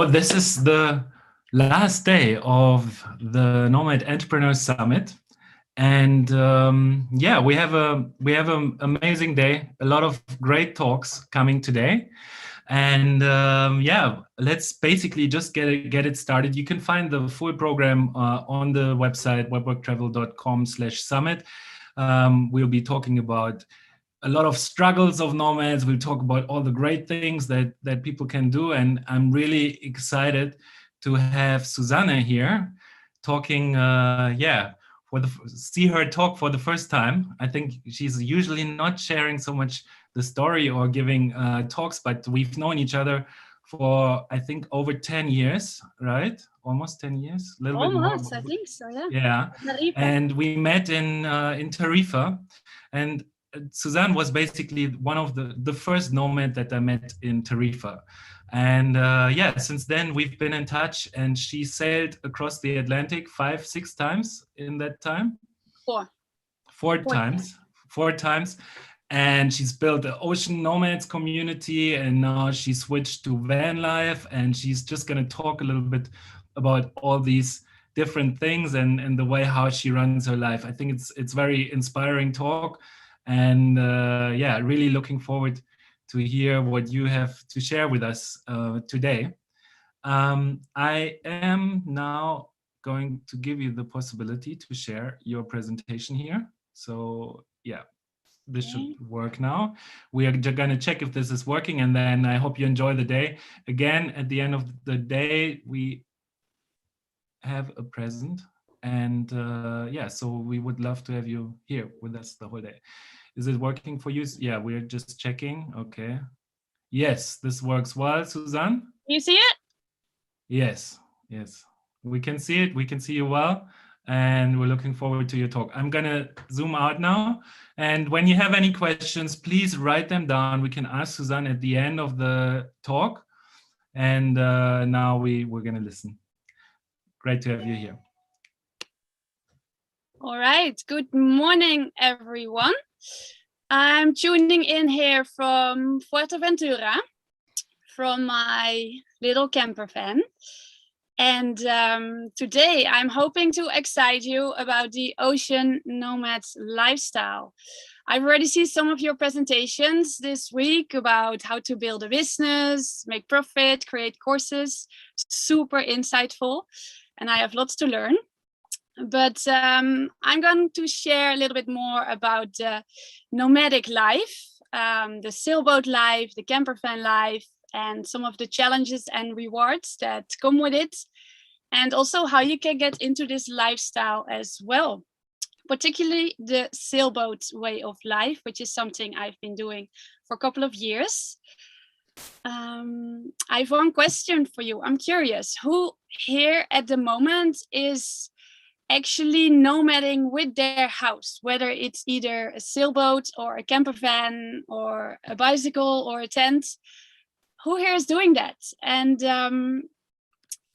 This is the last day of the Nomad Entrepreneur Summit, and yeah, we have an amazing day. A lot of great talks coming today, and yeah, let's basically just get it started. You can find the full program on the website webworktravel.com/summit. We'll be talking about a lot of struggles of nomads. We'll talk about all the great things that people can do, and I'm really excited to have Suzanne here talking. Yeah, see her talk for the first time. I think she's usually not sharing so much the story or giving talks, but we've known each other for I think over 10 years, right? Almost 10 years, a little bit more. Almost, I think so, yeah. Yeah, and we met in Tarifa, and Suzanne was basically one of the first nomad that I met in Tarifa. And yeah, since then we've been in touch, and she sailed across the Atlantic 5-6 times in that time. Four times. And she's built the Ocean Nomads community, and now she switched to van life, and she's just going to talk a little bit about all these different things and the way how she runs her life. I think it's very inspiring talk, and yeah, really looking forward to hear what you have to share with us today. I am now going to give you the possibility to share your presentation here. So yeah, this should work now. We are going to check if this is working, and then I hope you enjoy the day. Again, at the end of the day, we have a present, and yeah, so we would love to have you here with us the whole day. Is it working for you? Yeah, we're just checking. Okay. Yes, this works well, Suzanne. You see it? Yes, yes. We can see it. We can see you well. And we're looking forward to your talk. I'm going to zoom out now. And when you have any questions, please write them down. We can ask Suzanne at the end of the talk. And now we're going to listen. Great to have you here. All right. Good morning, everyone. I'm tuning in here from Fuerteventura, from my little camper van. And today I'm hoping to excite you about the Ocean Nomads lifestyle. I've already seen some of your presentations this week about how to build a business, make profit, create courses. Super insightful. And I have lots to learn. But I'm going to share a little bit more about the nomadic life, the sailboat life, the camper van life, and some of the challenges and rewards that come with it, and also how you can get into this lifestyle as well, particularly the sailboat way of life, which is something I've been doing for a couple of years. I have one question for you. I'm curious, who here at the moment is actually nomading with their house, whether it's either a sailboat or a camper van or a bicycle or a tent? Who here is doing that? And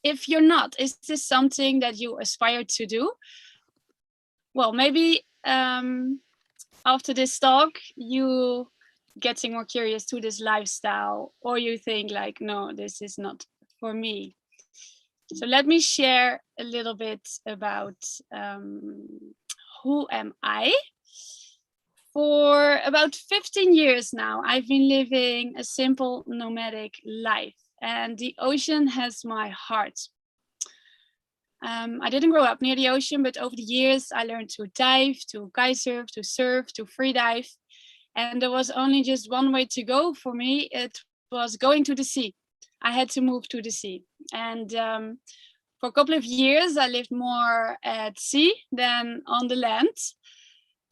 if you're not, is this something that you aspire to do? Well, maybe after this talk, you getting more curious to this lifestyle, or you think like, no, this is not for me. So let me share a little bit about who am I. For about 15 years now, I've been living a simple nomadic life, and the ocean has my heart. I didn't grow up near the ocean, but over the years, I learned to dive, to kitesurf, to surf, to free dive. And there was only just one way to go for me. It was going to the sea. I had to move to the sea. And for a couple of years, I lived more at sea than on the land.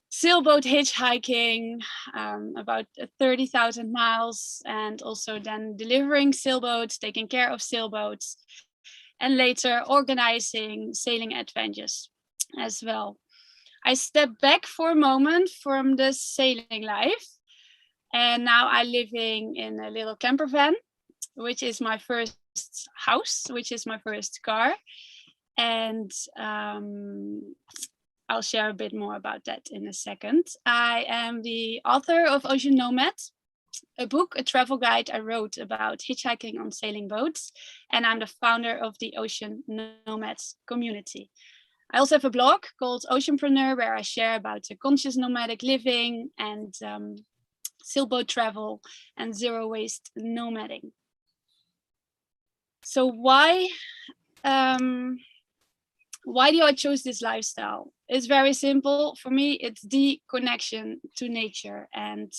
Sailboat hitchhiking, about 30,000 miles, and also then delivering sailboats, taking care of sailboats, and later organizing sailing adventures as well. I stepped back for a moment from the sailing life, and now I'm living in a little camper van, which is my first house, which is my first car. And I'll share a bit more about that in a second. I am the author of Ocean Nomad, a book, a travel guide I wrote about hitchhiking on sailing boats. And I'm the founder of the Ocean Nomads Community. I also have a blog called Oceanpreneur, where I share about the conscious nomadic living and sailboat travel and zero waste nomading. So why do I choose this lifestyle? It's very simple. For me, it's the connection to nature and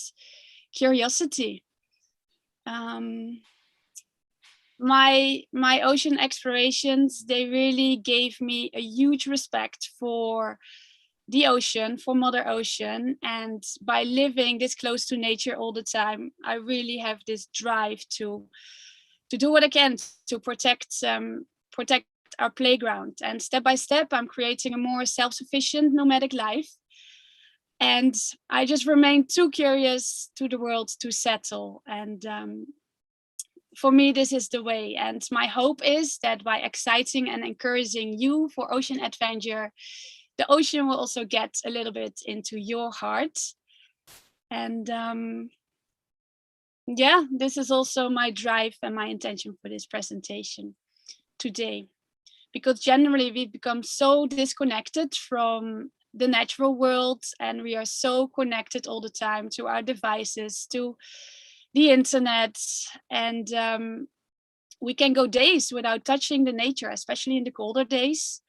curiosity. My ocean explorations, they really gave me a huge respect for the ocean, for Mother Ocean. And by living this close to nature all the time, I really have this drive to do what I can to protect our playground. And step by step, I'm creating a more self-sufficient nomadic life. And I just remain too curious to the world to settle. And for me, this is the way. And my hope is that by exciting and encouraging you for ocean adventure, the ocean will also get a little bit into your heart. And yeah, this is also my drive and my intention for this presentation today. Because generally we become so disconnected from the natural world, and we are so connected all the time to our devices, to the internet, and we can go days without touching the nature, especially in the colder days.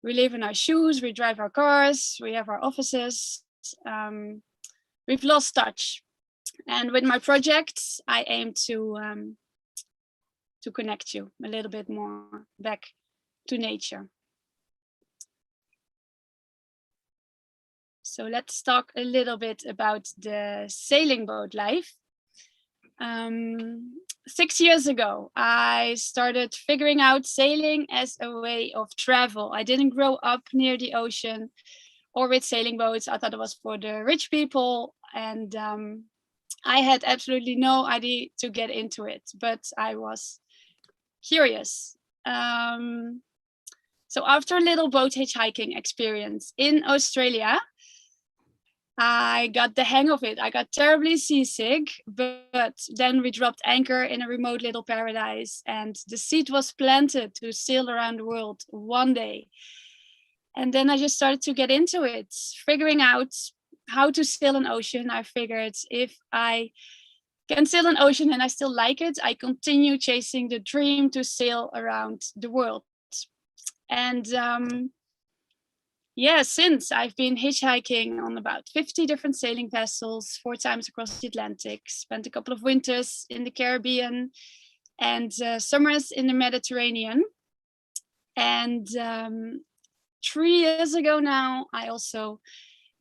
We live in our shoes, we drive our cars, we have our offices. We've lost touch. And with my projects, I aim to connect you a little bit more back to nature. So let's talk a little bit about the sailing boat life. 6 years ago, I started figuring out sailing as a way of travel. I didn't grow up near the ocean or with sailing boats. I thought it was for the rich people, and I had absolutely no idea to get into it, but I was curious. So after a little boat hitchhiking experience in Australia, I got the hang of it. I got terribly seasick, but then we dropped anchor in a remote little paradise, and the seed was planted to sail around the world one day. And then I just started to get into it, figuring out how to sail an ocean. I figured if I can sail an ocean and I still like it, I continue chasing the dream to sail around the world. And yeah, since I've been hitchhiking on about 50 different sailing vessels, 4 times across the Atlantic, spent a couple of winters in the Caribbean and summers in the Mediterranean. And 3 years ago now, I also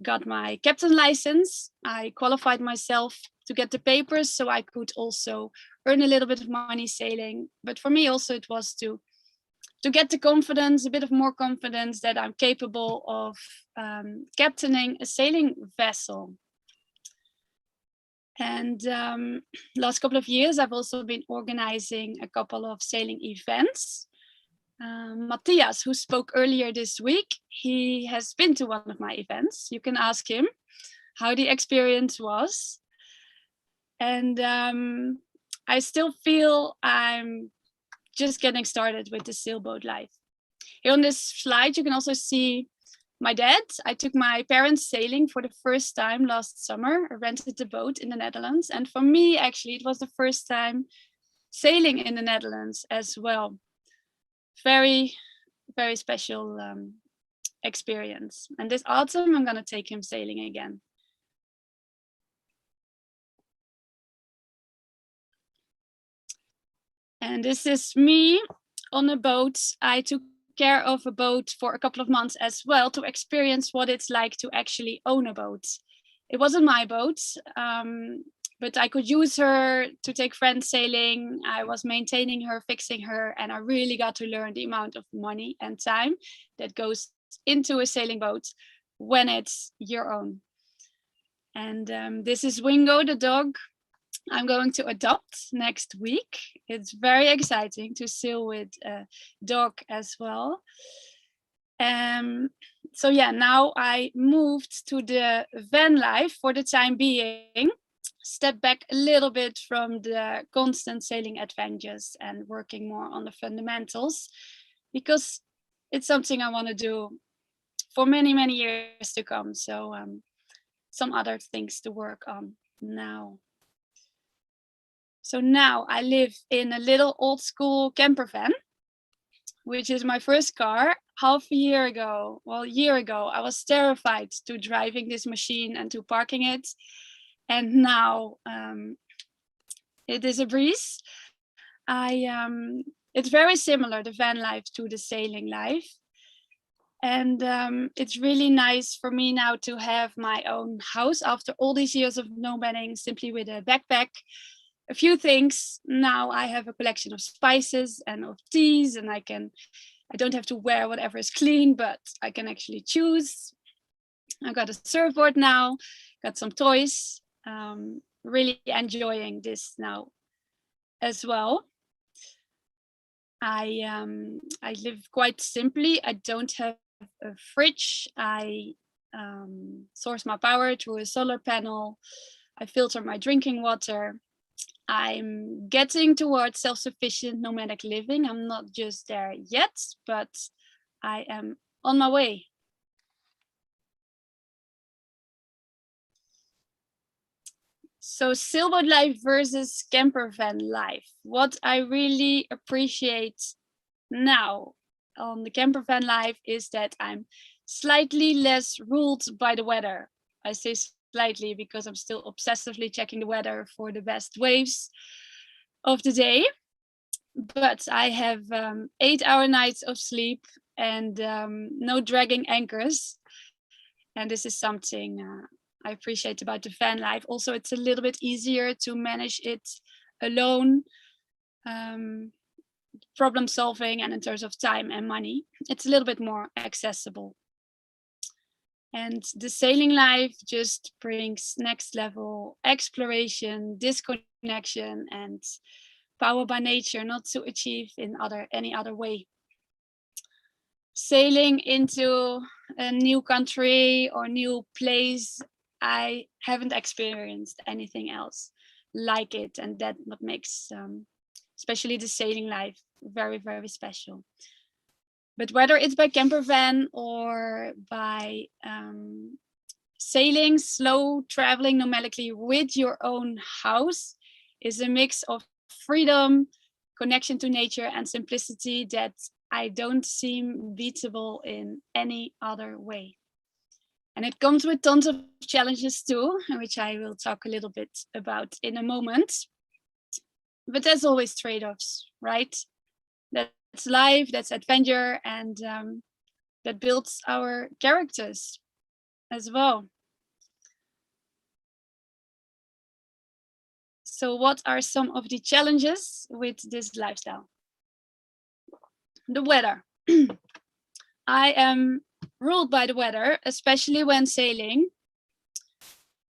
got my captain license. I qualified myself to get the papers so I could also earn a little bit of money sailing. But for me also it was to get the confidence, a bit of more confidence that I'm capable of captaining a sailing vessel. And last couple of years, I've also been organizing a couple of sailing events. Matthias, who spoke earlier this week, he has been to one of my events. You can ask him how the experience was. And I still feel I'm just getting started with the sailboat life. Here on this slide, you can also see my dad. I took my parents sailing for the first time last summer. I rented the boat in the Netherlands. And for me, actually, it was the first time sailing in the Netherlands as well. Very, very special experience. And this autumn, I'm going to take him sailing again. And this is me on a boat. I took care of a boat for a couple of months as well to experience what it's like to actually own a boat. It wasn't my boat, but I could use her to take friends sailing. I was maintaining her, fixing her, and I really got to learn the amount of money and time that goes into a sailing boat when it's your own. And this is Wingo, the dog I'm going to adopt next week. It's very exciting to sail with a dog as well. So yeah, now I moved to the van life for the time being. step back a little bit from the constant sailing adventures and working more on the fundamentals, because it's something I want to do for many, many years to come. So some other things to work on now. So now I live in a little old school camper van, which is my first car. Half a year ago, a year ago, I was terrified to driving this machine and to parking it. And now it is a breeze. It's very similar, the van life, to the sailing life. And it's really nice for me now to have my own house after all these years of nomading simply with a backpack. A few things. Now I have a collection of spices and of teas, and I don't have to wear whatever is clean, but I can actually choose. I got a surfboard now, got some toys. Really enjoying this now as well. I live quite simply. I don't have a fridge. I source my power through a solar panel. I filter my drinking water. I'm getting towards self-sufficient nomadic living. I'm not just there yet, but I am on my way. So sailboat life versus camper van life. What I really appreciate now on the camper van life is that I'm slightly less ruled by the weather. I say slightly because I'm still obsessively checking the weather for the best waves of the day. But I have 8-hour nights of sleep and no dragging anchors. And this is something I appreciate about the van life. Also, it's a little bit easier to manage it alone. Problem solving, and in terms of time and money, it's a little bit more accessible. And the sailing life just brings next level exploration, disconnection, and power by nature, not to achieve in any other way. Sailing into a new country or new place, I haven't experienced anything else like it, and that what makes especially the sailing life very, very special. But whether it's by camper van or by sailing, slow traveling nomadically with your own house is a mix of freedom, connection to nature, and simplicity that I don't seem beatable in any other way. And it comes with tons of challenges too, which I will talk a little bit about in a moment. But there's always trade-offs, right? That's life, that's adventure, and that builds our characters as well. So what are some of the challenges with this lifestyle? The weather. I am ruled by the weather, especially when sailing,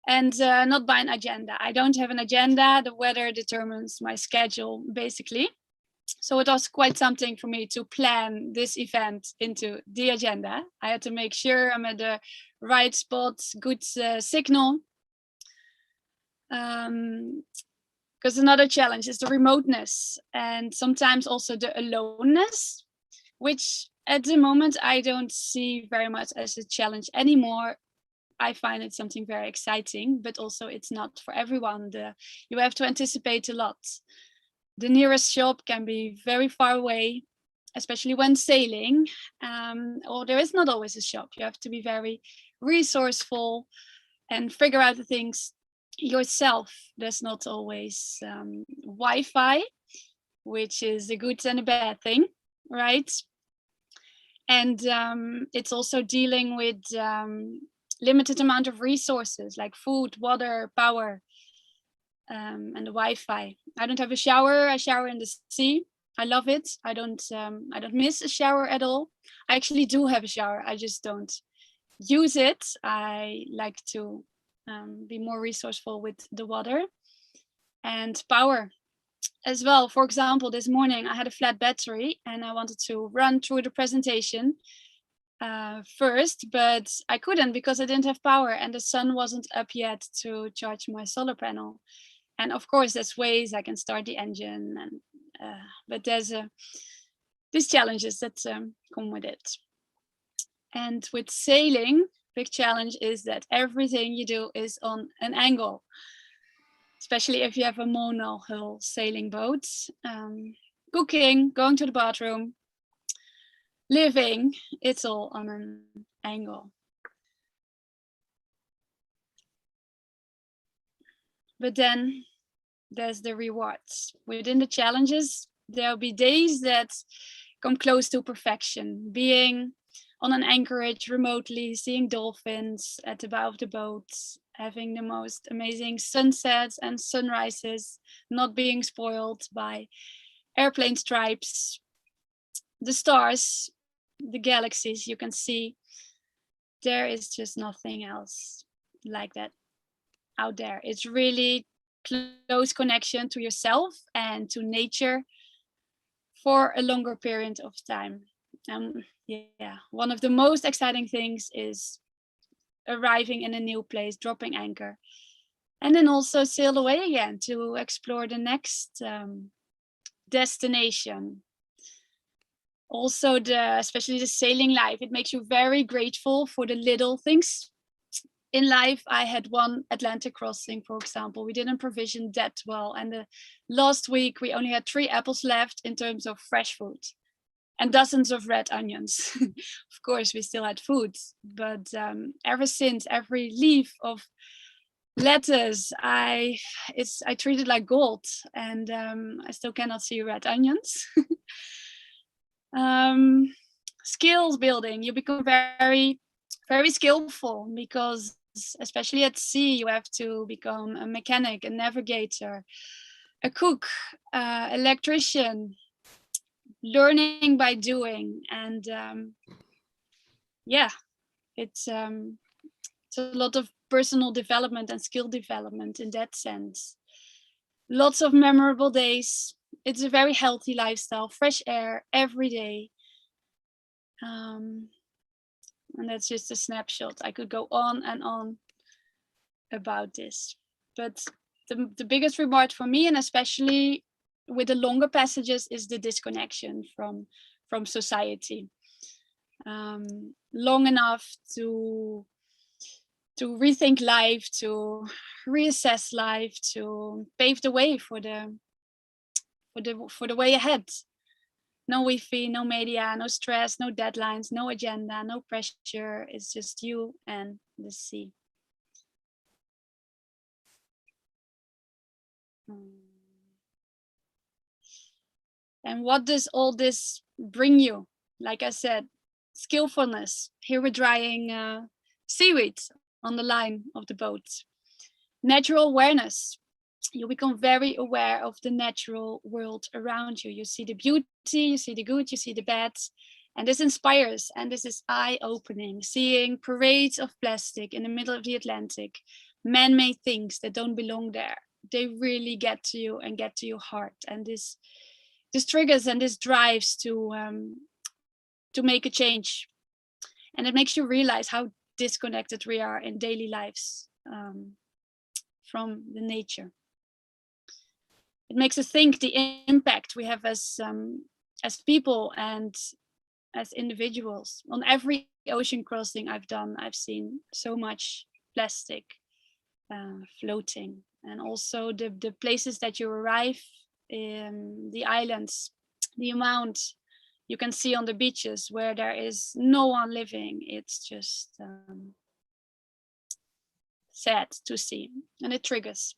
and not by an agenda. I don't have an agenda. The weather determines my schedule, basically. So it was quite something for me to plan this event into the agenda. I had to make sure I'm at the right spot, good signal. Because another challenge is the remoteness, and sometimes also the aloneness, which at the moment I don't see very much as a challenge anymore. I find it something very exciting, but also it's not for everyone. You have to anticipate a lot. The nearest shop can be very far away, especially when sailing, or there is not always a shop. You have to be very resourceful and figure out the things yourself. There's not always Wi-Fi, which is a good and a bad thing, right? And it's also dealing with limited amount of resources like food, water, power, and the Wi-Fi. I don't have a shower. I shower in the sea. I love it. I don't miss a shower at all. I actually do have a shower. I just don't use it. I like to be more resourceful with the water and power as well. For example, this morning I had a flat battery and I wanted to run through the presentation, first, but I couldn't because I didn't have power and the sun wasn't up yet to charge my solar panel. And of course, there's ways I can start the engine, and but there's these challenges that come with it. And with sailing, big challenge is that everything you do is on an angle, especially if you have a mono-hull sailing boat. Cooking, going to the bathroom, living, it's all on an angle. But then there's the rewards. Within the challenges, there'll be days that come close to perfection. Being on an anchorage remotely, seeing dolphins at the bow of the boat, having the most amazing sunsets and sunrises, not being spoiled by airplane stripes, the stars, the galaxies you can see. There is just nothing else like that out there. It's really close connection to yourself and to nature for a longer period of time. Yeah, one of the most exciting things is arriving in a new place, dropping anchor, and then also sail away again to explore the next destination. Also, especially the sailing life, it makes you very grateful for the little things in life. I had one Atlantic crossing, for example. We didn't provision that well, and the last week we only had 3 apples left in terms of fresh food and dozens of red onions. Of course, we still had food, but ever since, every leaf of lettuce I treat it like gold, and I still cannot see red onions. Skills building, you become very, very skillful, because especially at sea, you have to become a mechanic, a navigator, a cook, electrician, learning by doing. And yeah, it's a lot of personal development and skill development in that sense. Lots of memorable days. It's a very healthy lifestyle, fresh air every day. And that's just a snapshot. I could go on and on about this. But the biggest reward for me, and especially with the longer passages, is the disconnection from society. Long enough to rethink life, to reassess life, to pave the way for the way ahead. No Wi-Fi, no media, no stress, no deadlines, no agenda, no pressure. It's just you and the sea. And what does all this bring you? Like I said, skillfulness. Here we're drying seaweed on the line of the boat. Natural awareness. You become very aware of the natural world around you. You see the beauty, you see the good, you see the bad. And this inspires, and this is eye-opening. Seeing parades of plastic in the middle of the Atlantic, man-made things that don't belong there. They really get to you and get to your heart. And this triggers and this drives to make a change. And it makes you realize how disconnected we are in daily lives from the nature. It makes us think the impact we have as people and as individuals. On every ocean crossing I've done, I've seen so much plastic floating, and also the places that you arrive in, the islands, the amount you can see on the beaches where there is no one living. It's just sad to see, and it triggers.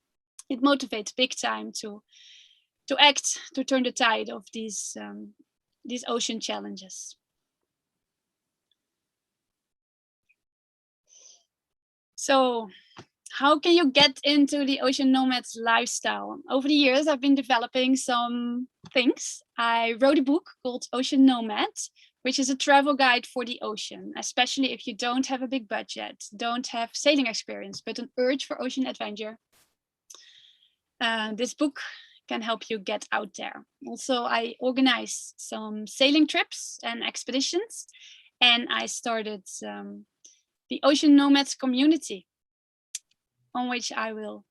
It motivates big time to act, to turn the tide of these ocean challenges. So how can you get into the Ocean Nomads lifestyle? Over the years, I've been developing some things. I wrote a book called Ocean Nomad, which is a travel guide for the ocean, especially if you don't have a big budget, don't have sailing experience, but an urge for ocean adventure. This book can help you get out there. Also, I organize some sailing trips and expeditions, And I started the Ocean Nomads Community, on which I will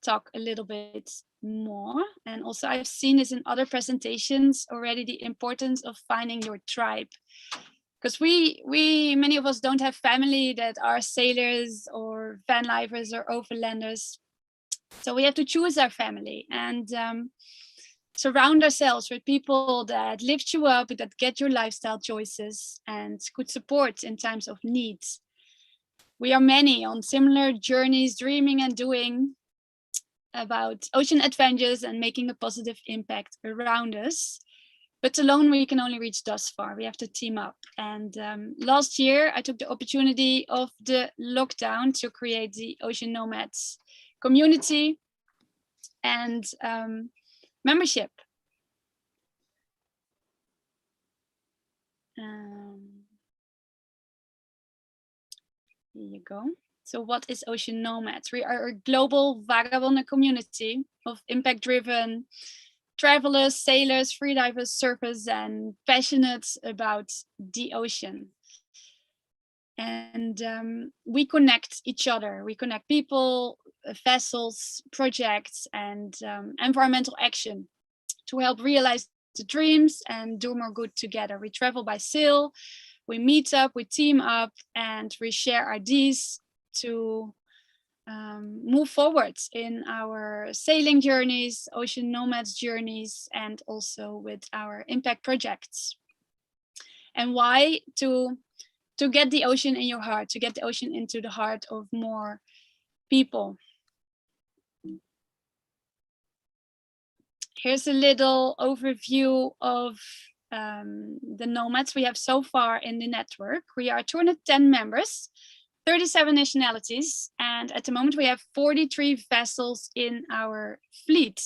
talk a little bit more. And also I've seen this in other presentations already, the importance of finding your tribe. Because many of us don't have family that are sailors or van lifers or overlanders. So we have to choose our family and surround ourselves with people that lift you up, that get your lifestyle choices and could support in times of need. We are many on similar journeys, dreaming and doing about ocean adventures and making a positive impact around us. But alone, we can only reach thus far. We have to team up. And last year, I took the opportunity of the lockdown to create the Ocean Nomads Community and membership. Here you go. So what is Ocean Nomads? We are a global vagabond community of impact-driven travelers, sailors, freedivers, surfers, and passionate about the ocean. And we connect each other. We connect people, vessels, projects, and environmental action to help realize the dreams and do more good together. We travel by sail, we meet up, we team up, and we share ideas to move forward in our sailing journeys, ocean nomads journeys, and also with our impact projects. And why? To get the ocean in your heart, to get the ocean into the heart of more people. Here's a little overview of the nomads we have so far in the network. We are 210 members, 37 nationalities, and at the moment we have 43 vessels in our fleet,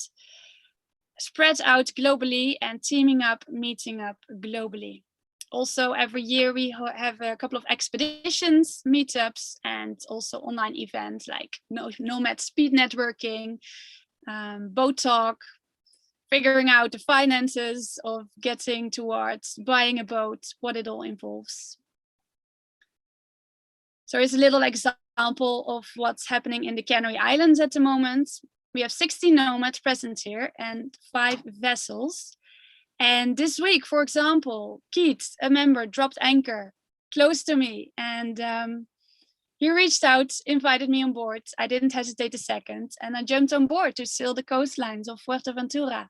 spread out globally and teaming up, meeting up globally. Also, every year we have a couple of expeditions, meetups, and also online events like Nomad Speed Networking, Boat Talk, figuring out the finances of getting towards buying a boat, what it all involves. So here's a little example of what's happening in the Canary Islands at the moment. We have 16 nomads present here and 5 vessels. And this week, for example, Keith, a member, dropped anchor close to me. And he reached out, invited me on board. I didn't hesitate a second. And I jumped on board to sail the coastlines of Fuerteventura.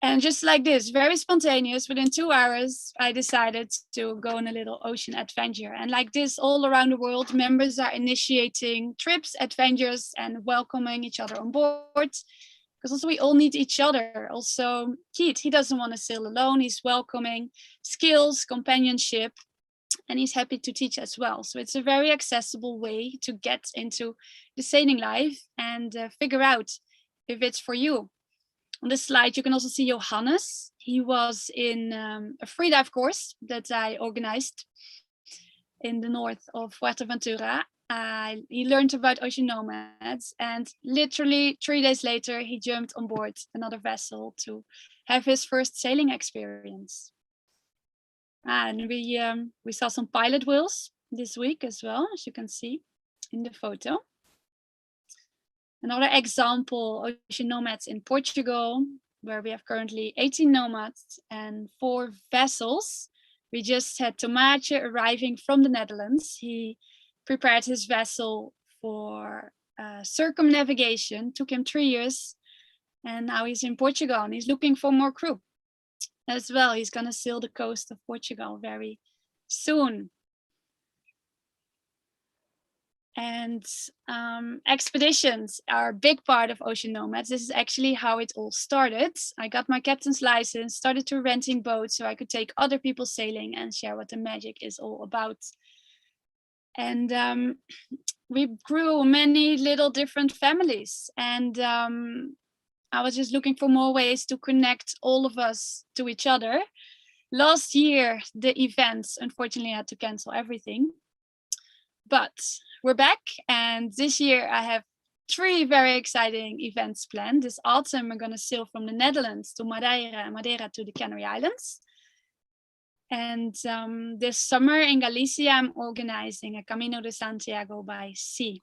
And just like this, very spontaneous, within 2 hours, I decided to go on a little ocean adventure. And like this, all around the world, members are initiating trips, adventures, and welcoming each other on board. Because also we all need each other. Also, Keith, he doesn't want to sail alone. He's welcoming skills, companionship, and he's happy to teach as well. So it's a very accessible way to get into the sailing life and figure out if it's for you. On this slide, you can also see Johannes. He was in a freedive course that I organized in the north of Fuerteventura. He learned about Ocean Nomads, and literally 3 days later, he jumped on board another vessel to have his first sailing experience. And we saw some pilot whales this week as well, as you can see in the photo. Another example, Ocean Nomads in Portugal, where we have currently 18 nomads and 4 vessels. We just had Tomaatje arriving from the Netherlands. He prepared his vessel for circumnavigation, took him 3 years, and now he's in Portugal and he's looking for more crew as well. He's gonna sail the coast of Portugal very soon. And expeditions are a big part of Ocean Nomads. This is actually how it all started. I got my captain's license, started to renting boats so I could take other people sailing and share what the magic is all about. And we grew many little different families. And I was just looking for more ways to connect all of us to each other. Last year, the events unfortunately had to cancel everything. But we're back, and this year I have 3 very exciting events planned. This autumn, we're going to sail from the Netherlands to Madeira and Madeira to the Canary Islands. And this summer in Galicia, I'm organizing a Camino de Santiago by sea.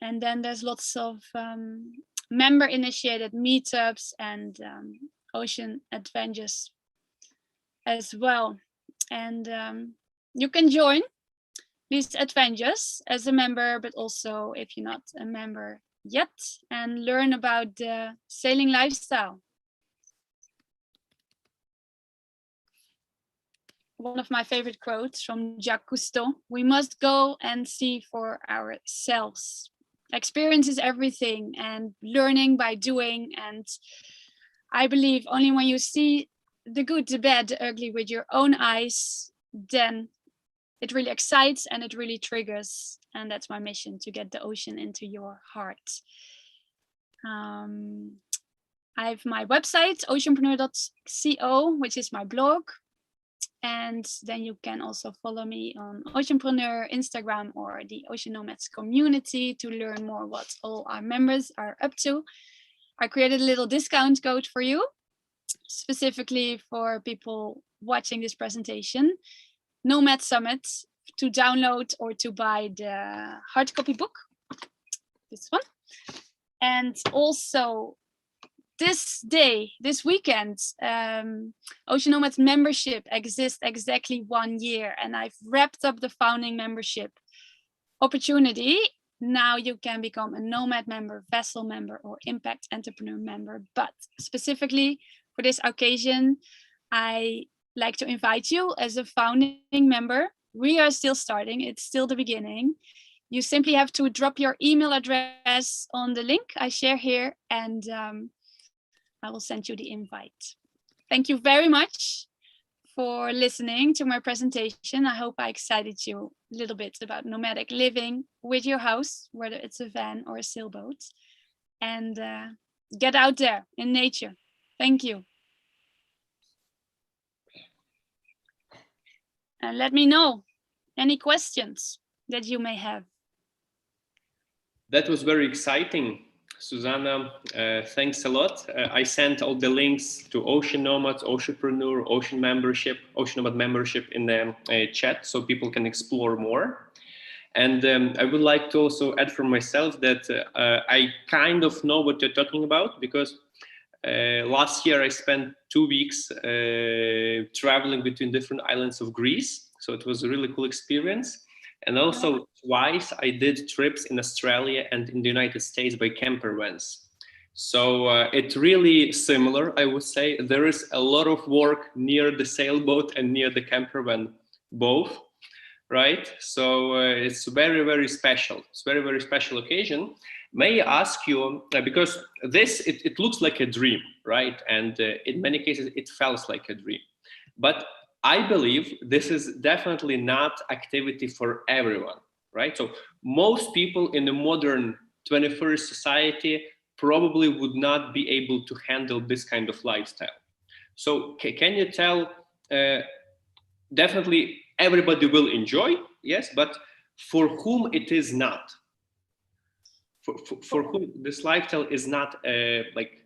And then there's lots of member-initiated meetups and ocean adventures as well. And you can join these adventures as a member, but also if you're not a member yet, and learn about the sailing lifestyle. One of my favorite quotes from Jacques Cousteau: "We must go and see for ourselves." Experience is everything, and learning by doing. And I believe only when you see the good, the bad, the ugly with your own eyes, then it really excites and it really triggers. And that's my mission, to get the ocean into your heart. I have my website, oceanpreneur.co, which is my blog. And then you can also follow me on Oceanpreneur, Instagram, or the Ocean Nomads community to learn more what all our members are up to. I created a little discount code for you, specifically for people watching this presentation. Nomad Summit, to download or to buy the hard copy book, this one. And also this weekend, Ocean Nomads membership exists exactly 1 year, and I've wrapped up the founding membership opportunity. Now you can become a Nomad member, Vessel member, or Impact Entrepreneur member. But specifically for this occasion, I like to invite you as a founding member. We are still starting, it's still the beginning. You simply have to drop your email address on the link I share here, and I will send you the invite. Thank you very much for listening to my presentation. I hope I excited you a little bit about nomadic living with your house, whether it's a van or a sailboat, and get out there in nature. Thank you. And let me know any questions that you may have. That was very exciting, Susanna. Thanks a lot. I sent all the links to Ocean Nomads, Oceanpreneur, Ocean Nomad membership in the chat, so people can explore more. And I would like to also add from myself that I kind of know what you're talking about, because last year I spent 2 weeks traveling between different islands of Greece. So it was a really cool experience. And also twice I did trips in Australia and in the United States by camper vans. So it's really similar, I would say. There is a lot of work near the sailboat and near the camper van, both, right? So it's very, very special. It's very, very special occasion. May I ask you, because this, it looks like a dream, right? And in many cases, it feels like a dream. But I believe this is definitely not activity for everyone, right? So most people in the modern 21st society probably would not be able to handle this kind of lifestyle. So can you tell, definitely everybody will enjoy, yes, but for whom it is not? For whom this lifestyle is not like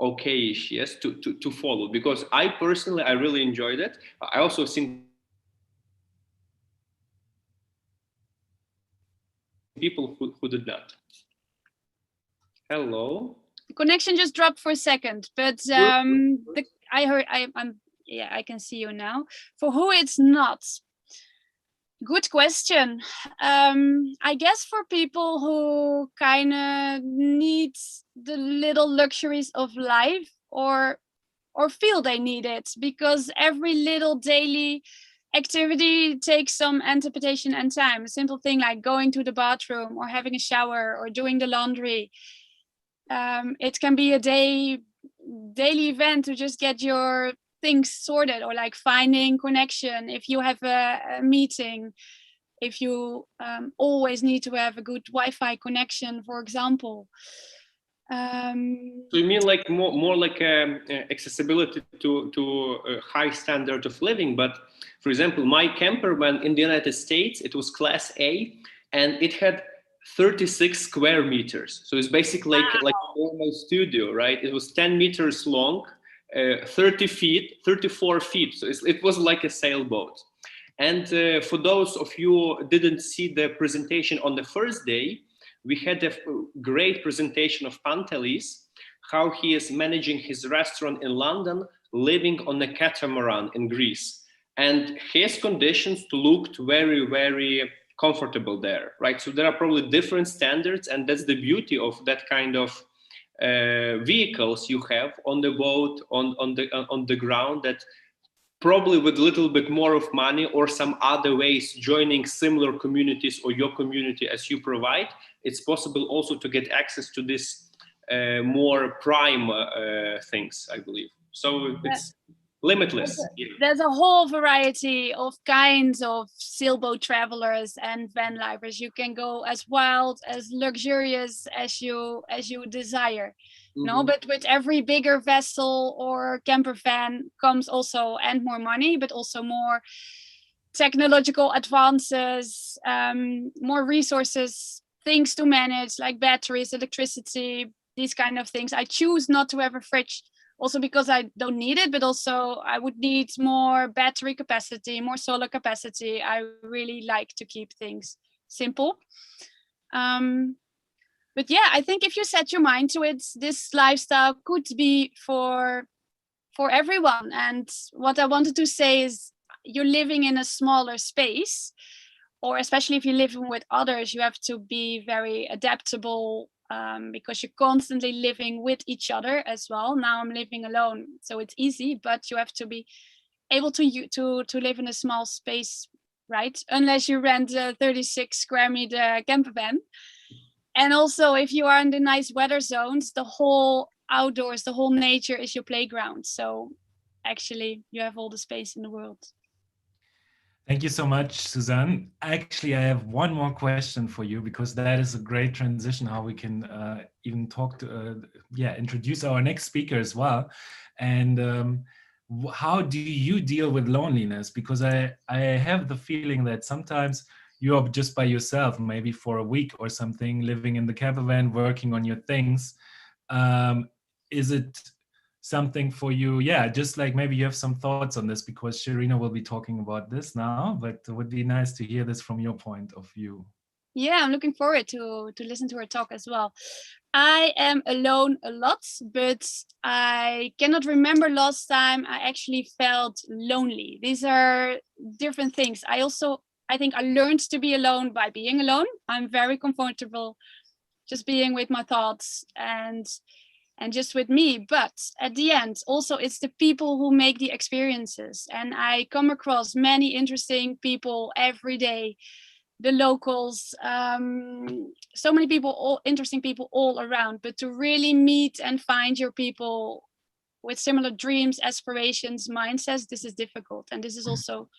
okay-ish, yes, to follow, because I personally, I really enjoyed it. I also think people who did not. Hello. The connection just dropped for a second, but I can see you now. For who it's not? Good question. I guess for people who kind of need the little luxuries of life, or feel they need it, because every little daily activity takes some anticipation and time. A simple thing like going to the bathroom or having a shower or doing the laundry. It can be a daily event to just get your things sorted, or like finding connection if you have a meeting, if you always need to have a good Wi-Fi connection, for example. So you mean like more like accessibility to a high standard of living? But for example, my camper van in the United States, it was Class A, and it had 36 square meters. So it's basically like a normal studio, right? It was 10 meters long, 30 feet, 34 feet. So it was like a sailboat. And for those of you who didn't see the presentation on the first day, we had a great presentation of Pantelis, how he is managing his restaurant in London, living on a catamaran in Greece. And his conditions looked very, very comfortable there, right? So there are probably different standards, and that's the beauty of that kind of vehicles you have on the boat, on the ground, that probably with a little bit more of money or some other ways, joining similar communities or your community as you provide, it's possible also to get access to this more prime things, I believe. So it's limitless. There's a whole variety of kinds of sailboat travelers and van lifers. You can go as wild, as luxurious as you desire. No, but with every bigger vessel or camper van comes also and more money, but also more technological advances, more resources, things to manage like batteries, electricity, these kind of things. I choose not to have a fridge also because I don't need it, but also I would need more battery capacity, more solar capacity. I really like to keep things simple. But yeah, I think if you set your mind to it, this lifestyle could be for everyone. And what I wanted to say is, you're living in a smaller space, or especially if you're living with others, you have to be very adaptable because you're constantly living with each other as well. Now I'm living alone, so it's easy, but you have to be able to live in a small space, right? Unless you rent a 36 square meter camper van. And also, if you are in the nice weather zones, the whole outdoors, the whole nature is your playground. So actually, you have all the space in the world. Thank you so much, Suzanne. Actually, I have one more question for you, because that is a great transition how we can even talk to, introduce our next speaker as well. And how do you deal with loneliness? Because I have the feeling that sometimes you're just by yourself, maybe for a week or something, living in the camper van, working on your things. Is it something for you? Yeah, just like maybe you have some thoughts on this, because Sherina will be talking about this now, but it would be nice to hear this from your point of view. Yeah, I'm looking forward to listen to her talk as well. I am alone a lot, but I cannot remember last time I actually felt lonely. These are different things. I think I learned to be alone by being alone. I'm very comfortable just being with my thoughts and just with me. But at the end, also, it's the people who make the experiences. And I come across many interesting people every day, the locals, so many people, all interesting people all around. But to really meet and find your people with similar dreams, aspirations, mindsets, this is difficult. And this is also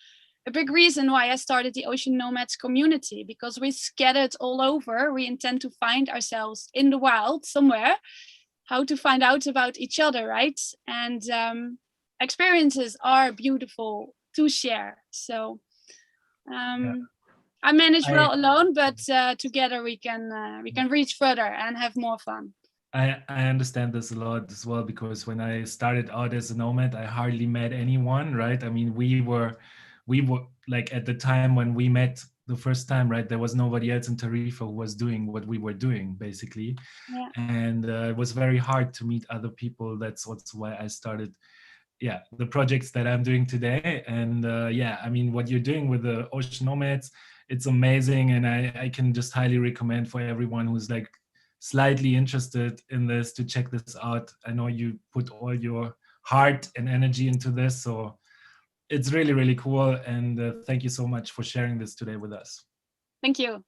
a big reason why I started the Ocean Nomads community, because we scattered all over. We intend to find ourselves in the wild somewhere, how to find out about each other, right? And experiences are beautiful to share. So I manage well alone, but together we can reach further and have more fun. I understand this a lot as well, because when I started out as a nomad, I hardly met anyone, right? I mean, we were like, at the time when we met the first time, right, there was nobody else in Tarifa who was doing what we were doing, basically. Yeah. And it was very hard to meet other people. That's also why I started the projects that I'm doing today. And I mean, what you're doing with the Ocean Nomads, it's amazing. And I can just highly recommend for everyone who's like slightly interested in this to check this out. I know you put all your heart and energy into this, so it's really, really cool. And thank you so much for sharing this today with us. Thank you.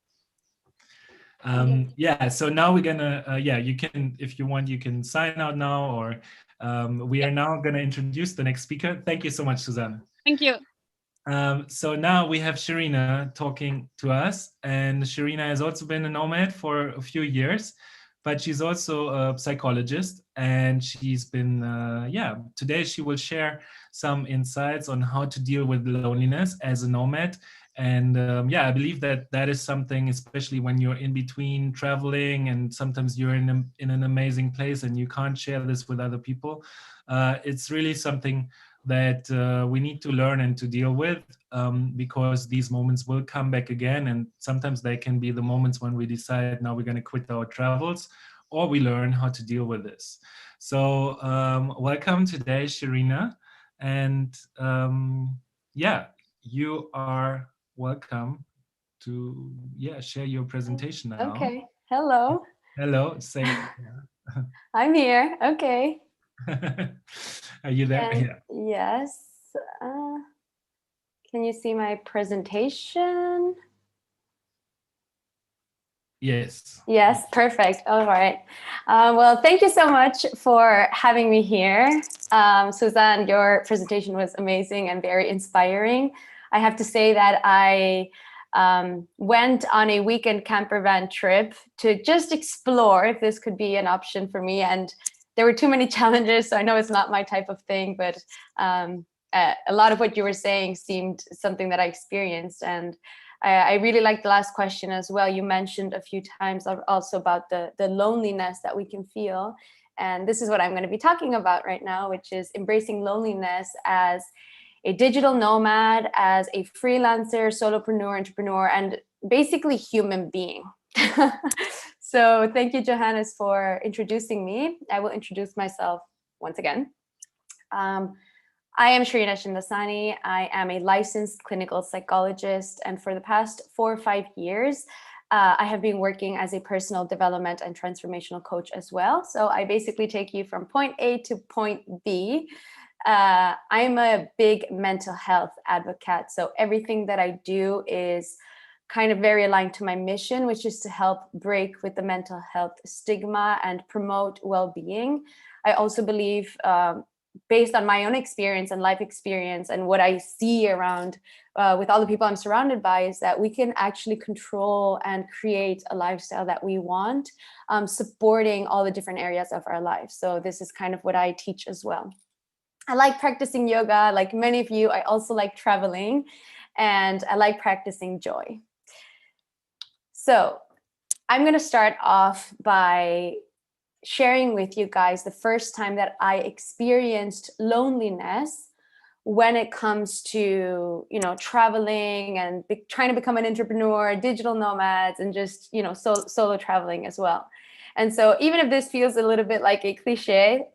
So now we're gonna, you can, if you want, you can sign out now, or we are now gonna introduce the next speaker. Thank you so much, Suzanne. Thank you. So now we have Sherina talking to us, and Sherina has also been a nomad for a few years, but she's also a psychologist, and she's been, today she will share some insights on how to deal with loneliness as a nomad And yeah, I believe that that is something, especially when you're in between traveling and sometimes you're in an amazing place and you can't share this with other people. It's really something that we need to learn and to deal with, because these moments will come back again. And sometimes they can be the moments when we decide now we're going to quit our travels, or we learn how to deal with this. So welcome today, Sherina. And yeah, you are welcome to share your presentation now. Okay. Hello. Hello. Say. I'm here. Okay. Are you there? Yeah. Yes. Can you see my presentation? Yes. Yes. Perfect. All right. Well, thank you so much for having me here. Suzanne, your presentation was amazing and very inspiring. I have to say that I went on a weekend camper van trip to just explore if this could be an option for me. And there were too many challenges, so I know it's not my type of thing, but a lot of what you were saying seemed something that I experienced. And I really like the last question as well. You mentioned a few times also about the loneliness that we can feel. And this is what I'm going to be talking about right now, which is embracing loneliness as a digital nomad, as a freelancer, solopreneur, entrepreneur, and basically human being. So thank you, Johannes, for introducing me. I will introduce myself once again. I am Sherina Shamdasani. I am a licensed clinical psychologist, and for the past 4 or 5 years, I have been working as a personal development and transformational coach as well. So I basically take you from point A to point B. I'm a big mental health advocate. So everything that I do is kind of very aligned to my mission, which is to help break with the mental health stigma and promote well-being. I also believe, based on my own experience and life experience and what I see around with all the people I'm surrounded by, is that we can actually control and create a lifestyle that we want, supporting all the different areas of our life. So this is kind of what I teach as well. I like practicing yoga, like many of you. I also like traveling, and I like practicing joy. So I'm going to start off by sharing with you guys the first time that I experienced loneliness when it comes to, traveling and trying to become an entrepreneur, digital nomads, and just, solo traveling as well. And so even if this feels a little bit like a cliche,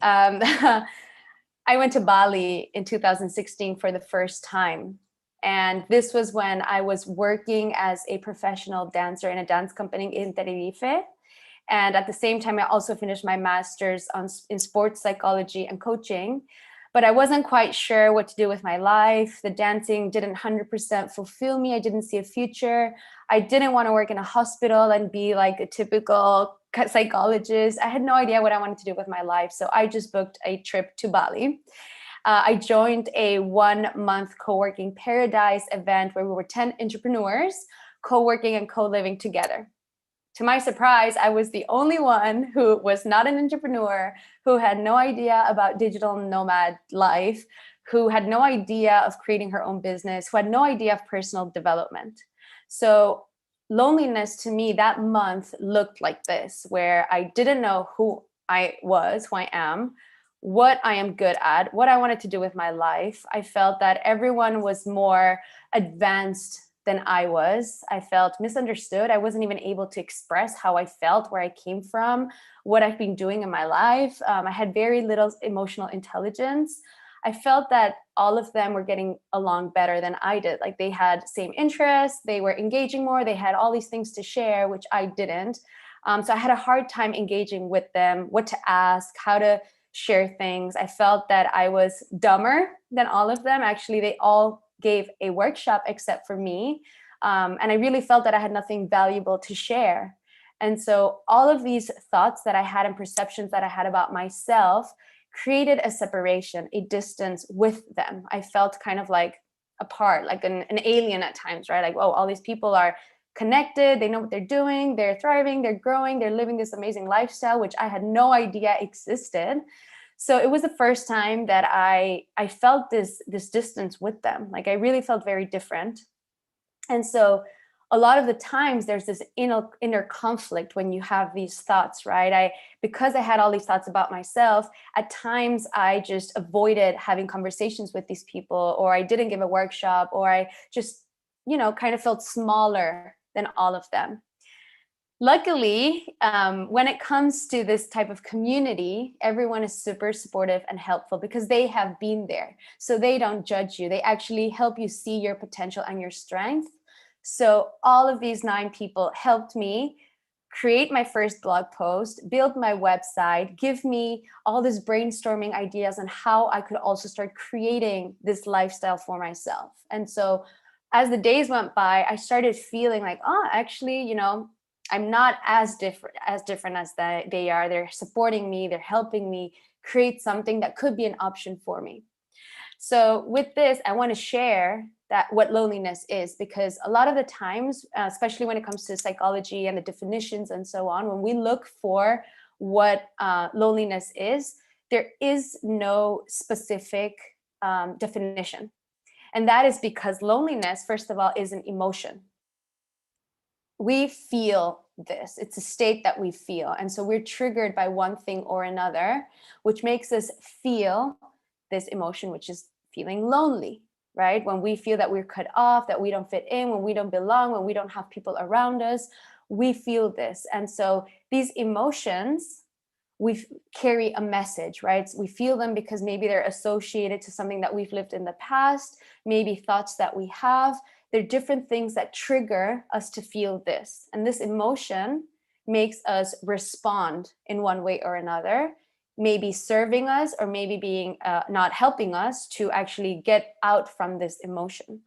I went to Bali in 2016 for the first time. And this was when I was working as a professional dancer in a dance company in Tenerife. And at the same time, I also finished my master's in sports psychology and coaching. But I wasn't quite sure what to do with my life. The dancing didn't 100% fulfill me. I didn't see a future. I didn't want to work in a hospital and be like a typical psychologist. I had no idea what I wanted to do with my life. So I just booked a trip to Bali. I joined a 1-month co-working paradise event where we were 10 entrepreneurs co-working and co-living together. To my surprise, I was the only one who was not an entrepreneur, who had no idea about digital nomad life, who had no idea of creating her own business, who had no idea of personal development. So loneliness to me that month looked like this, where I didn't know who I was, who I am, what I am good at, what I wanted to do with my life. I felt that everyone was more advanced than I was. I felt misunderstood. I wasn't even able to express how I felt, where I came from, what I've been doing in my life. I had very little emotional intelligence. I felt that all of them were getting along better than I did. Like they had same interests, they were engaging more, they had all these things to share, which I didn't. So I had a hard time engaging with them, what to ask, how to share things. I felt that I was dumber than all of them. Actually, they all gave a workshop except for me. And I really felt that I had nothing valuable to share. And so all of these thoughts that I had and perceptions that I had about myself created a separation, a distance with them. I felt kind of like apart, like an alien at times, right? Like, oh, all these people are connected, they know what they're doing, they're thriving, they're growing, they're living this amazing lifestyle, which I had no idea existed. So it was the first time that I felt this distance with them. Like I really felt very different. And so a lot of the times there's this inner conflict when you have these thoughts, right? Because I had all these thoughts about myself, at times I just avoided having conversations with these people, or I didn't give a workshop, or I just, kind of felt smaller than all of them. Luckily, when it comes to this type of community, everyone is super supportive and helpful because they have been there. So they don't judge you. They actually help you see your potential and your strength. So all of these 9 people helped me create my first blog post, build my website, give me all this brainstorming ideas on how I could also start creating this lifestyle for myself. And so as the days went by, I started feeling like, actually, I'm not as different as they are. They're supporting me. They're helping me create something that could be an option for me. So with this, I want to share what loneliness is, because a lot of the times, especially when it comes to psychology and the definitions and so on, when we look for what loneliness is, there is no specific definition. And that is because loneliness, first of all, is an emotion. We feel this. It's a state that we feel. And so we're triggered by one thing or another, which makes us feel this emotion, which is feeling lonely, right? When we feel that we're cut off, that we don't fit in, when we don't belong, when we don't have people around us, we feel this. And so these emotions, we carry a message, right? We feel them because maybe they're associated to something that we've lived in the past, maybe thoughts that we have. There are different things that trigger us to feel this. And this emotion makes us respond in one way or another, maybe serving us or maybe being not helping us to actually get out from this emotion.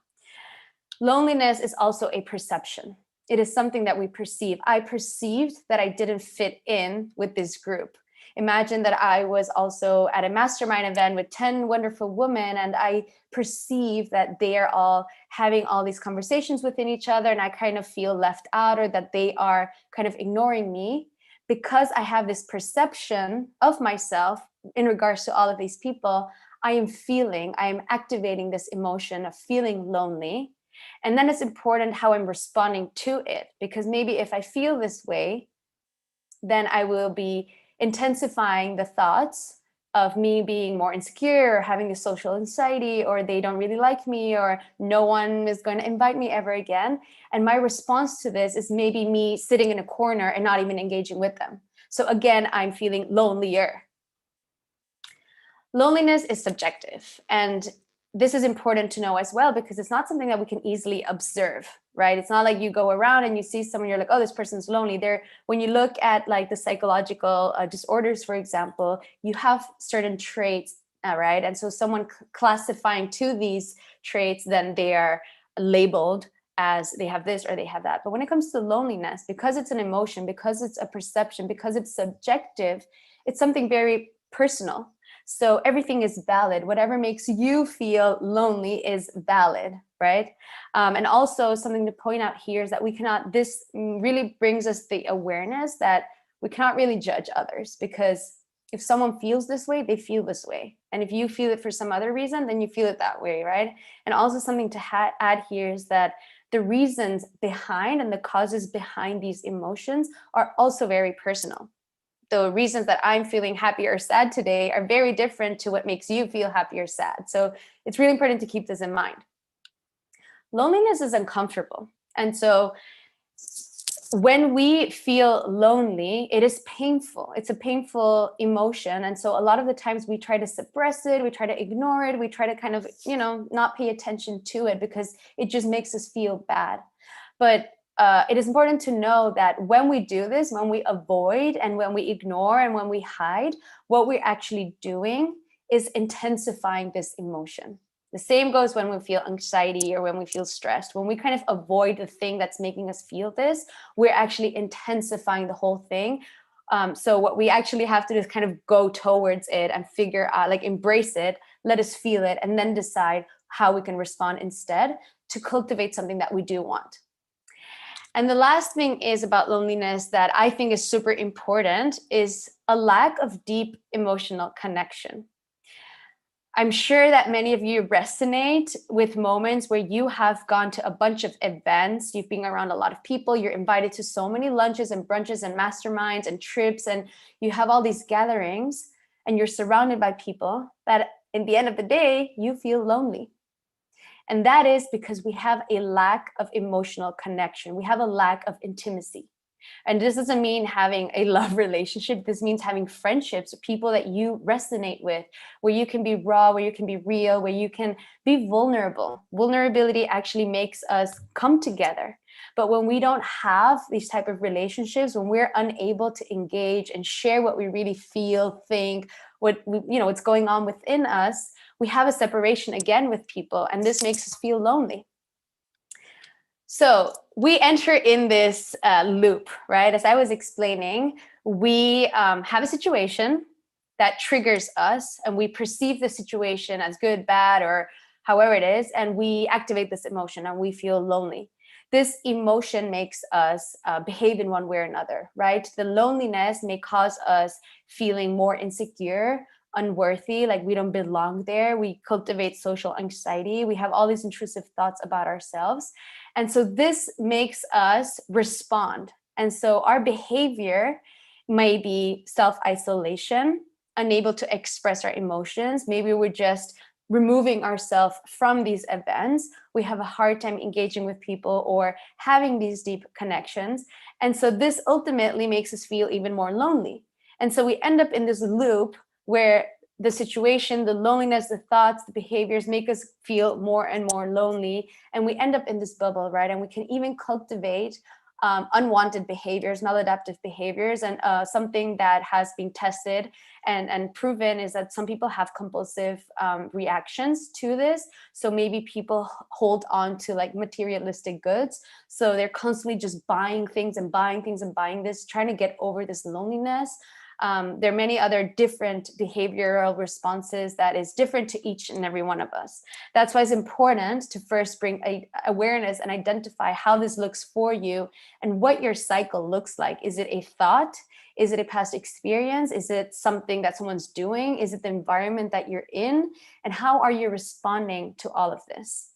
Loneliness is also a perception. It is something that we perceive. I perceived that I didn't fit in with this group. Imagine that I was also at a mastermind event with 10 wonderful women, and I perceive that they are all having all these conversations within each other, and I kind of feel left out, or that they are kind of ignoring me. Because I have this perception of myself in regards to all of these people, I am activating this emotion of feeling lonely. And then it's important how I'm responding to it, because maybe if I feel this way, then I will be intensifying the thoughts of me being more insecure, or having a social anxiety, or they don't really like me, or no one is going to invite me ever again. And my response to this is maybe me sitting in a corner and not even engaging with them. So again, I'm feeling lonelier. Loneliness is subjective. And this is important to know as well, because it's not something that we can easily observe, right? It's not like you go around and you see someone, you're like, oh, this person's lonely. When you look at like the psychological disorders, for example, you have certain traits, right? And so someone classifying to these traits, then they are labeled as they have this or they have that. But when it comes to loneliness, because it's an emotion, because it's a perception, because it's subjective, it's something very personal. So everything is valid. Whatever makes you feel lonely is valid, right? And also something to point out here is that this really brings us the awareness that we cannot really judge others, because if someone feels this way, they feel this way. And if you feel it for some other reason, then you feel it that way, right? And also something to add here is that the reasons behind and the causes behind these emotions are also very personal. The reasons that I'm feeling happy or sad today are very different to what makes you feel happy or sad. So it's really important to keep this in mind. Loneliness is uncomfortable. And so when we feel lonely, it is painful. It's a painful emotion. And so a lot of the times we try to suppress it, we try to ignore it, we try to kind of, not pay attention to it because it just makes us feel bad. But it is important to know that when we do this, when we avoid and when we ignore and when we hide, what we're actually doing is intensifying this emotion. The same goes when we feel anxiety or when we feel stressed. When we kind of avoid the thing that's making us feel this, we're actually intensifying the whole thing. So what we actually have to do is kind of go towards it and figure out, like embrace it, let us feel it, and then decide how we can respond instead to cultivate something that we do want. And the last thing is about loneliness that I think is super important is a lack of deep emotional connection. I'm sure that many of you resonate with moments where you have gone to a bunch of events, you've been around a lot of people, you're invited to so many lunches and brunches and masterminds and trips, and you have all these gatherings and you're surrounded by people that in the end of the day, you feel lonely. And that is because we have a lack of emotional connection. We have a lack of intimacy. And this doesn't mean having a love relationship. This means having friendships with people that you resonate with, where you can be raw, where you can be real, where you can be vulnerable. Vulnerability actually makes us come together. But when we don't have these type of relationships, when we're unable to engage and share what we really feel, think, what's going on within us, we have a separation again with people, and this makes us feel lonely. So we enter in this loop, right? As I was explaining, we have a situation that triggers us, and we perceive the situation as good, bad, or however it is, and we activate this emotion and we feel lonely. This emotion makes us behave in one way or another, right? The loneliness may cause us feeling more insecure, unworthy, like we don't belong there. We cultivate social anxiety. We have all these intrusive thoughts about ourselves. And so this makes us respond. And so our behavior may be self-isolation, unable to express our emotions. Maybe we're just removing ourselves from these events. We have a hard time engaging with people or having these deep connections. And so this ultimately makes us feel even more lonely. And so we end up in this loop where the situation, the loneliness, the thoughts, the behaviors make us feel more and more lonely. And we end up in this bubble, right? And we can even cultivate unwanted behaviors, maladaptive behaviors. And something that has been tested and proven is that some people have compulsive reactions to this. So maybe people hold on to like materialistic goods. So they're constantly just buying things and buying things and buying this, trying to get over this loneliness. There are many other different behavioral responses that is different to each and every one of us. That's why it's important to first bring awareness and identify how this looks for you and what your cycle looks like. Is it a thought? Is it a past experience? Is it something that someone's doing? Is it the environment that you're in? And how are you responding to all of this?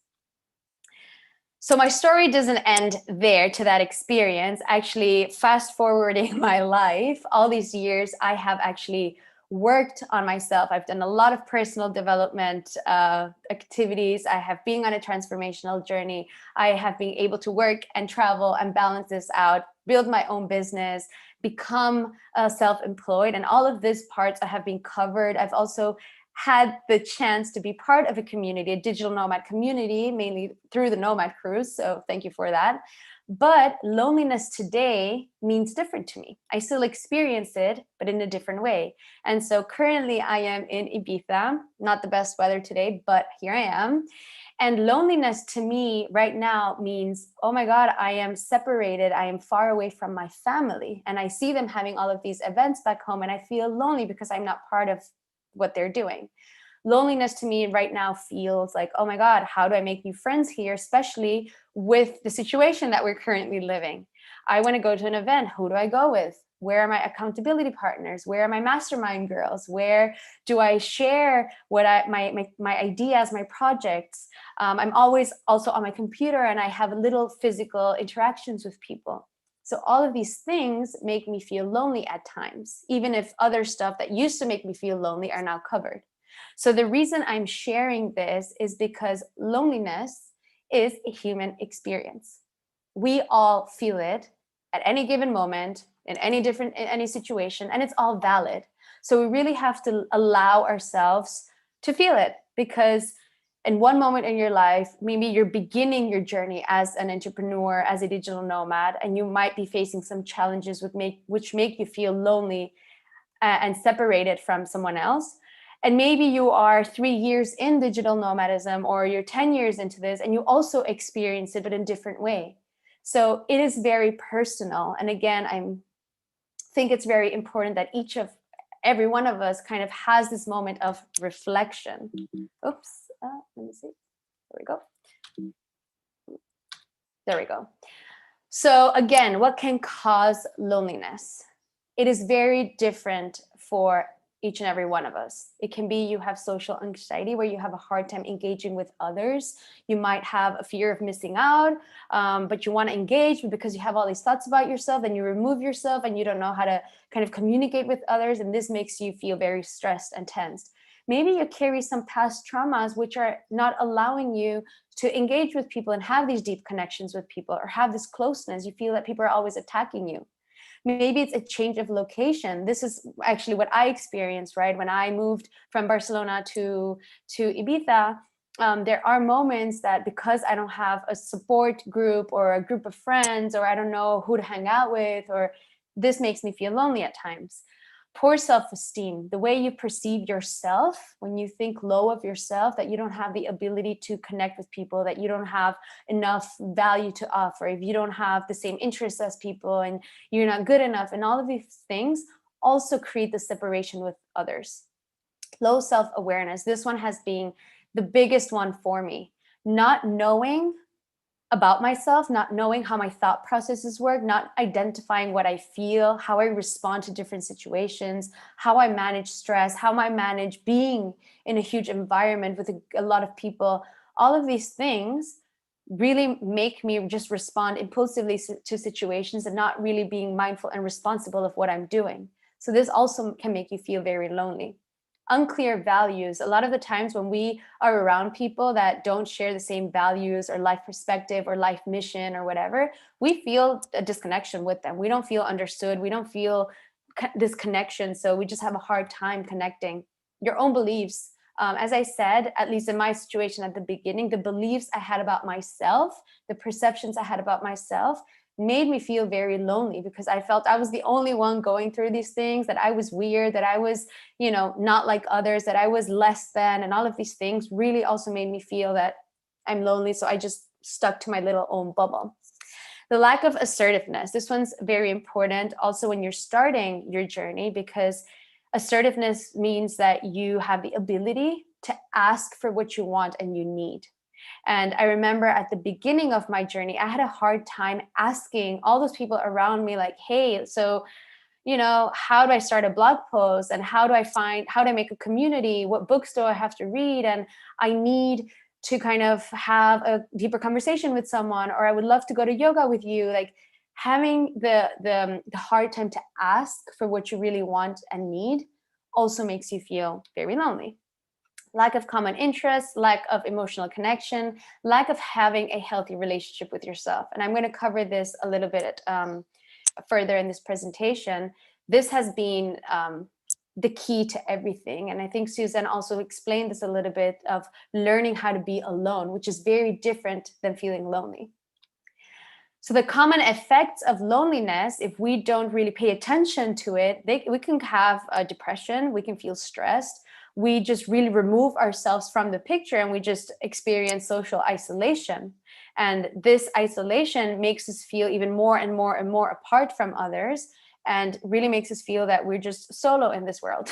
So my story doesn't end there to that experience. Actually, fast forwarding my life, all these years, I have actually worked on myself. I've done a lot of personal development activities. I have been on a transformational journey. I have been able to work and travel and balance this out, build my own business, become self-employed. And all of these parts I have been covered. I've also had the chance to be part of a community, a digital nomad community, mainly through the Nomad Cruise. So thank you for that. But loneliness today means different to me. I still experience it, but in a different way. And so currently I am in Ibiza, not the best weather today, but here I am. And loneliness to me right now means, oh my God, I am separated. I am far away from my family. And I see them having all of these events back home, and I feel lonely because I'm not part of what they're doing. Loneliness to me right now feels like, oh my God, how do I make new friends here, especially with the situation that we're currently living? I want to go to an event. Who do I go with? Where are my accountability partners? Where are my mastermind girls? Where do I share what my ideas, my projects? I'm always also on my computer, and I have little physical interactions with people. So all of these things make me feel lonely at times, even if other stuff that used to make me feel lonely are now covered. So the reason I'm sharing this is because loneliness is a human experience. We all feel it at any given moment, in any situation, and it's all valid. So we really have to allow ourselves to feel it, because in one moment in your life, maybe you're beginning your journey as an entrepreneur, as a digital nomad, and you might be facing some challenges which make you feel lonely and separated from someone else. And maybe you are 3 years in digital nomadism, or you're 10 years into this, and you also experience it, but in a different way. So it is very personal. And again, I think it's very important that every one of us kind of has this moment of reflection. Oops. Let me see. There we go. There we go. So again, what can cause loneliness? It is very different for each and every one of us. It can be you have social anxiety where you have a hard time engaging with others. You might have a fear of missing out, but you want to engage, but because you have all these thoughts about yourself, and you remove yourself and you don't know how to kind of communicate with others. And this makes you feel very stressed and tensed. Maybe you carry some past traumas which are not allowing you to engage with people and have these deep connections with people, or have this closeness. You feel that people are always attacking you. Maybe it's a change of location. This is actually what I experienced, right? When I moved from Barcelona to Ibiza, there are moments that because I don't have a support group or a group of friends, or I don't know who to hang out with, or this makes me feel lonely at times. Poor self-esteem, the way you perceive yourself, when you think low of yourself, that you don't have the ability to connect with people, that you don't have enough value to offer, if you don't have the same interests as people, and you're not good enough, and all of these things also create the separation with others. Low self-awareness, this one has been the biggest one for me. Not knowing about myself, not knowing how my thought processes work, not identifying what I feel, how I respond to different situations, how I manage stress, how I manage being in a huge environment with a lot of people. All of these things really make me just respond impulsively to situations and not really being mindful and responsible of what I'm doing. So this also can make you feel very lonely. Unclear values. A lot of the times when we are around people that don't share the same values or life perspective or life mission or whatever, we feel a disconnection with them. We don't feel understood. We don't feel this connection. So we just have a hard time connecting. Your own beliefs. As I said, at least in my situation at the beginning, the beliefs I had about myself, the perceptions I had about myself, made me feel very lonely, because I felt I was the only one going through these things, that I was weird, that I was, not like others, that I was less than, and all of these things really also made me feel that I'm lonely. So I just stuck to my little own bubble. The lack of assertiveness. This one's very important also when you're starting your journey, because assertiveness means that you have the ability to ask for what you want and you need. And I remember at the beginning of my journey, I had a hard time asking all those people around me, like, hey, so, how do I start a blog post? And how do I make a community? What books do I have to read? And I need to kind of have a deeper conversation with someone, or I would love to go to yoga with you. Like, having the hard time to ask for what you really want and need also makes you feel very lonely. Lack of common interests, lack of emotional connection, lack of having a healthy relationship with yourself. And I'm going to cover this a little bit further in this presentation. This has been the key to everything. And I think Suzanne also explained this a little bit, of learning how to be alone, which is very different than feeling lonely. So the common effects of loneliness, if we don't really pay attention to it, we can have depression, we can feel stressed, we just really remove ourselves from the picture, and we just experience social isolation. And this isolation makes us feel even more and more and more apart from others, and really makes us feel that we're just solo in this world.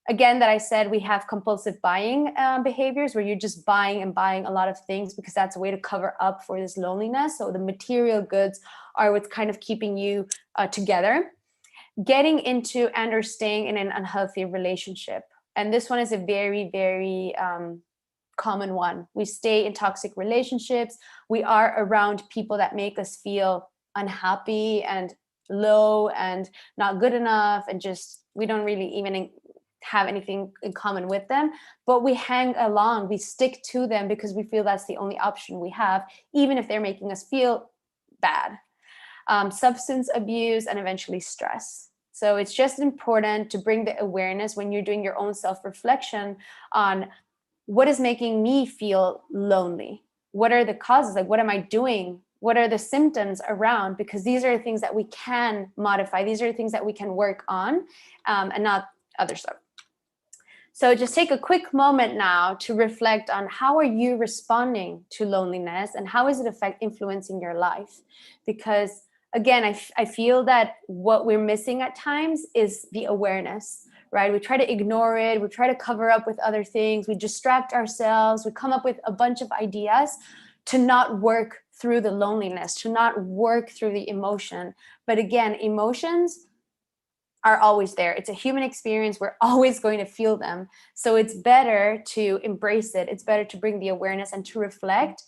Again, that I said, we have compulsive buying behaviors, where you're just buying and buying a lot of things because that's a way to cover up for this loneliness. So the material goods are what's kind of keeping you together. Getting into and or staying in an unhealthy relationship. And this one is a very, very common one. We stay in toxic relationships. We are around people that make us feel unhappy and low and not good enough, and just we don't really even have anything in common with them, but we hang along, we stick to them because we feel that's the only option we have, even if they're making us feel bad. Substance abuse, and eventually stress. So it's just important to bring the awareness when you're doing your own self-reflection on what is making me feel lonely. What are the causes? Like, what am I doing? What are the symptoms around? Because these are the things that we can modify. These are the things that we can work on, and not other stuff. So just take a quick moment now to reflect on how are you responding to loneliness, and how is it influencing your life? Because again, I feel that what we're missing at times is the awareness, right? We try to ignore it. We try to cover up with other things. We distract ourselves. We come up with a bunch of ideas to not work through the loneliness, to not work through the emotion. But again, emotions are always there. It's a human experience. We're always going to feel them. So it's better to embrace it. It's better to bring the awareness and to reflect,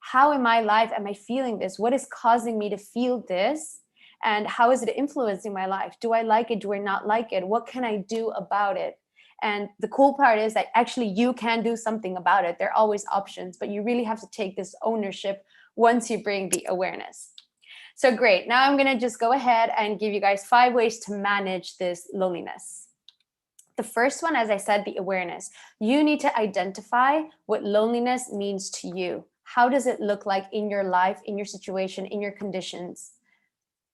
how in my life am I feeling this? What is causing me to feel this? And how is it influencing my life? Do I like it? Do I not like it? What can I do about it? And the cool part is that actually you can do something about it. There are always options, but you really have to take this ownership once you bring the awareness. So great. Now I'm going to just go ahead and give you guys 5 ways to manage this loneliness. The first one, as I said, the awareness. You need to identify what loneliness means to you. How does it look like in your life, in your situation, in your conditions?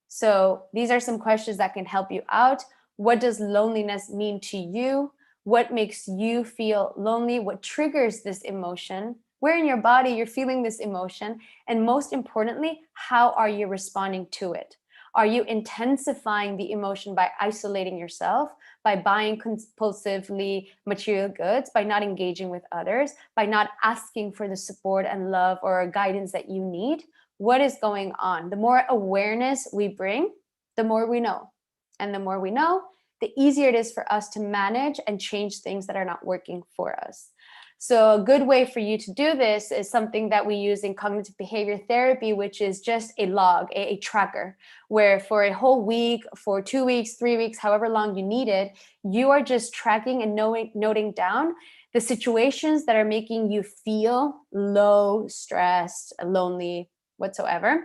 So these are some questions that can help you out. What does loneliness mean to you? What makes you feel lonely? What triggers this emotion? Where in your body you're feeling this emotion? And most importantly, how are you responding to it? Are you intensifying the emotion by isolating yourself, by buying compulsively material goods, by not engaging with others, by not asking for the support and love or guidance that you need? What is going on? The more awareness we bring, the more we know. And the more we know, the easier it is for us to manage and change things that are not working for us. So a good way for you to do this is something that we use in cognitive behavior therapy, which is just a log, a tracker, where for a whole week, for 2 weeks, 3 weeks, however long you need it, you are just tracking and noting down the situations that are making you feel low, stressed, lonely, whatsoever.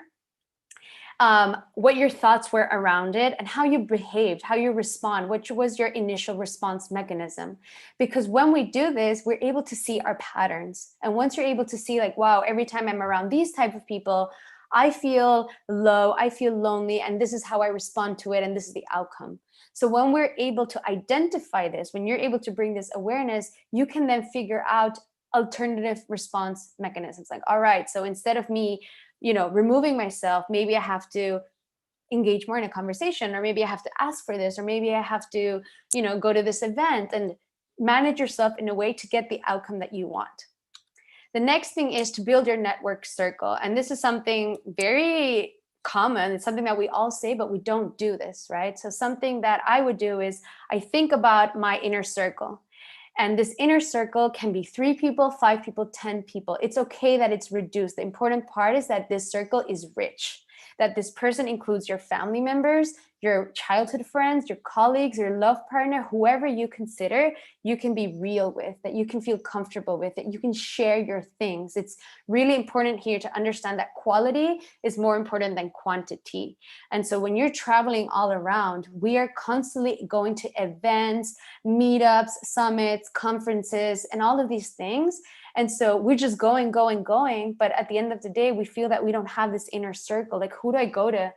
What your thoughts were around it and how you behaved, how you respond, which was your initial response mechanism. Because when we do this, we're able to see our patterns. And once you're able to see like, wow, every time I'm around these type of people, I feel low, I feel lonely, and this is how I respond to it, and this is the outcome. So when we're able to identify this, when you're able to bring this awareness, you can then figure out alternative response mechanisms. Like, all right, so instead of me removing myself, maybe I have to engage more in a conversation, or maybe I have to ask for this, or maybe I have to, go to this event, and manage yourself in a way to get the outcome that you want. The next thing is to build your network circle. And this is something very common. It's something that we all say, but we don't do this, right? So something that I would do is I think about my inner circle. And this inner circle can be 3 people, 5 people, 10 people. It's okay that it's reduced. The important part is that this circle is rich, that this person includes your family members, your childhood friends, your colleagues, your love partner, whoever you consider you can be real with, that you can feel comfortable with, that you can share your things. It's really important here to understand that quality is more important than quantity. And so when you're traveling all around, we are constantly going to events, meetups, summits, conferences, and all of these things. And so we're just going. But at the end of the day, we feel that we don't have this inner circle. Like, who do I go to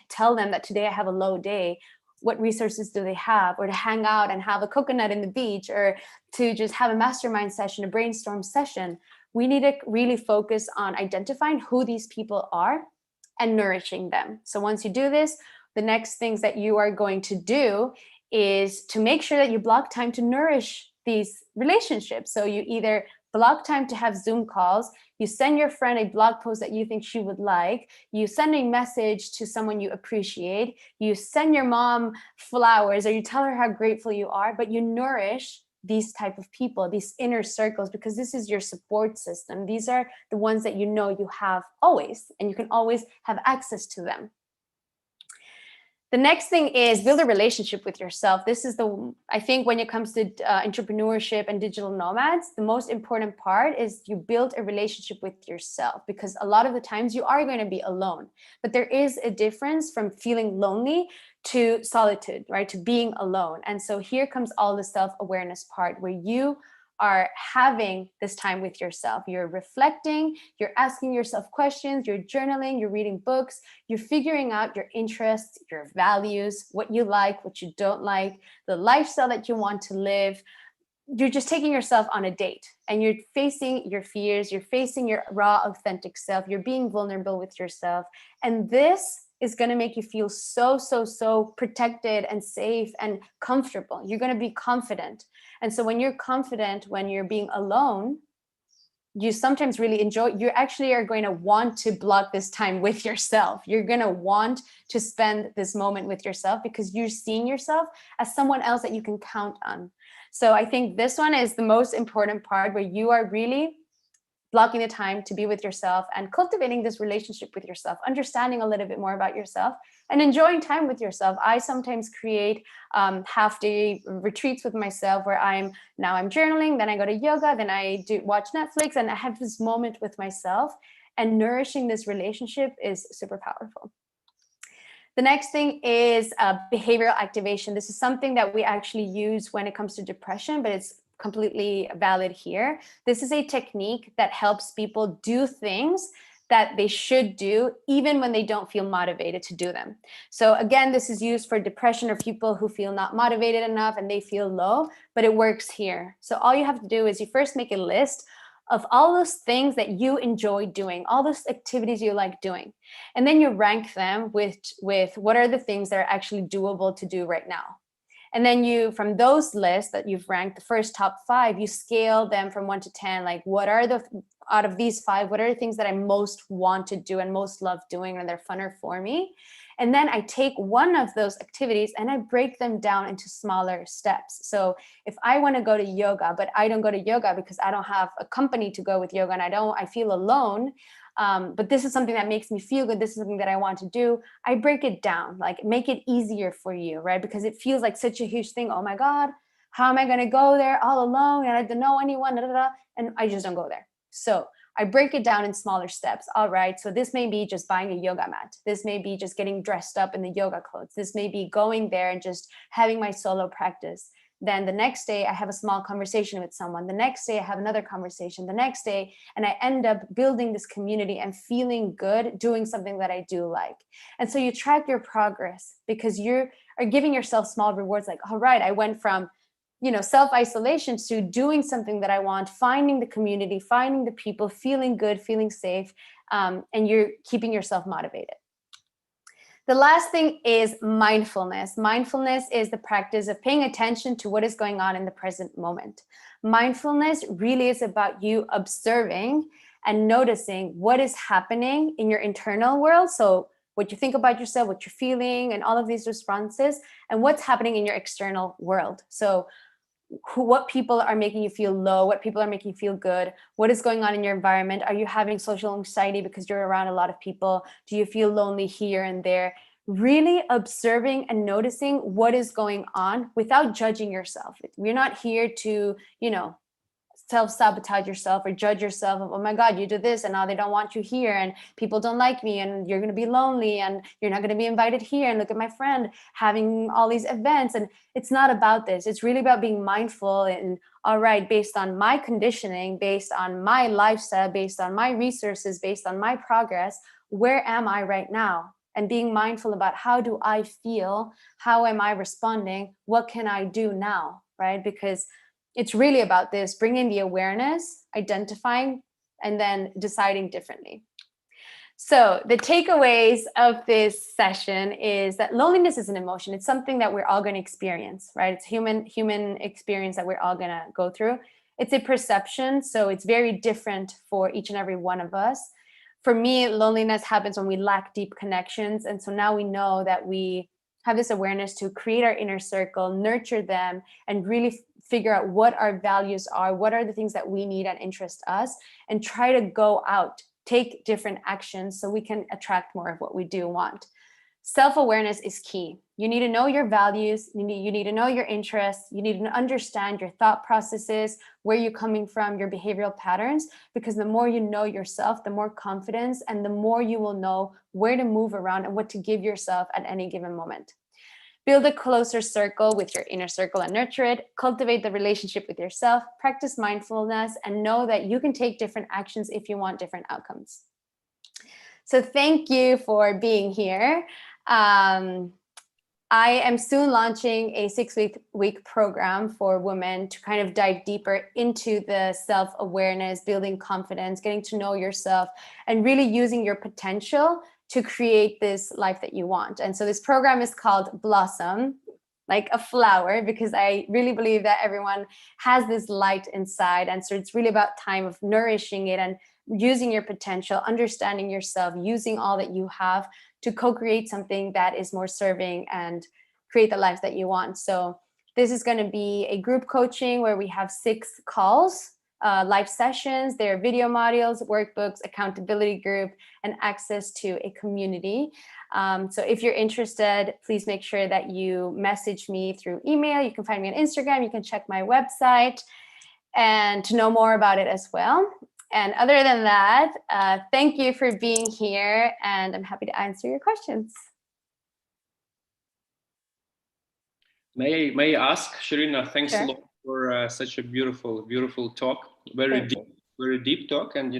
tell them that today I have a low day? What resources do they have? Or to hang out and have a coconut in the beach, or to just have a mastermind session, a brainstorm session. We need to really focus on identifying who these people are and nourishing them. So once you do this, the next things that you are going to do is to make sure that you block time to nourish these relationships. So you either block time to have Zoom calls, you send your friend a blog post that you think she would like, you send a message to someone you appreciate, you send your mom flowers, or you tell her how grateful you are, but you nourish these type of people, these inner circles, because this is your support system. These are the ones that you have always, and you can always have access to them. The next thing is build a relationship with yourself. This is I think when it comes to entrepreneurship and digital nomads, the most important part is you build a relationship with yourself, because a lot of the times you are going to be alone. But there is a difference from feeling lonely to solitude, right? To being alone. And so here comes all the self-awareness part, where you are having this time with yourself. You're reflecting, you're asking yourself questions, you're journaling, you're reading books, you're figuring out your interests, your values, what you like, what you don't like, the lifestyle that you want to live. You're just taking yourself on a date, and you're facing your fears, you're facing your raw, authentic self, you're being vulnerable with yourself. And this is going to make you feel so protected and safe and comfortable. You're going to be confident. And so when you're confident, when you're being alone, you sometimes really enjoy, you actually are going to want to block this time with yourself. You're going to want to spend this moment with yourself because you're seeing yourself as someone else that you can count on. So I think this one is the most important part, where you are really blocking the time to be with yourself and cultivating this relationship with yourself, understanding a little bit more about yourself and enjoying time with yourself. I sometimes create half-day retreats with myself where I'm journaling, then I go to yoga, then I watch Netflix, and I have this moment with myself, and nourishing this relationship is super powerful. The next thing is behavioral activation. This is something that we actually use when it comes to depression, but it's completely valid here. This is a technique that helps people do things that they should do even when they don't feel motivated to do them. So again, this is used for depression or people who feel not motivated enough and they feel low, but it works here. So all you have to do is you first make a list of all those things that you enjoy doing, all those activities you like doing. And then you rank them with what are the things that are actually doable to do right now. And then you, from those lists that you've ranked, the first top 5, you scale them from 1 to 10. Like, what are the, out of these 5, what are the things that I most want to do and most love doing and they're funner for me? And then I take one of those activities and I break them down into smaller steps. So if I want to go to yoga, but I don't go to yoga because I don't have a company to go with yoga and I feel alone, but this is something that makes me feel good, this is something that I want to do, I break it down, like make it easier for you, right? Because it feels like such a huge thing. Oh my God, how am I going to go there all alone? And I don't know anyone, and I just don't go there. So I break it down in smaller steps. All right, so this may be just buying a yoga mat. This may be just getting dressed up in the yoga clothes. This may be going there and just having my solo practice. Then the next day I have a small conversation with someone. The next day I have another conversation. The next day, and I end up building this community and feeling good doing something that I do like. And so you track your progress because you are giving yourself small rewards. Like, all right, I went from self-isolation to doing something that I want, finding the community, finding the people, feeling good, feeling safe, and you're keeping yourself motivated. The last thing is mindfulness. Mindfulness is the practice of paying attention to what is going on in the present moment. Mindfulness really is about you observing and noticing what is happening in your internal world. So what you think about yourself, what you're feeling, and all of these responses, and what's happening in your external world. So what people are making you feel low, what people are making you feel good, what is going on in your environment. Are you having social anxiety because you're around a lot of people? Do you feel lonely here and there? Really observing and noticing what is going on without judging yourself. We're not here to, self-sabotage yourself or judge yourself of, oh my God, you did this and now they don't want you here and people don't like me and you're going to be lonely and you're not going to be invited here, and look at my friend having all these events. And it's not about this. It's really about being mindful and, all right, based on my conditioning, based on my lifestyle, based on my resources, based on my progress, where am I right now? And being mindful about, how do I feel? How am I responding? What can I do now, right? Because it's really about this, bringing the awareness, identifying, and then deciding differently. So the takeaways of this session is that loneliness is an emotion. It's something that we're all going to experience, right? It's human experience that we're all going to go through. It's a perception, so it's very different for each and every one of us. For me, loneliness happens when we lack deep connections. And so now we know that we have this awareness to create our inner circle, nurture them, and really figure out what our values are, what are the things that we need and interest us, and try to go out, take different actions so we can attract more of what we do want. Self-awareness is key. You need to know your values, you need to know your interests, you need to understand your thought processes, where you're coming from, your behavioral patterns, because the more you know yourself, the more confidence and the more you will know where to move around and what to give yourself at any given moment. Build a closer circle with your inner circle and nurture it. Cultivate the relationship with yourself. Practice mindfulness and know that you can take different actions if you want different outcomes. So thank you for being here. I am soon launching a 6-week program for women to kind of dive deeper into the self-awareness, building confidence, getting to know yourself, and really using your potential to create this life that you want. And so this program is called Blossom. like a flower, because I really believe that everyone has this light inside. And so it's really about time of nourishing it and using your potential, understanding yourself, using all that you have to co-create something that is more serving and create the life that you want. So this is going to be a group coaching where we have 6 calls, live sessions, there are video modules, workbooks, accountability group, and access to a community. So if you're interested, please make sure that you message me through email. You can find me on Instagram. You can check my website and to know more about it as well. And other than that, thank you for being here, and I'm happy to answer your questions. May I ask, Sherina, thanks Sure. a lot for such a beautiful talk, very deep talk. And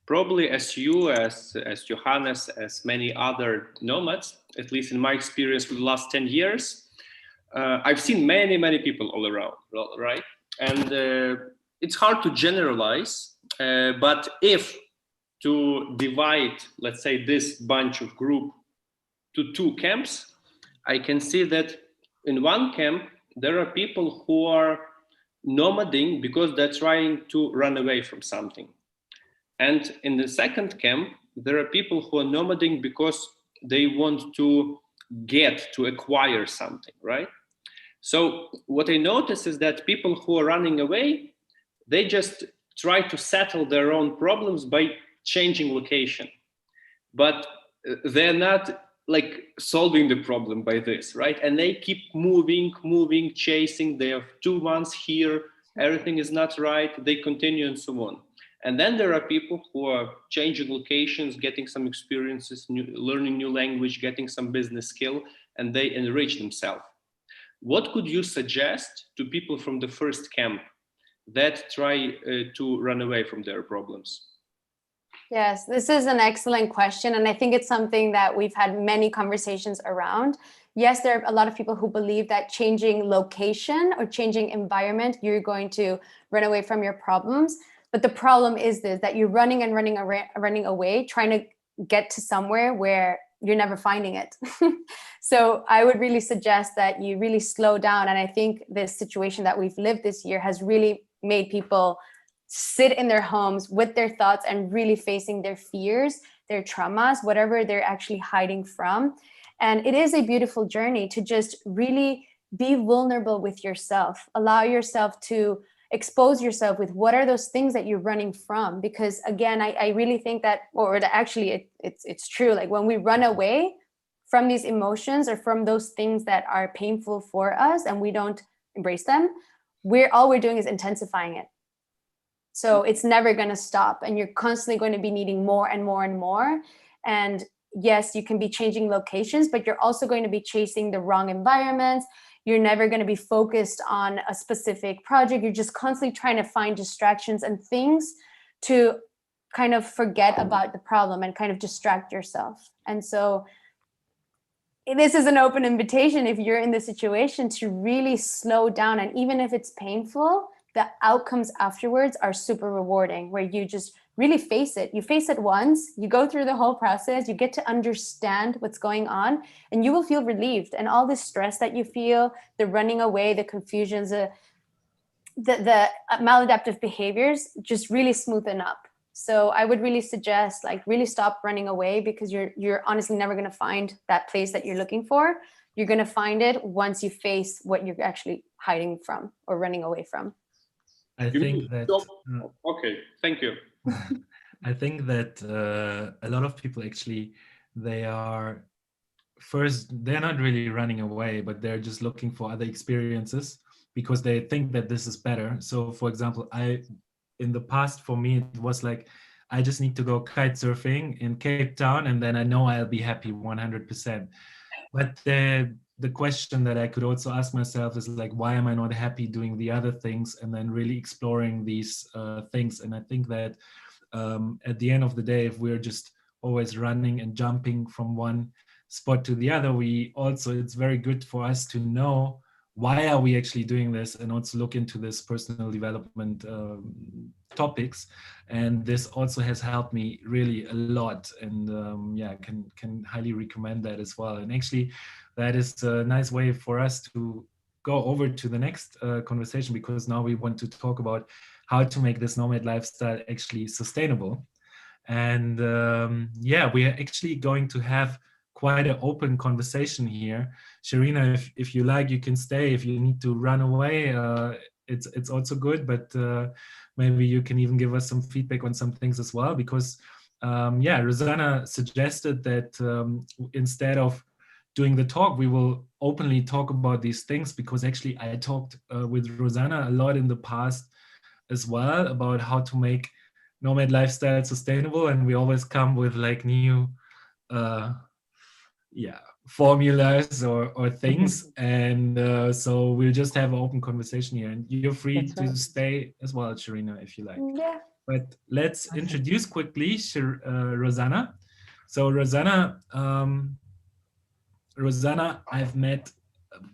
probably as you, as Johannes, as many other nomads, at least in my experience for the last 10 years, I've seen many people all around, right? And it's hard to generalize, but if to divide, let's say, this bunch of group to 2 camps, I can see that in one camp, there are people who are nomading because they're trying to run away from something. And in the second camp, there are people who are nomading because they want to acquire something, right? So what I notice is that people who are running away, they just try to settle their own problems by changing location. But they're not like solving the problem by this, right? And they keep moving, chasing. They have 2 months here, everything is not right, they continue and so on. And then there are people who are changing locations, getting some experiences, learning new language, getting some business skill, and they enrich themselves. What could you suggest to people from the first camp that try to run away from their problems? Yes, this is an excellent question. And I think it's something that we've had many conversations around. Yes, there are a lot of people who believe that changing location or changing environment, you're going to run away from your problems. But the problem is this, that you're running away, trying to get to somewhere where you're never finding it. So I would really suggest that you really slow down. And I think this situation that we've lived this year has really made people sit in their homes with their thoughts and really facing their fears, their traumas, whatever they're actually hiding from. And it is a beautiful journey to just really be vulnerable with yourself. Allow yourself to expose yourself with what are those things that you're running from. Because again, I really think that, or that actually it's true. Like when we run away from these emotions or from those things that are painful for us and we don't embrace them, all we're doing is intensifying it. So it's never going to stop, and you're constantly going to be needing more and more and more. And yes, you can be changing locations, but you're also going to be chasing the wrong environments. You're never going to be focused on a specific project. You're just constantly trying to find distractions and things to kind of forget about the problem and kind of distract yourself. And so this is an open invitation, if you're in this situation, to really slow down. And even if it's painful, the outcomes afterwards are super rewarding, where you just really face it. You face it once, you go through the whole process, you get to understand what's going on, and you will feel relieved. And all the stress that you feel, the running away, the confusions, the maladaptive behaviors just really smoothen up. So I would really suggest, like, really stop running away, because you're honestly never going to find that place that you're looking for. You're going to find it once you face what you're actually hiding from or running away from. I think that okay, thank you. I think that a lot of people actually, they're not really running away, but they're just looking for other experiences because they think that this is better. So for example, in the past, for me, it was like, I just need to go kite surfing in Cape Town and then I know I'll be happy 100%. But the question that I could also ask myself is like, why am I not happy doing the other things, and then really exploring these things? And I think that at the end of the day, if we're just always running and jumping from one spot to the other, it's very good for us to know why are we actually doing this, and also look into this personal development topics. And this also has helped me really a lot, and yeah, can highly recommend that as well. And actually that is a nice way for us to go over to the next conversation, because now we want to talk about how to make this nomad lifestyle actually sustainable. And yeah, we are actually going to have quite an open conversation here. Sherina, if you like, you can stay. If you need to run away, it's also good, but maybe you can even give us some feedback on some things as well, because yeah, Rosanna suggested that instead of doing the talk, we will openly talk about these things, because actually I talked with Rosanna a lot in the past as well about how to make nomad lifestyle sustainable, and we always come with like new yeah, formulas or things. And so we'll just have an open conversation here, and you're free to stay as well, Sherina, if you like. Yeah. But let's introduce quickly Rosanna. So Rosanna,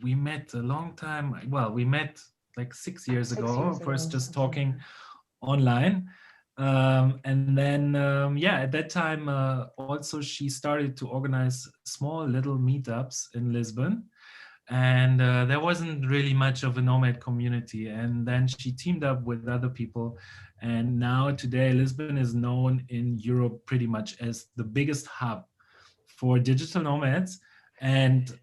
we met a long time, well, we met like 6 years ago, first just talking online. And then, yeah, at that time, also she started to organize small little meetups in Lisbon. And there wasn't really much of a nomad community. And then she teamed up with other people. And now today, Lisbon is known in Europe pretty much as the biggest hub for digital nomads. And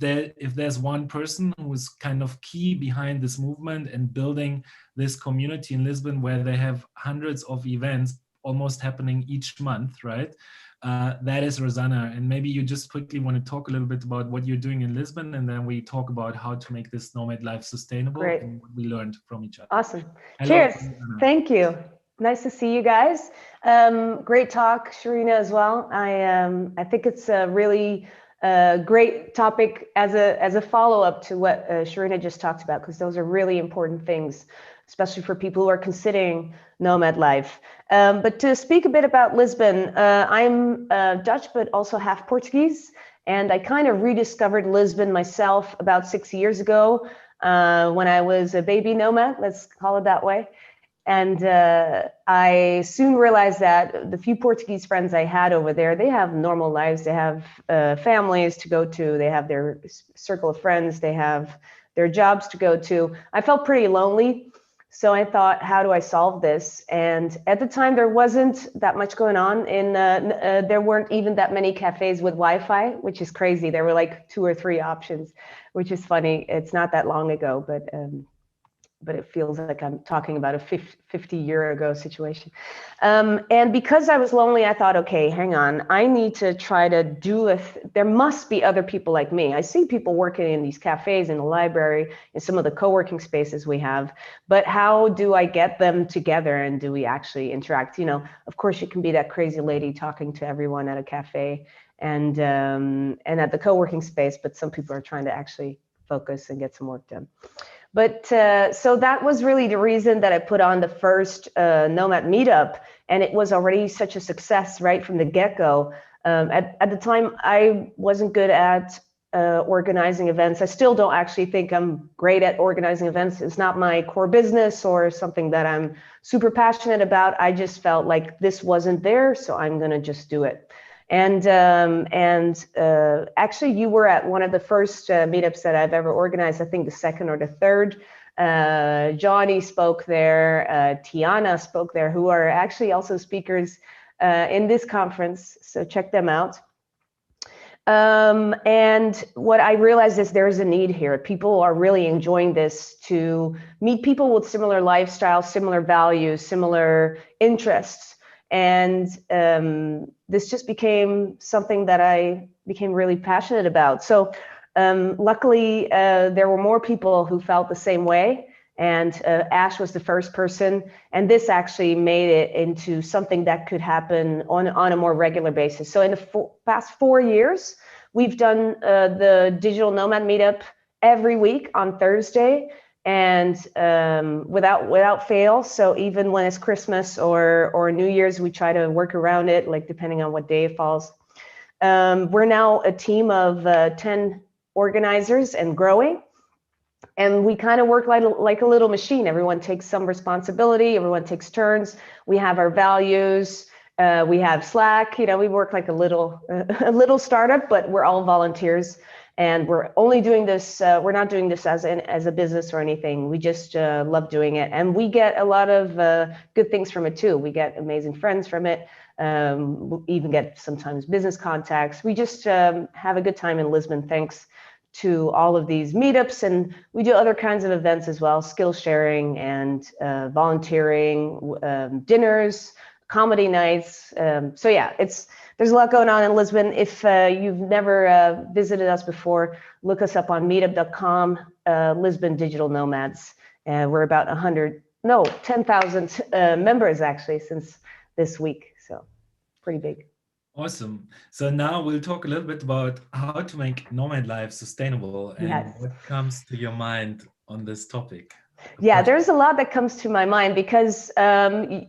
if there's one person who is kind of key behind this movement and building this community in Lisbon, where they have hundreds of events almost happening each month, right? That is Rosanna. And maybe you just quickly want to talk a little bit about what you're doing in Lisbon, and then we talk about how to make this nomad life sustainable. Great. And what we learned from each other. Awesome. Hello, Cheers. Rosanna. Thank you. Nice to see you guys. Great talk, Sherina, as well. I think it's a really great topic as a follow-up to what Sherina just talked about, because those are really important things, especially for people who are considering nomad life. But to speak a bit about Lisbon, I'm Dutch, but also half Portuguese. And I kind of rediscovered Lisbon myself about 6 years ago when I was a baby nomad, let's call it that way. And I soon realized that the few Portuguese friends I had over there, they have normal lives. They have families to go to. They have their circle of friends. They have their jobs to go to. I felt pretty lonely. So I thought, how do I solve this? And at the time, there wasn't that much going on. There weren't even that many cafes with Wi-Fi, which is crazy. There were like 2 or 3 options, which is funny. It's not that long ago, but it feels like I'm talking about a 50-year-ago situation. And because I was lonely, I thought, okay, hang on, I need to try to there must be other people like me. I see people working in these cafes, in the library, in some of the co-working spaces we have, but how do I get them together, and do we actually interact? You know, of course you can be that crazy lady talking to everyone at a cafe and at the co-working space, but some people are trying to actually focus and get some work done. But so that was really the reason that I put on the first Nomad meetup, and it was already such a success right from the get-go. At the time, I wasn't good at organizing events. I still don't actually think I'm great at organizing events. It's not my core business or something that I'm super passionate about. I just felt like this wasn't there, so I'm gonna just do it. And actually, you were at one of the first meetups that I've ever organized, I think the second or the third. Johnny spoke there, Tiana spoke there, who are actually also speakers in this conference, so check them out. And what I realized is there's a need here. People are really enjoying this, to meet people with similar lifestyles, similar values, similar interests. And this just became something that I became really passionate about. So luckily, there were more people who felt the same way. And Ash was the first person. And this actually made it into something that could happen on a more regular basis. So in the past 4 years, we've done the Digital Nomad Meetup every week on Thursday. And without fail. So even when it's Christmas or New Year's, we try to work around it, like depending on what day it falls. We're now a team of 10 organizers and growing. And we kind of work like a little machine. Everyone takes some responsibility. Everyone takes turns. We have our values. We have Slack. You know, we work like a little startup, but we're all volunteers. And we're only doing this. We're not doing this as a business or anything. We just love doing it, and we get a lot of good things from it too. We get amazing friends from it. We even get sometimes business contacts. We just have a good time in Lisbon, thanks to all of these meetups, and we do other kinds of events as well, skill sharing and volunteering, dinners, comedy nights. So yeah, there's a lot going on in Lisbon. If you've never visited us before, look us up on meetup.com, Lisbon Digital Nomads. We're about 10,000 members actually since this week, so pretty big. Awesome. So now we'll talk a little bit about how to make nomad life sustainable, and Yes. what comes to your mind on this topic. Yeah, there's a lot that comes to my mind because, I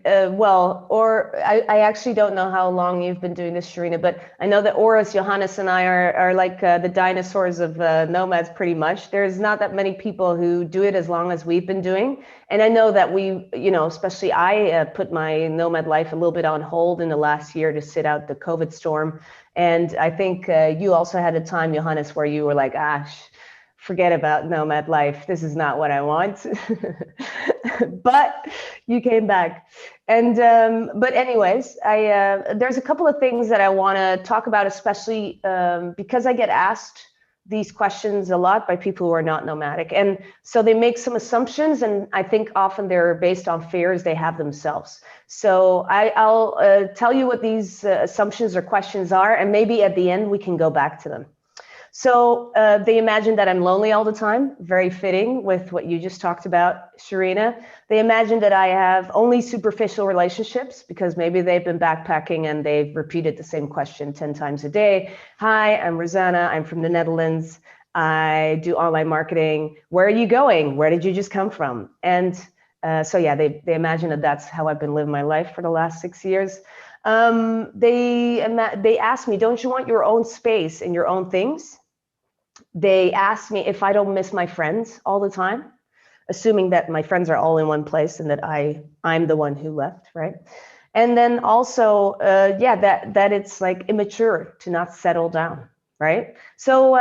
actually don't know how long you've been doing this, Sherina, but I know that Orest, Johannes, and I are like the dinosaurs of nomads pretty much. There's not that many people who do it as long as we've been doing. And I know that especially I put my nomad life a little bit on hold in the last year to sit out the COVID storm. And I think you also had a time, Johannes, where you were like, forget about nomad life. This is not what I want. But you came back. And but anyways, there's a couple of things that I want to talk about, especially because I get asked these questions a lot by people who are not nomadic. And so they make some assumptions, and I think often they're based on fears they have themselves. So I'll tell you what these assumptions or questions are, and maybe at the end we can go back to them. So they imagine that I'm lonely all the time, very fitting with what you just talked about, Sherina. They imagine that I have only superficial relationships because maybe they've been backpacking and they've repeated the same question 10 times a day. Hi, I'm Rosanna. I'm from the Netherlands. I do online marketing. Where are you going? Where did you just come from? And so yeah, they imagine that that's how I've been living my life for the last 6 years. They ask me, don't you want your own space and your own things? They ask me if I don't miss my friends all the time, assuming that my friends are all in one place and that I'm the one who left, right? And then also, that it's like immature to not settle down, right? So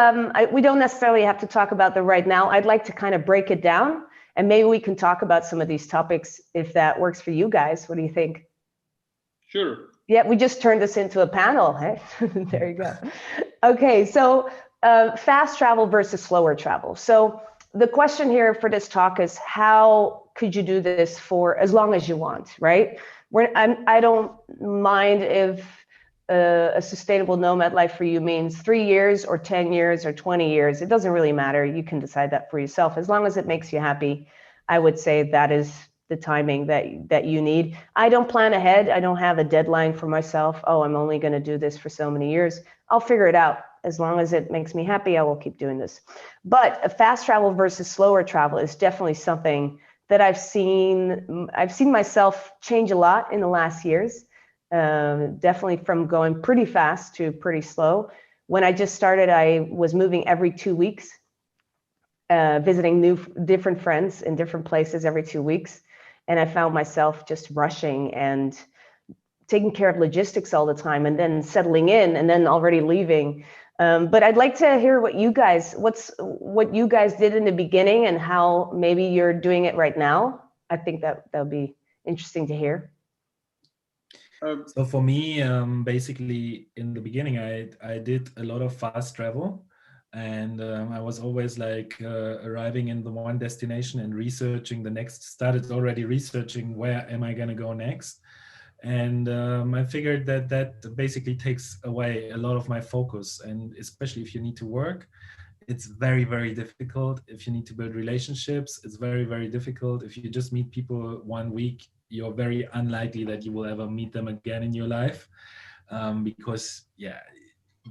we don't necessarily have to talk about the right now. I'd like to kind of break it down, and maybe we can talk about some of these topics if that works for you guys. What do you think? Sure. Yeah, we just turned this into a panel. Hey, there you go. Okay, so fast travel versus slower travel. So the question here for this talk is, how could you do this for as long as you want, right? I don't mind if a sustainable nomad life for you means 3 years or 10 years or 20 years. It doesn't really matter. You can decide that for yourself. As long as it makes you happy, I would say that is the timing that you need. I don't plan ahead. I don't have a deadline for myself. Oh, I'm only going to do this for so many years. I'll figure it out. As long as it makes me happy, I will keep doing this. But a fast travel versus slower travel is definitely something that I've seen myself change a lot in the last years. Definitely from going pretty fast to pretty slow. When I just started, I was moving every 2 weeks, visiting different friends in different places every 2 weeks. And I found myself just rushing and taking care of logistics all the time, and then settling in, and then already leaving. But I'd like to hear what you guys did in the beginning and how maybe you're doing it right now. I think that would be interesting to hear. So for me, basically in the beginning, I did a lot of fast travel, and I was always like arriving in the one destination and researching the next. Started already researching where am I going to go next. And I figured that basically takes away a lot of my focus, and especially if you need to work, it's very, very difficult. If you need to build relationships, it's very, very difficult. If you just meet people 1 week, you're very unlikely that you will ever meet them again in your life, because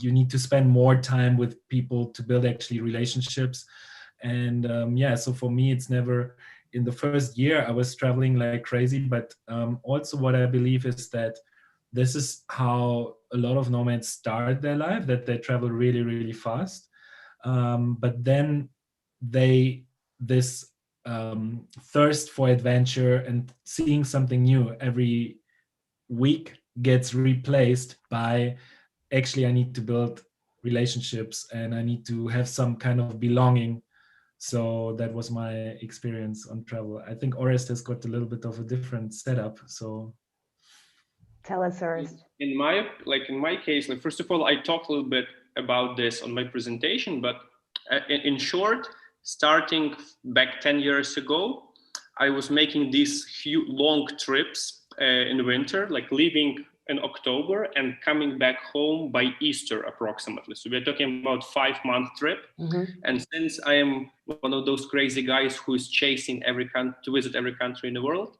you need to spend more time with people to build actually relationships. And so for me, it's never. In the first year, I was traveling like crazy, but also what I believe is that this is how a lot of nomads start their life, that they travel really, really fast. But then they this thirst for adventure and seeing something new every week gets replaced by, actually, I need to build relationships and I need to have some kind of belonging. So that was my experience on travel. I think Orest has got a little bit of a different setup. So tell us, Orest. In my case, like, first of all, I talked a little bit about this on my presentation, but in short, starting back 10 years ago, I was making these long trips in winter, like leaving in October and coming back home by Easter approximately. So we're talking about 5-month trip. And since I am one of those crazy guys who is chasing to visit every country in the world,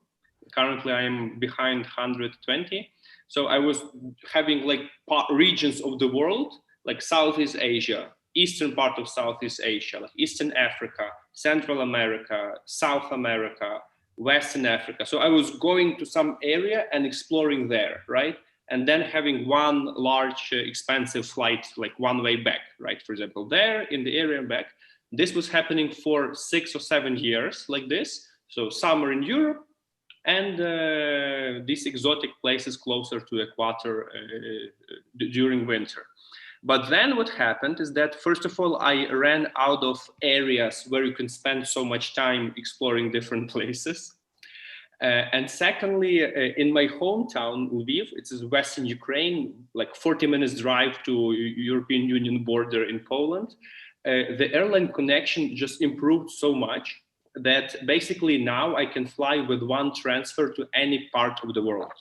currently I am behind 120. So I was having like regions of the world, like Southeast Asia, eastern part of Southeast Asia, like Eastern Africa, Central America, South America, Western Africa. So I was going to some area and exploring there, right? And then having one large expensive flight, like one way back, right? For example, there in the area and back. This was happening for 6 or 7 years like this. So summer in Europe and these exotic places closer to equator during winter. But then what happened is that, first of all, I ran out of areas where you can spend so much time exploring different places. And secondly, in my hometown, Lviv, it's Western Ukraine, like 40 minutes drive to European Union border in Poland. The airline connection just improved so much that basically now I can fly with one transfer to any part of the world.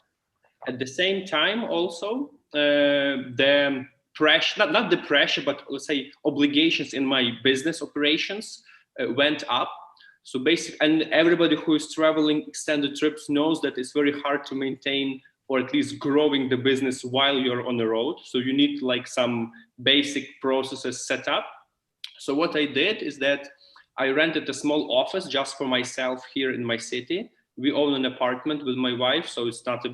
At the same time, also, the pressure, not the pressure, but let's say obligations in my business operations went up. So basically, and everybody who is traveling extended trips knows that it's very hard to maintain or at least growing the business while you're on the road. So you need like some basic processes set up. So what I did is that I rented a small office just for myself here in my city. We own an apartment with my wife, so it's not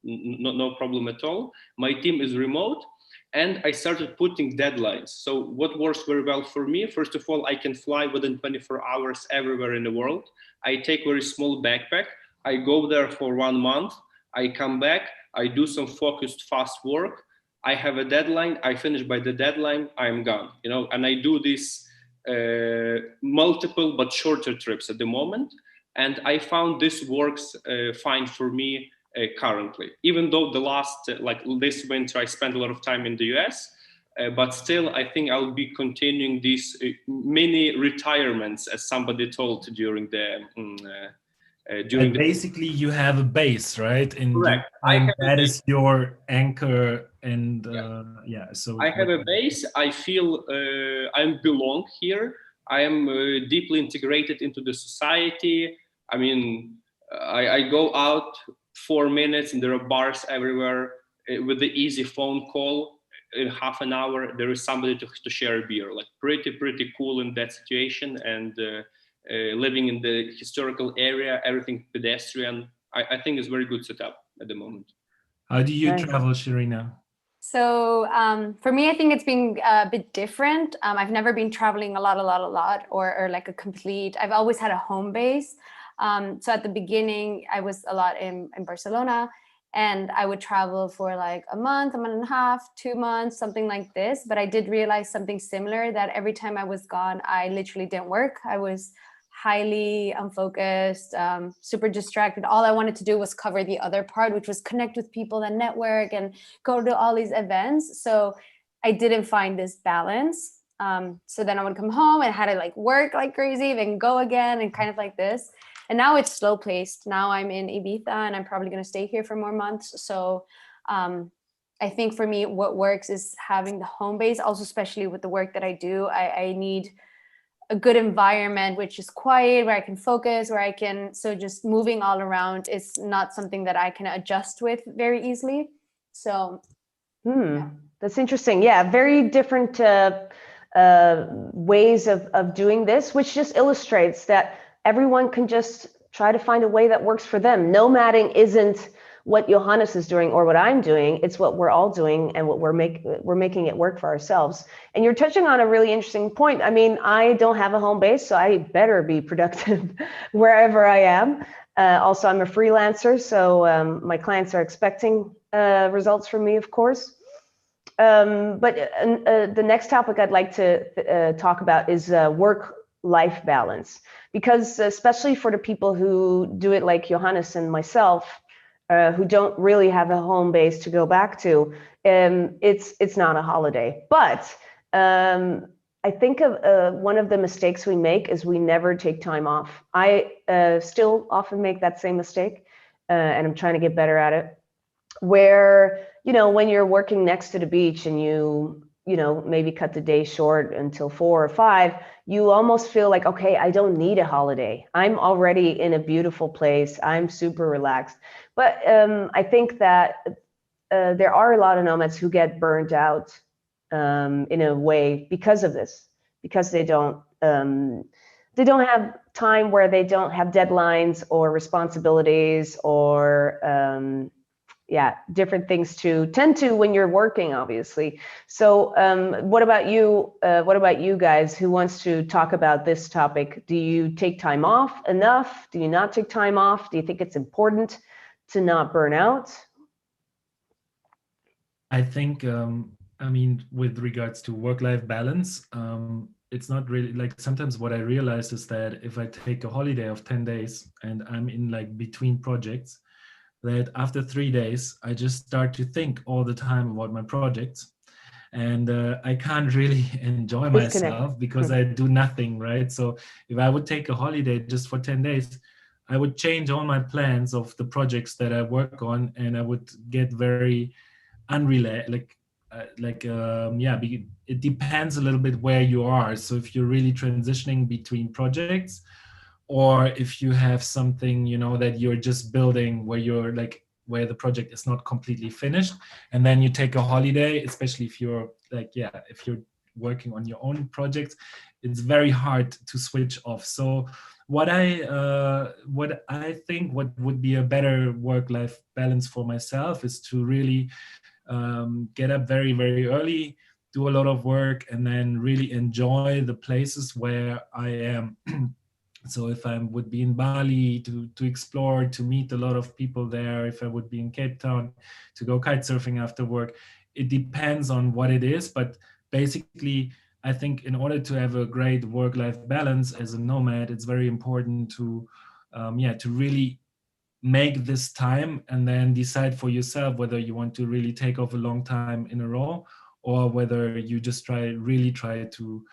no problem at all. My team is remote. And I started putting deadlines. So what works very well for me, first of all, I can fly within 24 hours everywhere in the world. I take very small backpack. I go there for 1 month. I come back. I do some focused, fast work. I have a deadline. I finish by the deadline. I'm gone. You know, and I do these multiple but shorter trips at the moment. And I found this works fine for me. Currently, even though the last, like this winter, I spent a lot of time in the US, but still, I think I'll be continuing these mini retirements, as somebody told during the. Basically, you have a base, right? Correct. That is your anchor, and So I have a base. I feel I belong here. I am deeply integrated into the society. I mean, I go out 4 minutes and there are bars everywhere. With the easy phone call in half an hour, there is somebody to share a beer. Like pretty cool in that situation. And living in the historical area, everything pedestrian, I think is very good setup at the moment. How do you travel, Sherina? So for me, I think it's been a bit different. I've never been traveling a lot, or like a complete, I've always had a home base. So at the beginning, I was a lot in Barcelona, and I would travel for like a month and a half, 2 months, something like this. But I did realize something similar, that every time I was gone, I literally didn't work. I was highly unfocused, super distracted. All I wanted to do was cover the other part, which was connect with people and network and go to all these events. So I didn't find this balance. So then I would come home and had to like work like crazy, then go again, and kind of like this. And now it's slow paced. Now I'm in Ibiza and I'm probably going to stay here for more months. So I think for me, what works is having the home base, also, especially with the work that I do. I need a good environment, which is quiet, where I can focus, where I can, so just moving all around is not something that I can adjust with very easily. So. That's interesting. Yeah, very different ways of doing this, which just illustrates that everyone can just try to find a way that works for them. Nomading isn't what Johannes is doing or what I'm doing. It's what we're all doing, and what we're making it work for ourselves. And you're touching on a really interesting point. I mean, I don't have a home base, so I better be productive wherever I am. Also, I'm a freelancer, so my clients are expecting results from me, of course. But the next topic I'd like to talk about is work-life balance, because especially for the people who do it like Johannes and myself, who don't really have a home base to go back to, it's not a holiday. But I think one of the mistakes we make is we never take time off. I still often make that same mistake, and I'm trying to get better at it, where, you know, when you're working next to the beach and you know, maybe cut the day short until 4 or 5, you almost feel like, okay, I don't need a holiday. I'm already in a beautiful place. I'm super relaxed. But I think that there are a lot of nomads who get burnt out in a way because of this, because they don't have time, where they don't have deadlines or responsibilities or different things to tend to when you're working, obviously. So what about you? What about you guys? Who wants to talk about this topic? Do you take time off enough? Do you not take time off? Do you think it's important to not burn out? I think, I mean, with regards to work-life balance, it's not really like, sometimes what I realize is that if I take a holiday of 10 days and I'm in like between projects, that after 3 days, I just start to think all the time about my projects, and I can't really enjoy myself because I do nothing, right? So if I would take a holiday just for 10 days, I would change all my plans of the projects that I work on, and I would get very unrelated, it depends a little bit where you are. So if you're really transitioning between projects, or if you have something, you know, that you're just building, where you're like, where the project is not completely finished, and then you take a holiday, especially if you're like, if you're working on your own projects, it's very hard to switch off. So what I think what would be a better work-life balance for myself is to really get up very, very early, do a lot of work, and then really enjoy the places where I am. So if I would be in Bali to explore, to meet a lot of people there, if I would be in Cape Town to go kite surfing after work, it depends on what it is. But basically, I think in order to have a great work-life balance as a nomad, it's very important to really make this time, and then decide for yourself whether you want to really take off a long time in a row, or whether you just try to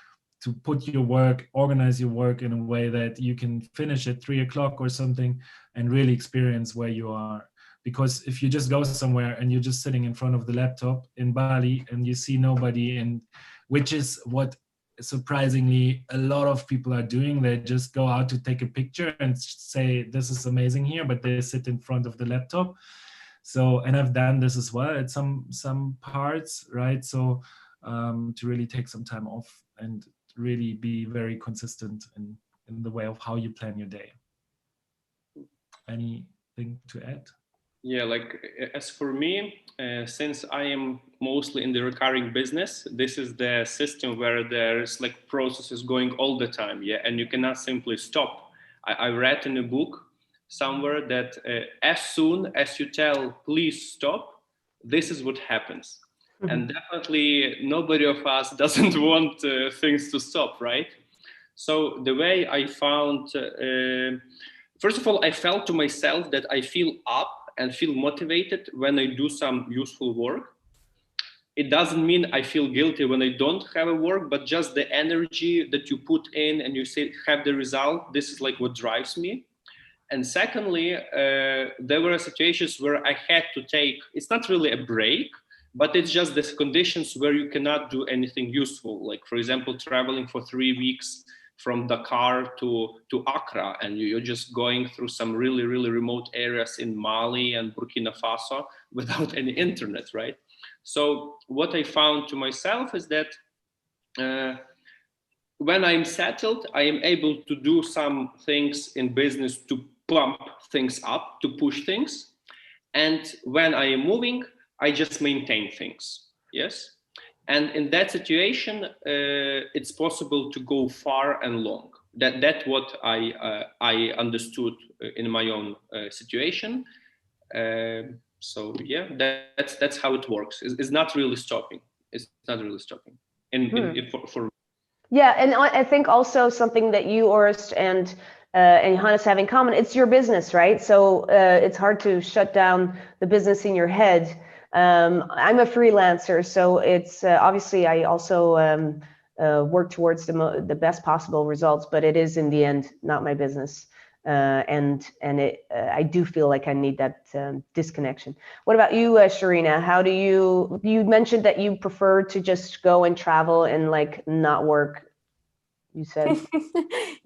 put your work, organize your work in a way that you can finish at 3 o'clock or something and really experience where you are. Because if you just go somewhere and you're just sitting in front of the laptop in Bali and you see nobody, and which is what surprisingly a lot of people are doing, they just go out to take a picture and say, this is amazing here, but they sit in front of the laptop. So, and I've done this as well at some parts, right? So to really take some time off and really be very consistent in the way of how you plan your day. Anything to add? Yeah, like as for me, since I am mostly in the recurring business, this is the system where there's like processes going all the time, and you cannot simply stop. I read in a book somewhere that as soon as you tell, please stop, this is what happens. Mm-hmm. And definitely nobody of us doesn't want things to stop, right? So the way I found, first of all, I felt to myself that I feel up and feel motivated when I do some useful work. It doesn't mean I feel guilty when I don't have a work, but just the energy that you put in and you say, have the result, this is like what drives me. And secondly, there were situations where I had to take, it's not really a break, but it's just the conditions where you cannot do anything useful. Like, for example, traveling for 3 weeks from Dakar to Accra, and you're just going through some really, really remote areas in Mali and Burkina Faso without any internet, right? So what I found to myself is that when I'm settled, I am able to do some things in business to pump things up, to push things. And when I am moving, I just maintain things. Yes. And in that situation, it's possible to go far and long. That's what I understood in my own situation. So yeah, that's how it works. It's not really stopping. It's not really stopping. For Yeah, and I think also something that you, Orest, and Johannes have in common, it's your business, right? So it's hard to shut down the business in your head. I'm a freelancer, so it's obviously I also work towards the best possible results, but it is in the end not my business. And I do feel like I need that disconnection. What about you, Sherina? How do you mentioned that you prefer to just go and travel and like not work, you said?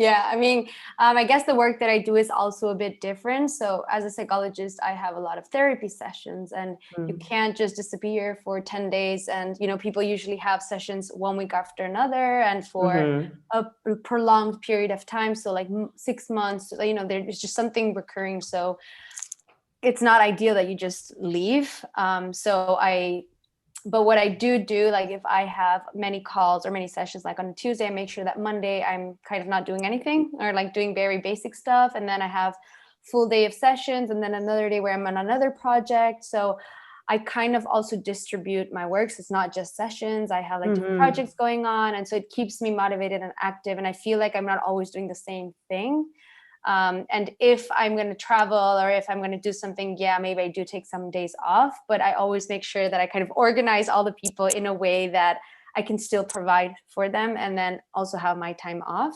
Yeah, I mean, I guess the work that I do is also a bit different. So as a psychologist, I have a lot of therapy sessions, and you can't just disappear for 10 days. And, you know, people usually have sessions 1 week after another and for a prolonged period of time. So like 6 months, you know, there's just something recurring. So it's not ideal that you just leave. But what I do, like if I have many calls or many sessions, like on Tuesday, I make sure that Monday I'm kind of not doing anything or like doing very basic stuff. And then I have full day of sessions and then another day where I'm on another project. So I kind of also distribute my works. It's not just sessions. I have like different projects going on. And so it keeps me motivated and active. And I feel like I'm not always doing the same thing. And if I'm going to travel or if I'm going to do something, yeah, maybe I do take some days off, but I always make sure that I kind of organize all the people in a way that I can still provide for them and then also have my time off.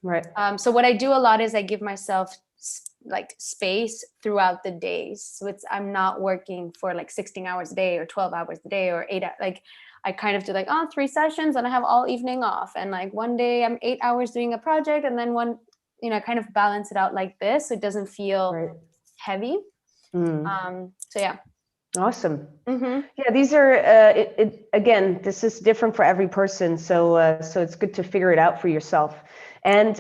Right. So what I do a lot is I give myself like space throughout the days. So I'm not working for like 16 hours a day or 12 hours a day or 8 hours. Like I kind of do like, 3 sessions and I have all evening off. And like one day I'm 8 hours doing a project and then one, you know, kind of balance it out like this so it doesn't feel heavy. So yeah. Awesome. Yeah, these are again, this is different for every person, so it's good to figure it out for yourself. And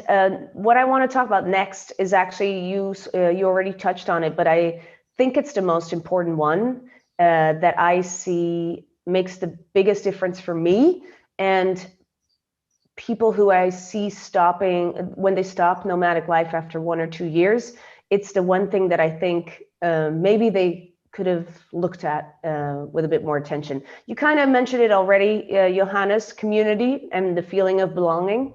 what I want to talk about next is actually you already touched on it, but I think it's the most important one that I see makes the biggest difference for me and people who I see stopping when they stop nomadic life after 1 or 2 years. It's the one thing that I think maybe they could have looked at with a bit more attention. You kind of mentioned it already, Johannes, community and the feeling of belonging.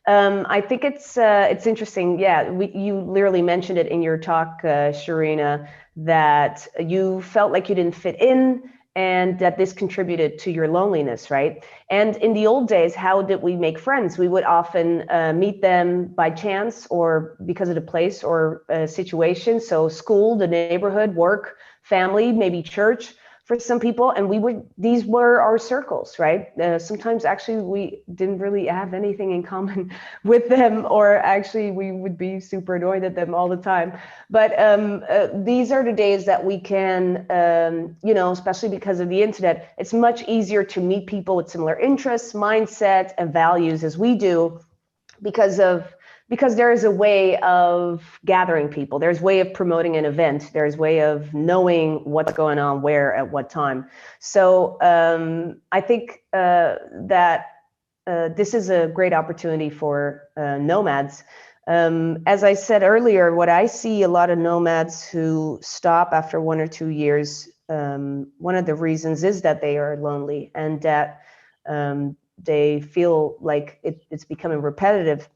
I think it's interesting. Yeah, you literally mentioned it in your talk, Sherina, that you felt like you didn't fit in and that this contributed to your loneliness, right? And in the old days, how did we make friends? We would often meet them by chance or because of the place or situation. So school, the neighborhood, work, family, maybe church for some people. And these were our circles, right? Sometimes actually we didn't really have anything in common with them, or actually we would be super annoyed at them all the time. But these are the days that we can, especially because of the internet, it's much easier to meet people with similar interests, mindset, and values as we do because there is a way of gathering people. There's a way of promoting an event. There's a way of knowing what's going on where at what time. So I think that this is a great opportunity for nomads. As I said earlier, what I see a lot of nomads who stop after 1 or 2 years, one of the reasons is that they are lonely and that they feel like it's becoming repetitive.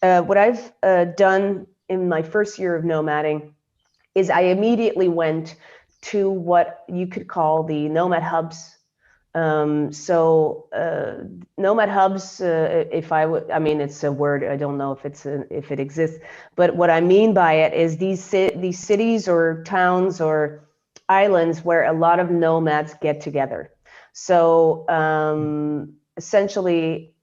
What I've done in my first year of nomading is I immediately went to what you could call the nomad hubs. Nomad hubs, it's a word, I don't know if it exists, but what I mean by it is these cities or towns or islands where a lot of nomads get together. So essentially,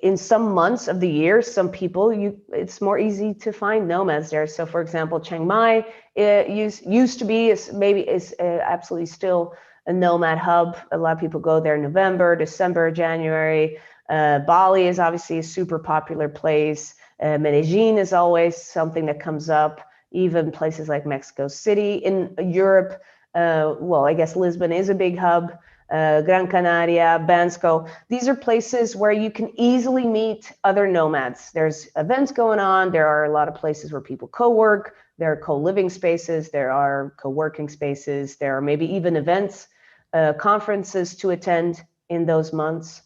in some months of the year, some people, it's more easy to find nomads there. So for example, Chiang Mai used to be, is absolutely still a nomad hub. A lot of people go there in November, December, January. Bali is obviously a super popular place. Medellin is always something that comes up. even places like Mexico City. In Europe, well, I guess Lisbon is a big hub. Gran Canaria, Bansko. These are places where you can easily meet other nomads. There's events going on. There are a lot of places where people co-work. There are co-living spaces. There are co-working spaces. There are maybe even events, conferences to attend in those months.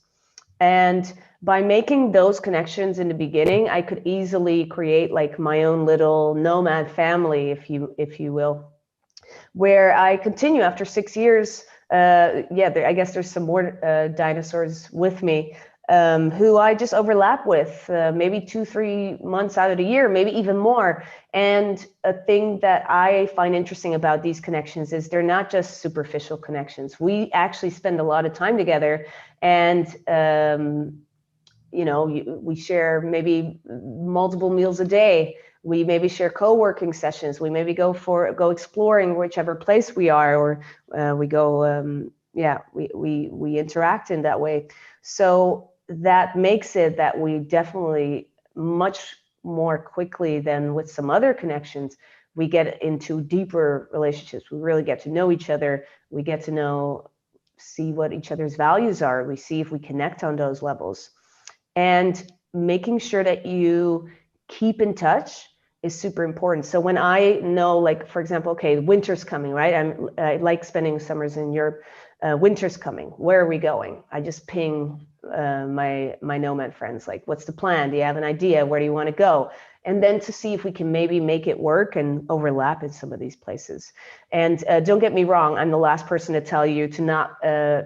And by making those connections in the beginning, I could easily create like my own little nomad family, if you will, where I continue after 6 years. I guess there's some more dinosaurs with me who I just overlap with maybe 2-3 months out of the year, maybe even more. And a thing that I find interesting about these connections is they're not just superficial connections. We actually spend a lot of time together, and we share maybe multiple meals a day. We maybe share co-working sessions. We maybe go exploring whichever place we are, or we go, we interact in that way. So that makes it that we definitely much more quickly than with some other connections, we get into deeper relationships. We really get to know each other. We get to see what each other's values are. We see if we connect on those levels. And making sure that you keep in touch is super important. So when I know, like, for example, okay, winter's coming, right? I like spending summers in Europe. Winter's coming. Where are we going? I just ping my nomad friends, like, what's the plan? Do you have an idea? Where do you want to go? And then to see if we can maybe make it work and overlap in some of these places. And don't get me wrong, I'm the last person to tell you to not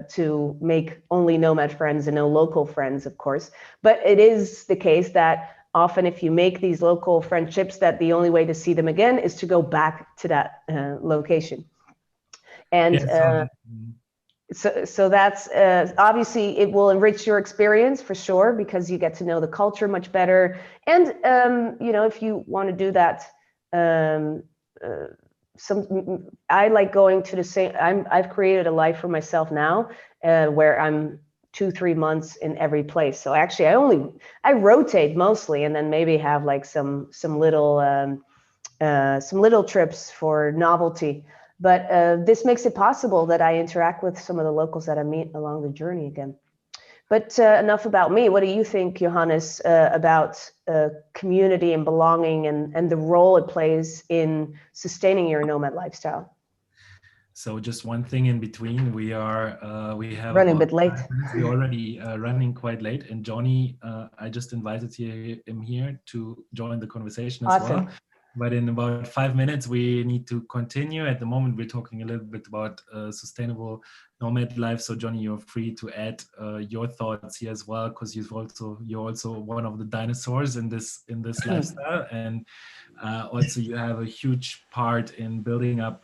to make only nomad friends and no local friends, of course. But it is the case that often if you make these local friendships, that the only way to see them again is to go back to that location. And so that's obviously it will enrich your experience for sure, because you get to know the culture much better. And if you want to do that, I like going to the same. I've created a life for myself now where I'm 2-3 months in every place. So actually I rotate mostly, and then maybe have like some little trips for novelty. But this makes it possible that I interact with some of the locals that I meet along the journey again. But enough about me. What do you think, Johannes, about community and belonging and the role it plays in sustaining your nomad lifestyle? So just one thing in between, we have running a bit late. We're already running quite late, and Johnny, I just invited him here to join the conversation as well. But in about 5 minutes, we need to continue. At the moment, we're talking a little bit about sustainable nomad life. So Johnny, you're free to add your thoughts here as well, because you're also one of the dinosaurs in this lifestyle, and also you have a huge part in building up,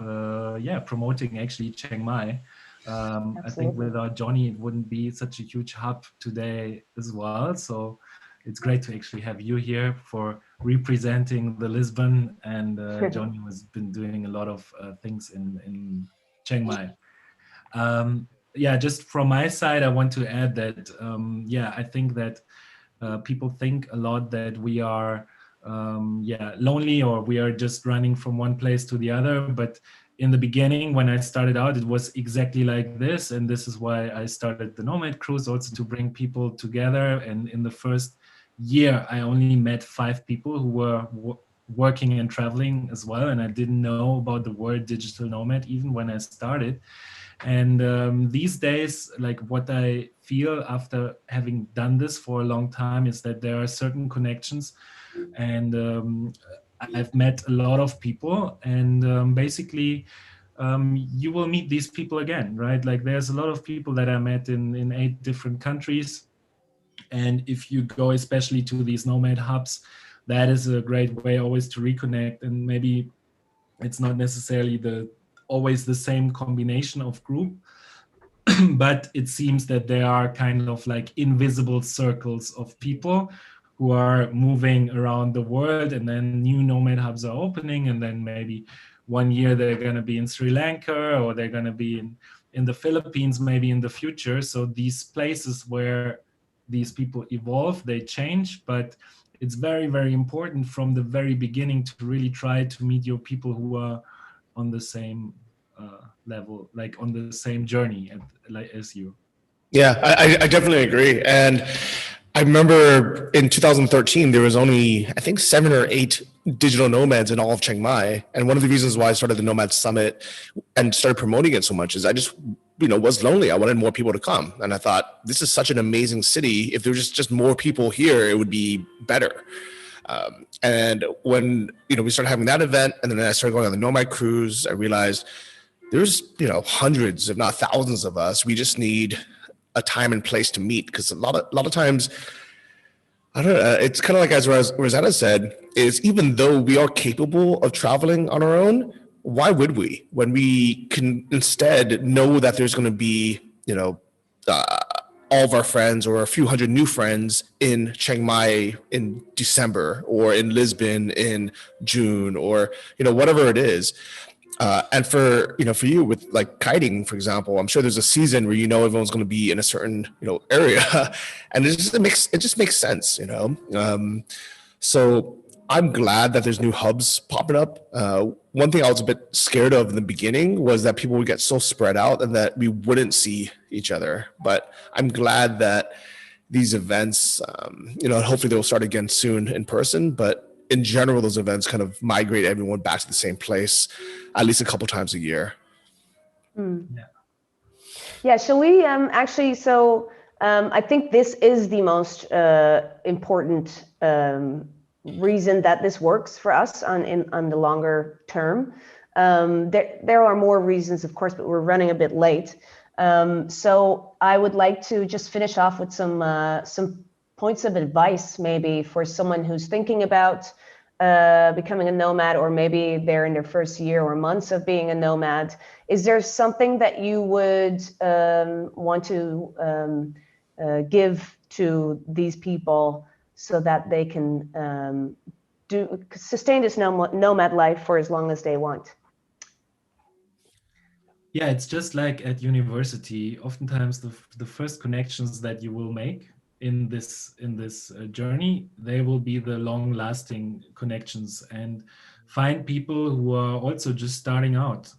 promoting actually Chiang Mai. I think without Johnny, it wouldn't be such a huge hub today as well. So it's great to actually have you here for representing the Lisbon, and Johnny has been doing a lot of things in Chiang Mai. Just from my side, I want to add that, I think that people think a lot that we are lonely, or we are just running from one place to the other. But in the beginning, when I started out, it was exactly like this. And this is why I started the Nomad Cruise, also to bring people together. And in the first year, I only met 5 people who were working and traveling as well. And I didn't know about the word digital nomad even when I started. And these days, like, what I feel after having done this for a long time is that there are certain connections, and I've met a lot of people, and basically you will meet these people again, right? Like, there's a lot of people that I met in 8 different countries. And if you go especially to these nomad hubs, that is a great way always to reconnect. And maybe it's not necessarily always the same combination of group, but it seems that there are kind of like invisible circles of people who are moving around the world, and then new nomad hubs are opening, and then maybe one year they're going to be in Sri Lanka, or they're going to be in the Philippines maybe in the future. So these places where these people evolve, they change, but it's very, very important from the very beginning to really try to meet your people who are on the same level, like on the same journey as you. Yeah, I definitely agree. And I remember in 2013, there was only, I think, 7 or 8 digital nomads in all of Chiang Mai. And one of the reasons why I started the Nomad Summit and started promoting it so much is I just, was lonely. I wanted more people to come. And I thought, this is such an amazing city. If there was just more people here, it would be better. And when, we started having that event, and then I started going on the Nomad cruise, I realized there's, hundreds, if not thousands of us. We just need a time and place to meet, because a lot of times, I don't know, it's kind of like as Rosanna said, is even though we are capable of traveling on our own, why would we, when we can instead know that there's going to be, all of our friends or a few hundred new friends in Chiang Mai in December, or in Lisbon in June, or, whatever it is. And for you with like kiting, for example, I'm sure there's a season where everyone's going to be in a certain area, and it just makes sense, So I'm glad that there's new hubs popping up. One thing I was a bit scared of in the beginning was that people would get so spread out and that we wouldn't see each other. But I'm glad that these events, hopefully they'll start again soon in person, but in general, those events kind of migrate everyone back to the same place at least a couple times a year. Yeah. Shall we actually? So I think this is the most important reason that this works for us on the longer term. There are more reasons, of course, but we're running a bit late. So I would like to just finish off with some points of advice, maybe for someone who's thinking about becoming a nomad, or maybe they're in their first year or months of being a nomad. Is there something that you would want to give to these people so that they can sustain this nomad life for as long as they want? Yeah, it's just like at university. Oftentimes, the first connections that you will make in this journey, they will be the long-lasting connections. And find people who are also just starting out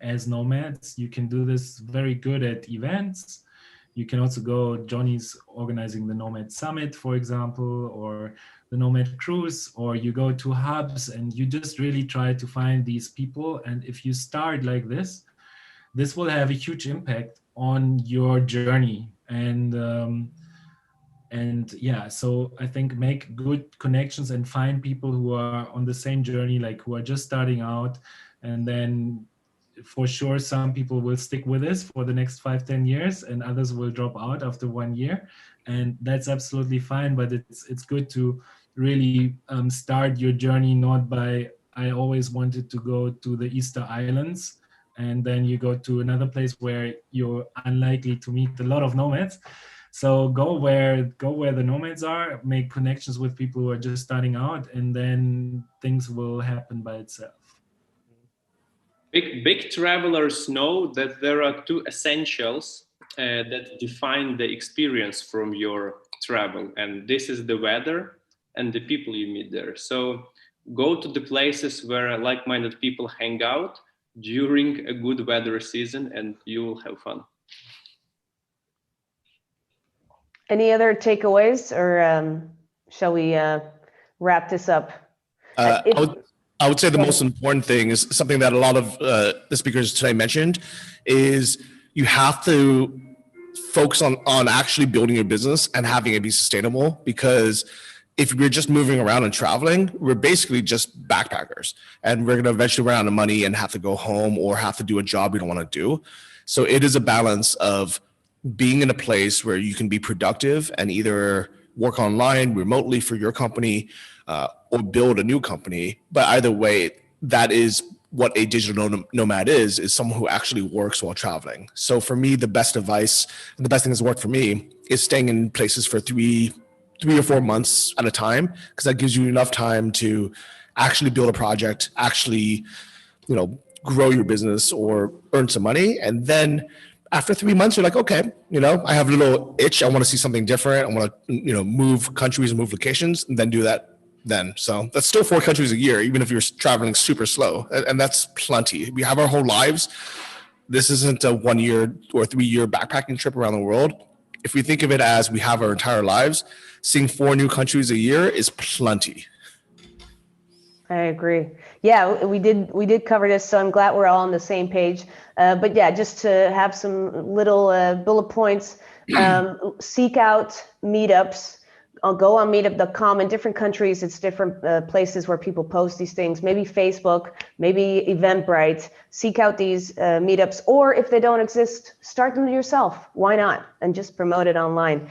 as nomads. You can do this very good at events. You can also go, Johnny's organizing the Nomad Summit, for example, or the Nomad Cruise, or you go to hubs and you just really try to find these people. And if you start like this will have a huge impact on your journey. And yeah, so I think make good connections and find people who are on the same journey, like who are just starting out. And then for sure, some people will stick with this for the next 5-10 years, and others will drop out after 1 year. And that's absolutely fine, but it's good to really start your journey not by, I always wanted to go to the Easter Islands, and then you go to another place where you're unlikely to meet a lot of nomads. So go where the nomads are, make connections with people who are just starting out, and then things will happen by itself. Big travelers know that there are 2 essentials that define the experience from your travel, and this is the weather and the people you meet there. So go to the places where like-minded people hang out during a good weather season, and you will have fun. Any other takeaways, or shall we wrap this up? I would say the most important thing is something that a lot of the speakers today mentioned, is you have to focus on actually building your business and having it be sustainable. Because if we're just moving around and traveling, we're basically just backpackers, and we're going to eventually run out of money and have to go home or have to do a job we don't want to do. So it is a balance of being in a place where you can be productive and either work online remotely for your company or build a new company. But either way, that is what a digital nomad is someone who actually works while traveling. So for me, the best advice and the best thing that's worked for me is staying in places for three or 4 months at a time, because that gives you enough time to actually build a project, actually, grow your business or earn some money. And then after 3 months, you're like, okay, I have a little itch. I want to see something different. I want to, move countries and move locations, and then do that then. So that's still 4 countries a year, even if you're traveling super slow. And that's plenty. We have our whole lives. This isn't a 1 year or 3 year backpacking trip around the world. If we think of it as we have our entire lives, seeing 4 new countries a year is plenty. I agree. Yeah, we did cover this, so I'm glad we're all on the same page. But yeah, just to have some little bullet points, seek out meetups. I'll go on meetup.com. In different countries, it's different places where people post these things. Maybe Facebook, maybe Eventbrite. Seek out these meetups, or if they don't exist, start them yourself. Why not? And just promote it online.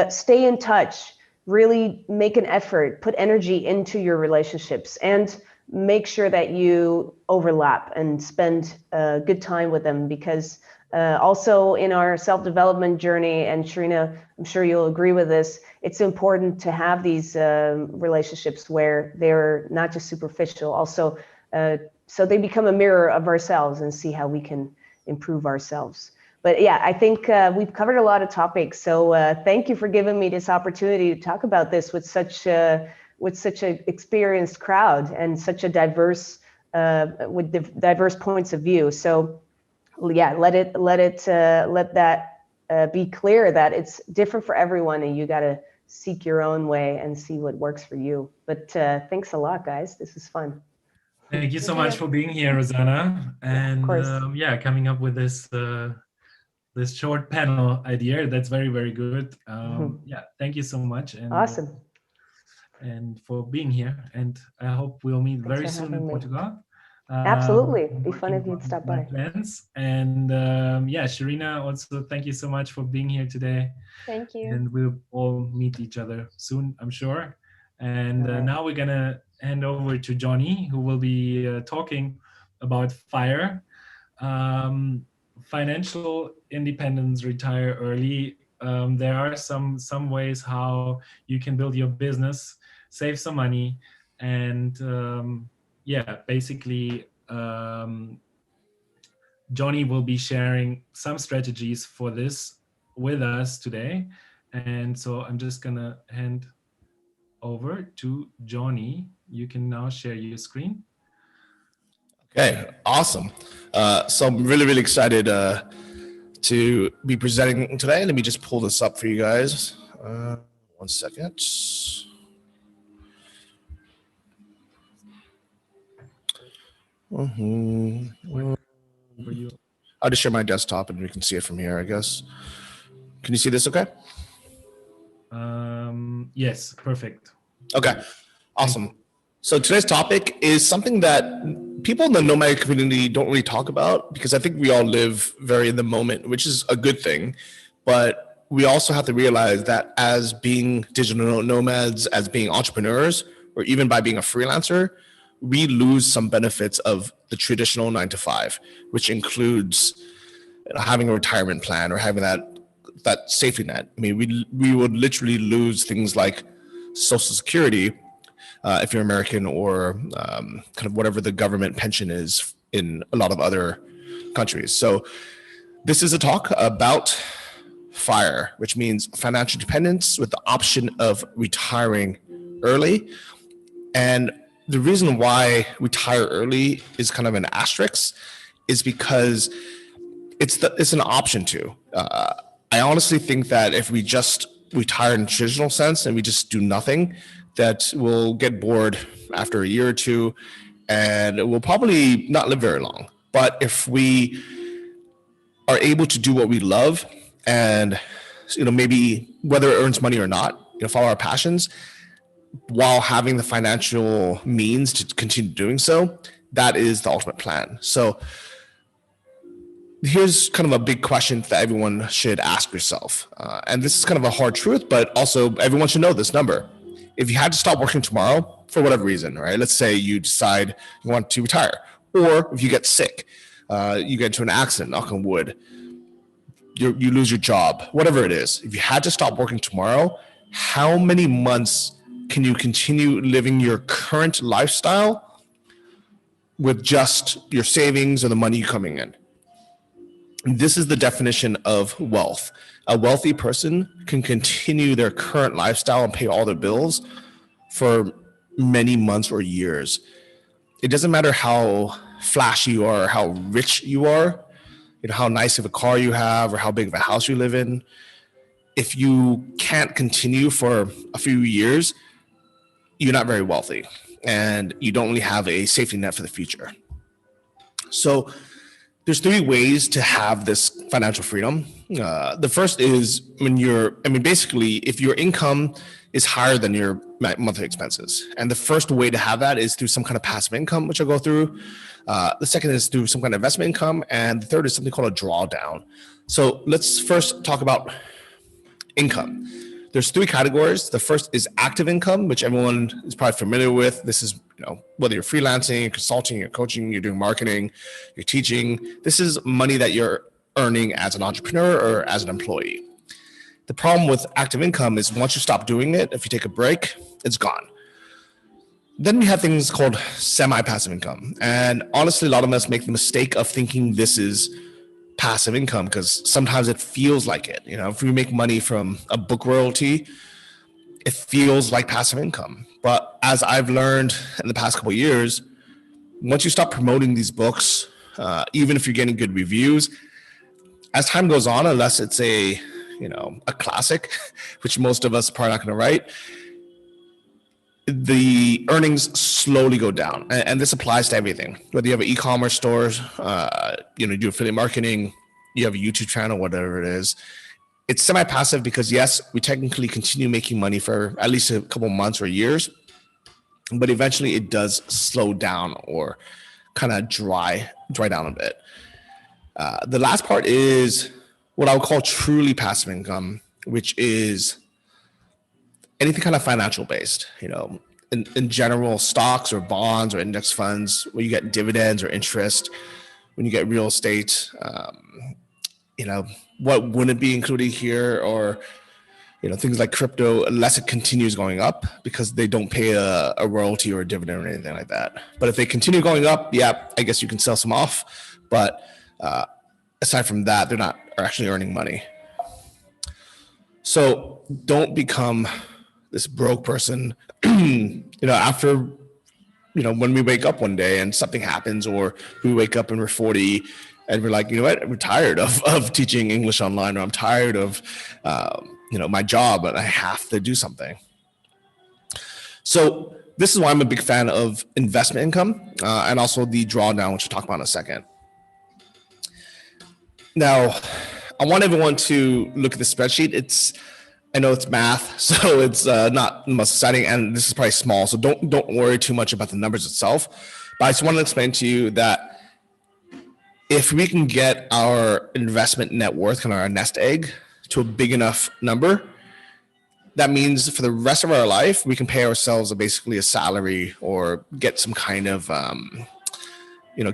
Stay in touch. Really make an effort, put energy into your relationships, and make sure that you overlap and spend good time with them, because also in our self-development journey, and Sherina, I'm sure you'll agree with this, it's important to have these relationships where they're not just superficial, also so they become a mirror of ourselves and see how we can improve ourselves. But yeah, I think we've covered a lot of topics. So thank you for giving me this opportunity to talk about this with such a experienced crowd and such a diverse diverse points of view. So yeah, let that be clear that it's different for everyone, and you got to seek your own way and see what works for you. But thanks a lot, guys. This is fun. Thank you so much for being here, Rosanna, and coming up with this short panel idea. That's very, very good. Thank you so much. And, awesome. And for being here. And I hope we'll meet very soon in Portugal. Absolutely. It'd be fun if you'd stop by. Plans. And Sherina, also thank you so much for being here today. Thank you. And we'll all meet each other soon, I'm sure. And now we're going to hand over to Johnny, who will be talking about FIRE. Financial independence, retire early. There are some ways how you can build your business, save some money, and basically Johnny will be sharing some strategies for this with us today. And so I'm just gonna hand over to Johnny. You can now share your screen. Okay, awesome. So I'm really, really excited to be presenting today. Let me just pull this up for you guys. 1 second. I'll just share my desktop and we can see it from here, I guess. Can you see this okay? Yes, perfect. Okay, awesome. So today's topic is something that people in the nomadic community don't really talk about, because I think we all live very in the moment, which is a good thing. But we also have to realize that as being digital nomads, as being entrepreneurs, or even by being a freelancer, we lose some benefits of the traditional 9-to-5, which includes having a retirement plan or having that safety net. I mean, we would literally lose things like Social Security, if you're American, or kind of whatever the government pension is in a lot of other countries. So this is a talk about FIRE, which means financial dependence with the option of retiring early. And the reason why retire early is kind of an asterisk is because it's an option to. I honestly think that if we just retire in the traditional sense and we just do nothing, that we'll get bored after a year or two and we'll probably not live very long. But if we are able to do what we love and, maybe whether it earns money or not, follow our passions while having the financial means to continue doing so, that is the ultimate plan. So here's kind of a big question that everyone should ask yourself. And this is kind of a hard truth, but also everyone should know this number. If you had to stop working tomorrow for whatever reason, right? Let's say you decide you want to retire, or if you get sick, you get into an accident, knock on wood, you lose your job, whatever it is. If you had to stop working tomorrow, how many months can you continue living your current lifestyle with just your savings or the money coming in? This is the definition of wealth. A wealthy person can continue their current lifestyle and pay all their bills for many months or years. It doesn't matter how flashy you are, or how rich you are, how nice of a car you have, or how big of a house you live in. If you can't continue for a few years, you're not very wealthy, and you don't really have a safety net for the future. So there's three ways to have this financial freedom. The first is basically if your income is higher than your monthly expenses. And the first way to have that is through some kind of passive income, which I'll go through. The second is through some kind of investment income. And the third is something called a drawdown. So let's first talk about income. There's three categories. The first is active income, which everyone is probably familiar with. This is, whether you're freelancing, you're consulting, you're coaching, you're doing marketing, you're teaching. This is money that you're earning as an entrepreneur or as an employee. The problem with active income is once you stop doing it, if you take a break, it's gone. Then we have things called semi-passive income. And honestly, a lot of us make the mistake of thinking this is passive income because sometimes it feels like it. If we make money from a book royalty, it feels like passive income. But as I've learned in the past couple of years, once you stop promoting these books, even if you're getting good reviews, as time goes on, unless it's a classic, which most of us are probably not going to write, the earnings slowly go down. And this applies to everything. Whether you have an e-commerce store, you do affiliate marketing, you have a YouTube channel, whatever it is. It's semi-passive because yes, we technically continue making money for at least a couple months or years, but eventually it does slow down or kind of dry down a bit. The last part is what I would call truly passive income, which is anything kind of financial based, in general, stocks or bonds or index funds, where you get dividends or interest, when you get real estate, what wouldn't be included here, or, things like crypto, unless it continues going up because they don't pay a royalty or a dividend or anything like that. But if they continue going up, yeah, I guess you can sell some off. But aside from that, they're not actually earning money. So don't become this broke person, after, when we wake up one day and something happens, or we wake up and we're 40 and we're like, I'm tired of teaching English online, or I'm tired of, my job, and I have to do something. So this is why I'm a big fan of investment income and also the drawdown, which we'll talk about in a second. Now, I want everyone to look at the spreadsheet. I know it's math, so it's not the most exciting, and this is probably small, so don't worry too much about the numbers itself. But I just want to explain to you that if we can get our investment net worth, kind of our nest egg, to a big enough number, that means for the rest of our life, we can pay ourselves basically a salary or get some kind of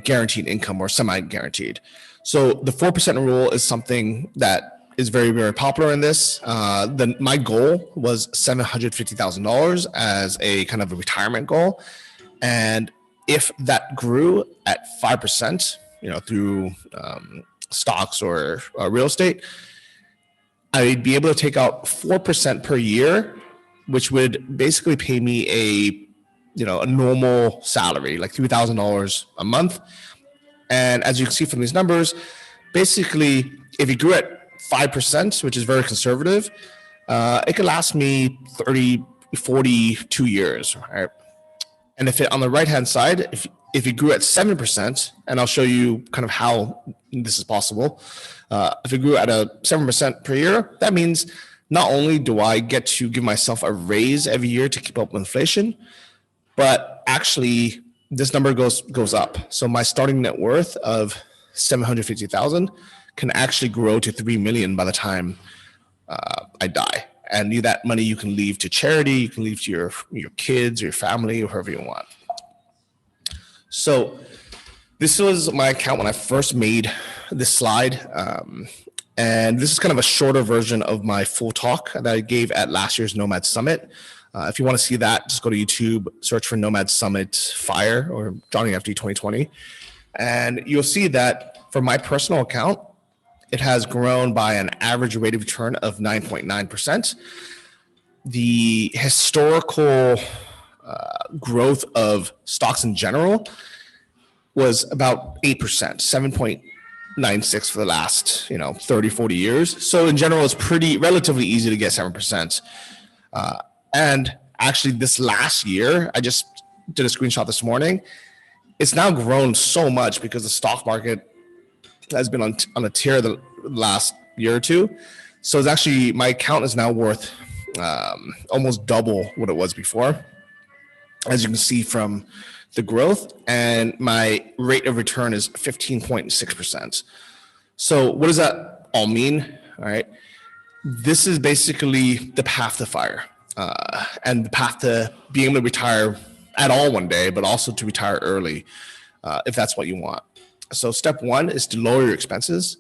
guaranteed income or semi-guaranteed. So the 4% rule is something that is very, very popular in this. My goal was $750,000 as a kind of a retirement goal. And if that grew at 5%, through stocks or real estate, I'd be able to take out 4% per year, which would basically pay me a normal salary, like $3,000 a month. And as you can see from these numbers, basically, if it grew at 5%, which is very conservative, it could last me 30, 42 years, right? And if it on the right-hand side, if it grew at 7%, and I'll show you kind of how this is possible. If it grew at a 7% per year, that means not only do I get to give myself a raise every year to keep up with inflation, but actually this number goes up. So my starting net worth of 750,000 can actually grow to 3 million by the time I die. And that money you can leave to charity, you can leave to your kids, or your family, or whoever you want. So this was my account when I first made this slide. And this is kind of a shorter version of my full talk that I gave at last year's Nomad Summit. If you want to see that, just go to YouTube, search for Nomad Summit Fire or Johnny FD 2020. And you'll see that for my personal account, it has grown by an average rate of return of 9.9%. The historical growth of stocks in general was about 8%, 7.96 for the last 30, 40 years. So in general, it's relatively easy to get 7%. And actually this last year, I just did a screenshot this morning. It's now grown so much because the stock market has been on a tear the last year or two. So it's actually, my account is now worth almost double what it was before, as you can see from the growth, and my rate of return is 15.6%. So what does that all mean? All right. This is basically the path to FIRE and the path to being able to retire at all one day, but also to retire early if that's what you want. So step one is to lower your expenses.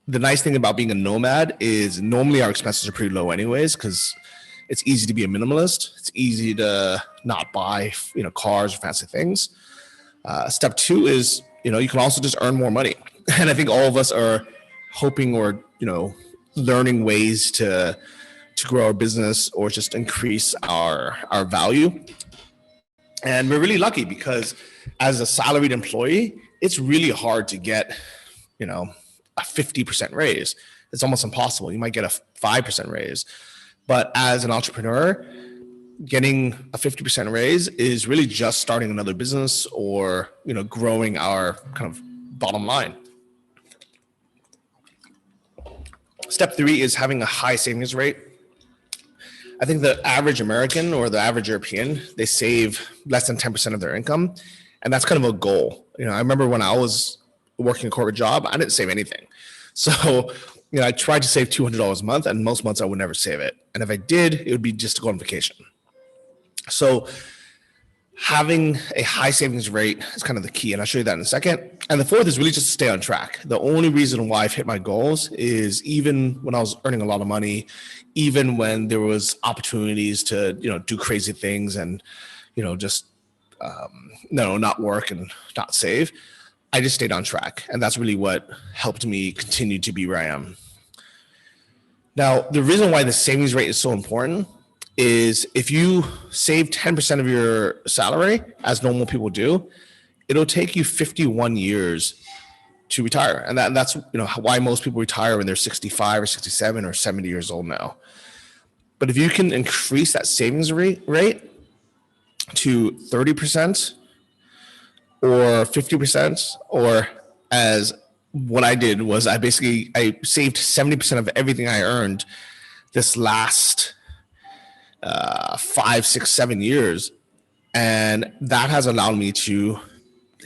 The nice thing about being a nomad is normally our expenses are pretty low anyways, because it's easy to be a minimalist. It's easy to not buy, cars or fancy things. Step two is, you can also just earn more money. And I think all of us are hoping or, learning ways to grow our business or just increase our value. And we're really lucky because as a salaried employee, it's really hard to get, a 50% raise. It's almost impossible. You might get a 5% raise. But as an entrepreneur, getting a 50% raise is really just starting another business or, growing our kind of bottom line. Step three is having a high savings rate. I think the average American or the average European, they save less than 10% of their income. And that's kind of a goal. I remember when I was working a corporate job, I didn't save anything. So, I tried to save $200 a month, and most months I would never save it. And if I did, it would be just to go on vacation. So having a high savings rate is kind of the key, and I'll show you that in a second. And the fourth is really just to stay on track. The only reason why I've hit my goals is even when I was earning a lot of money, even when there was opportunities to, do crazy things and, just not work and not save, I just stayed on track. And that's really what helped me continue to be where I am. Now, the reason why the savings rate is so important is if you save 10% of your salary, as normal people do, it'll take you 51 years to retire. And that's why most people retire when they're 65 or 67 or 70 years old now. But if you can increase that savings rate to 30%, or 50%, or as what I did was I saved 70% of everything I earned this last 5, 6, 7 years. And that has allowed me to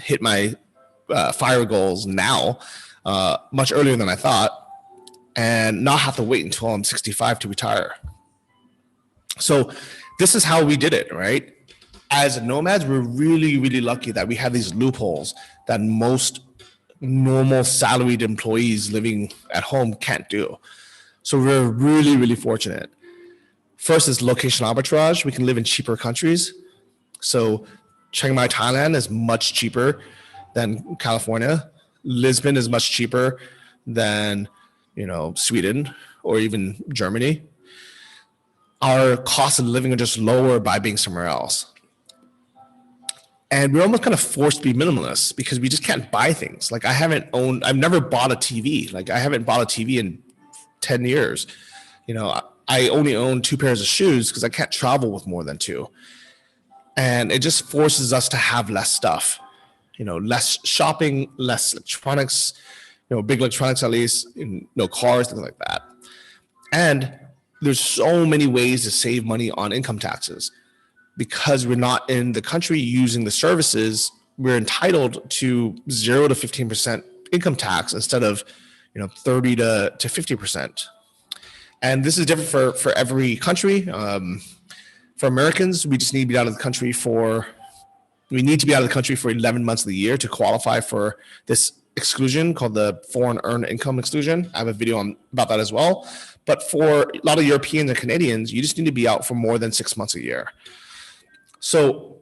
hit my FIRE goals now much earlier than I thought, and not have to wait until I'm 65 to retire. So this is how we did it, right? As nomads, we're really, really lucky that we have these loopholes that most normal salaried employees living at home can't do. So we're really, really fortunate. First is location arbitrage. We can live in cheaper countries. So Chiang Mai, Thailand is much cheaper than California. Lisbon is much cheaper than, Sweden or even Germany. Our cost of living are just lower by being somewhere else. And we're almost kind of forced to be minimalists because we just can't buy things. Like I've never bought a TV. Like I haven't bought a TV in 10 years. I only own 2 pairs of shoes because I can't travel with more than 2. And it just forces us to have less stuff, less shopping, less electronics, big electronics at least, no cars, things like that. And there's so many ways to save money on income taxes. Because we're not in the country using the services, we're entitled to 0 to 15% income tax instead of 30 to 50%. And this is different for every country. For Americans, we just need to be out of the country for 11 months of the year to qualify for this exclusion called the foreign earned income exclusion. I have a video about that as well. But for a lot of Europeans and Canadians, you just need to be out for more than 6 months a year. So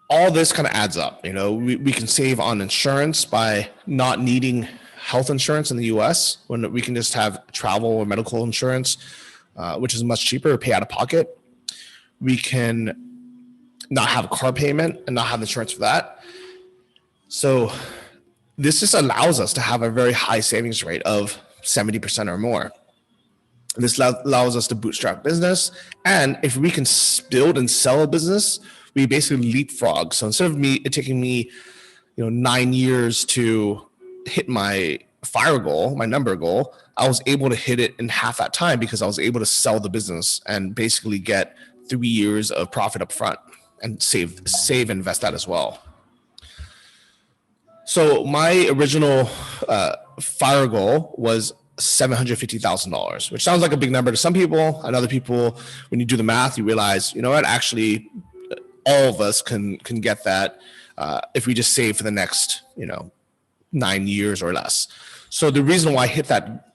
all this kind of adds up. We can save on insurance by not needing health insurance in the US, when we can just have travel or medical insurance, which is much cheaper, pay out of pocket. We can not have a car payment and not have insurance for that. So this just allows us to have a very high savings rate of 70% or more. This allows us to bootstrap business. And if we can build and sell a business, we basically leapfrog. So instead of it taking me 9 years to hit my fire goal, my number goal, I was able to hit it in half that time because I was able to sell the business and basically get 3 years of profit up front and save and invest that as well. So my original fire goal was $750,000, which sounds like a big number to some people. And other people, when you do the math, you realize, actually all of us can get that if we just save for the next, 9 years or less. So the reason why I hit that,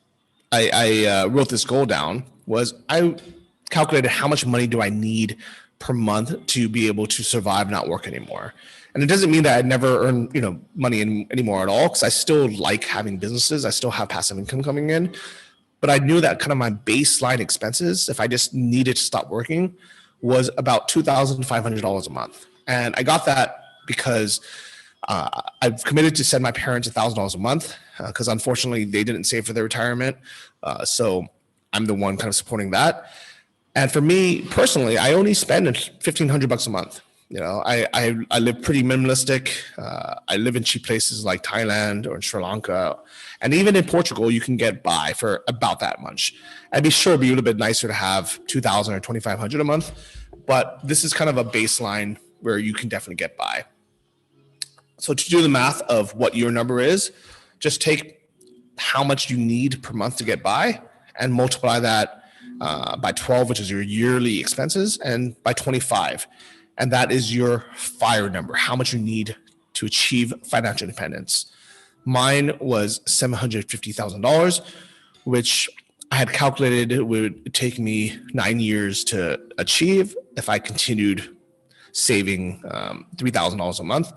I wrote this goal down, was I calculated how much money do I need per month to be able to survive, not work anymore. And it doesn't mean that I'd never earn, money anymore at all, because I still like having businesses. I still have passive income coming in. But I knew that kind of my baseline expenses, if I just needed to stop working, was about $2,500 a month. And I got that because I've committed to send my parents $1,000 a month because unfortunately they didn't save for their retirement. So I'm the one kind of supporting that. And for me personally, I only spend $1,500 a month. I live pretty minimalistic. I live in cheap places like Thailand or in Sri Lanka. And even in Portugal, you can get by for about that much. I'd be sure it'd be a little bit nicer to have $2,000 or $2,500 a month. But this is kind of a baseline where you can definitely get by. So to do the math of what your number is, just take how much you need per month to get by and multiply that by 12, which is your yearly expenses, and by 25. And that is your FIRE number, how much you need to achieve financial independence. Mine was $750,000, which I had calculated it would take me 9 years to achieve if I continued saving $3,000 a month.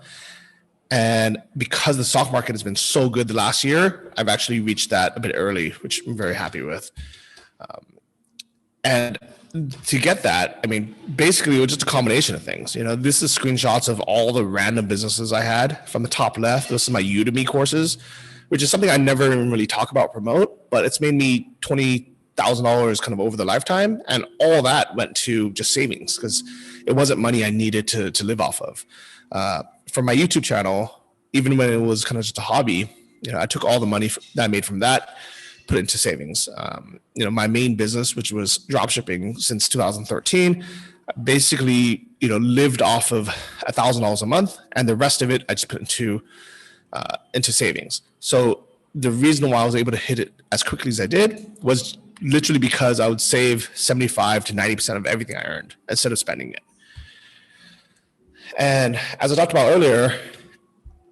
And because the stock market has been so good the last year, I've actually reached that a bit early, which I'm very happy with. And to get that, basically it was just a combination of things. This is screenshots of all the random businesses I had. From the top left, this is my Udemy courses, which is something I never even really talk about, promote, but it's made me $20,000 kind of over the lifetime. And all that went to just savings because it wasn't money I needed to live off of. For my YouTube channel, even when it was kind of just a hobby, I took all the money that I made from that, put it into savings. My main business, which was dropshipping since 2013, basically, lived off of $1,000 a month, and the rest of it I just put into savings. So the reason why I was able to hit it as quickly as I did was literally because I would save 75 to 90% of everything I earned instead of spending it. And as I talked about earlier,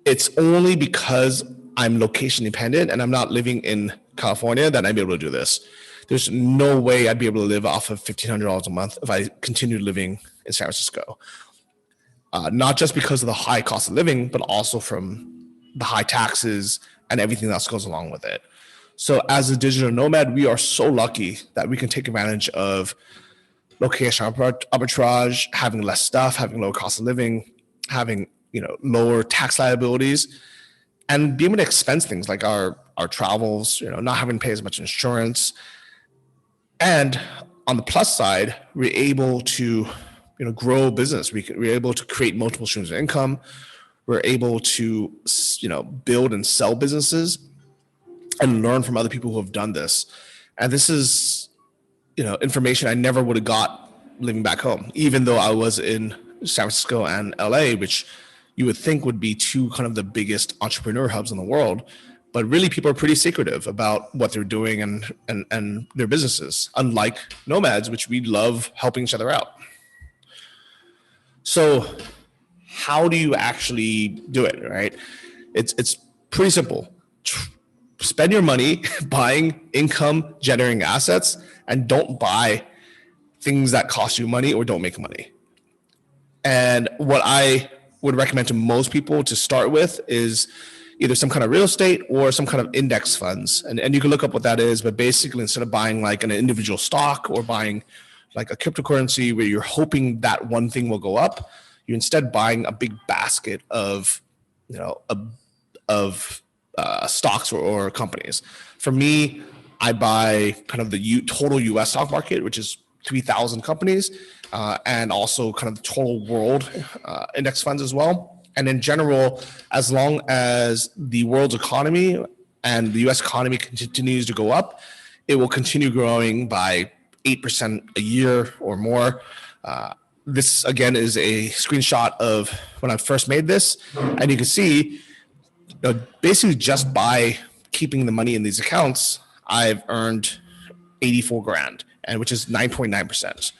it's only because I'm location dependent and I'm not living in California that I'm able to do this. There's no way I'd be able to live off of $1,500 a month if I continued living in San Francisco. Not just because of the high cost of living, but also from the high taxes and everything else goes along with it. So as a digital nomad, we are so lucky that we can take advantage of location arbitrage, having less stuff, having lower cost of living, having lower tax liabilities, and being able to expense things like our travels, not having to pay as much insurance. And on the plus side, we're able to grow a business. We're able to create multiple streams of income. We're able to build and sell businesses and learn from other people who have done this. And this is information I never would have got living back home, even though I was in San Francisco and LA, which you would think would be two kind of the biggest entrepreneur hubs in the world. But really, people are pretty secretive about what they're doing and their businesses, unlike nomads, which we love helping each other out. So how do you actually do it, right? It's pretty simple. Spend your money buying income generating assets and don't buy things that cost you money or don't make money. And what I would recommend to most people to start with is either some kind of real estate or some kind of index funds. And you can look up what that is, but basically instead of buying like an individual stock or buying like a cryptocurrency where you're hoping that one thing will go up, you're instead buying a big basket of, stocks or companies. For me, I buy kind of the total US stock market, which is 3,000 companies, and also kind of the total world index funds as well. And in general, as long as the world's economy and the US economy continues to go up, it will continue growing by 8% a year or more. This again is a screenshot of when I first made this, and you can see, basically just by keeping the money in these accounts, I've earned 84 grand, and which is 9.9%.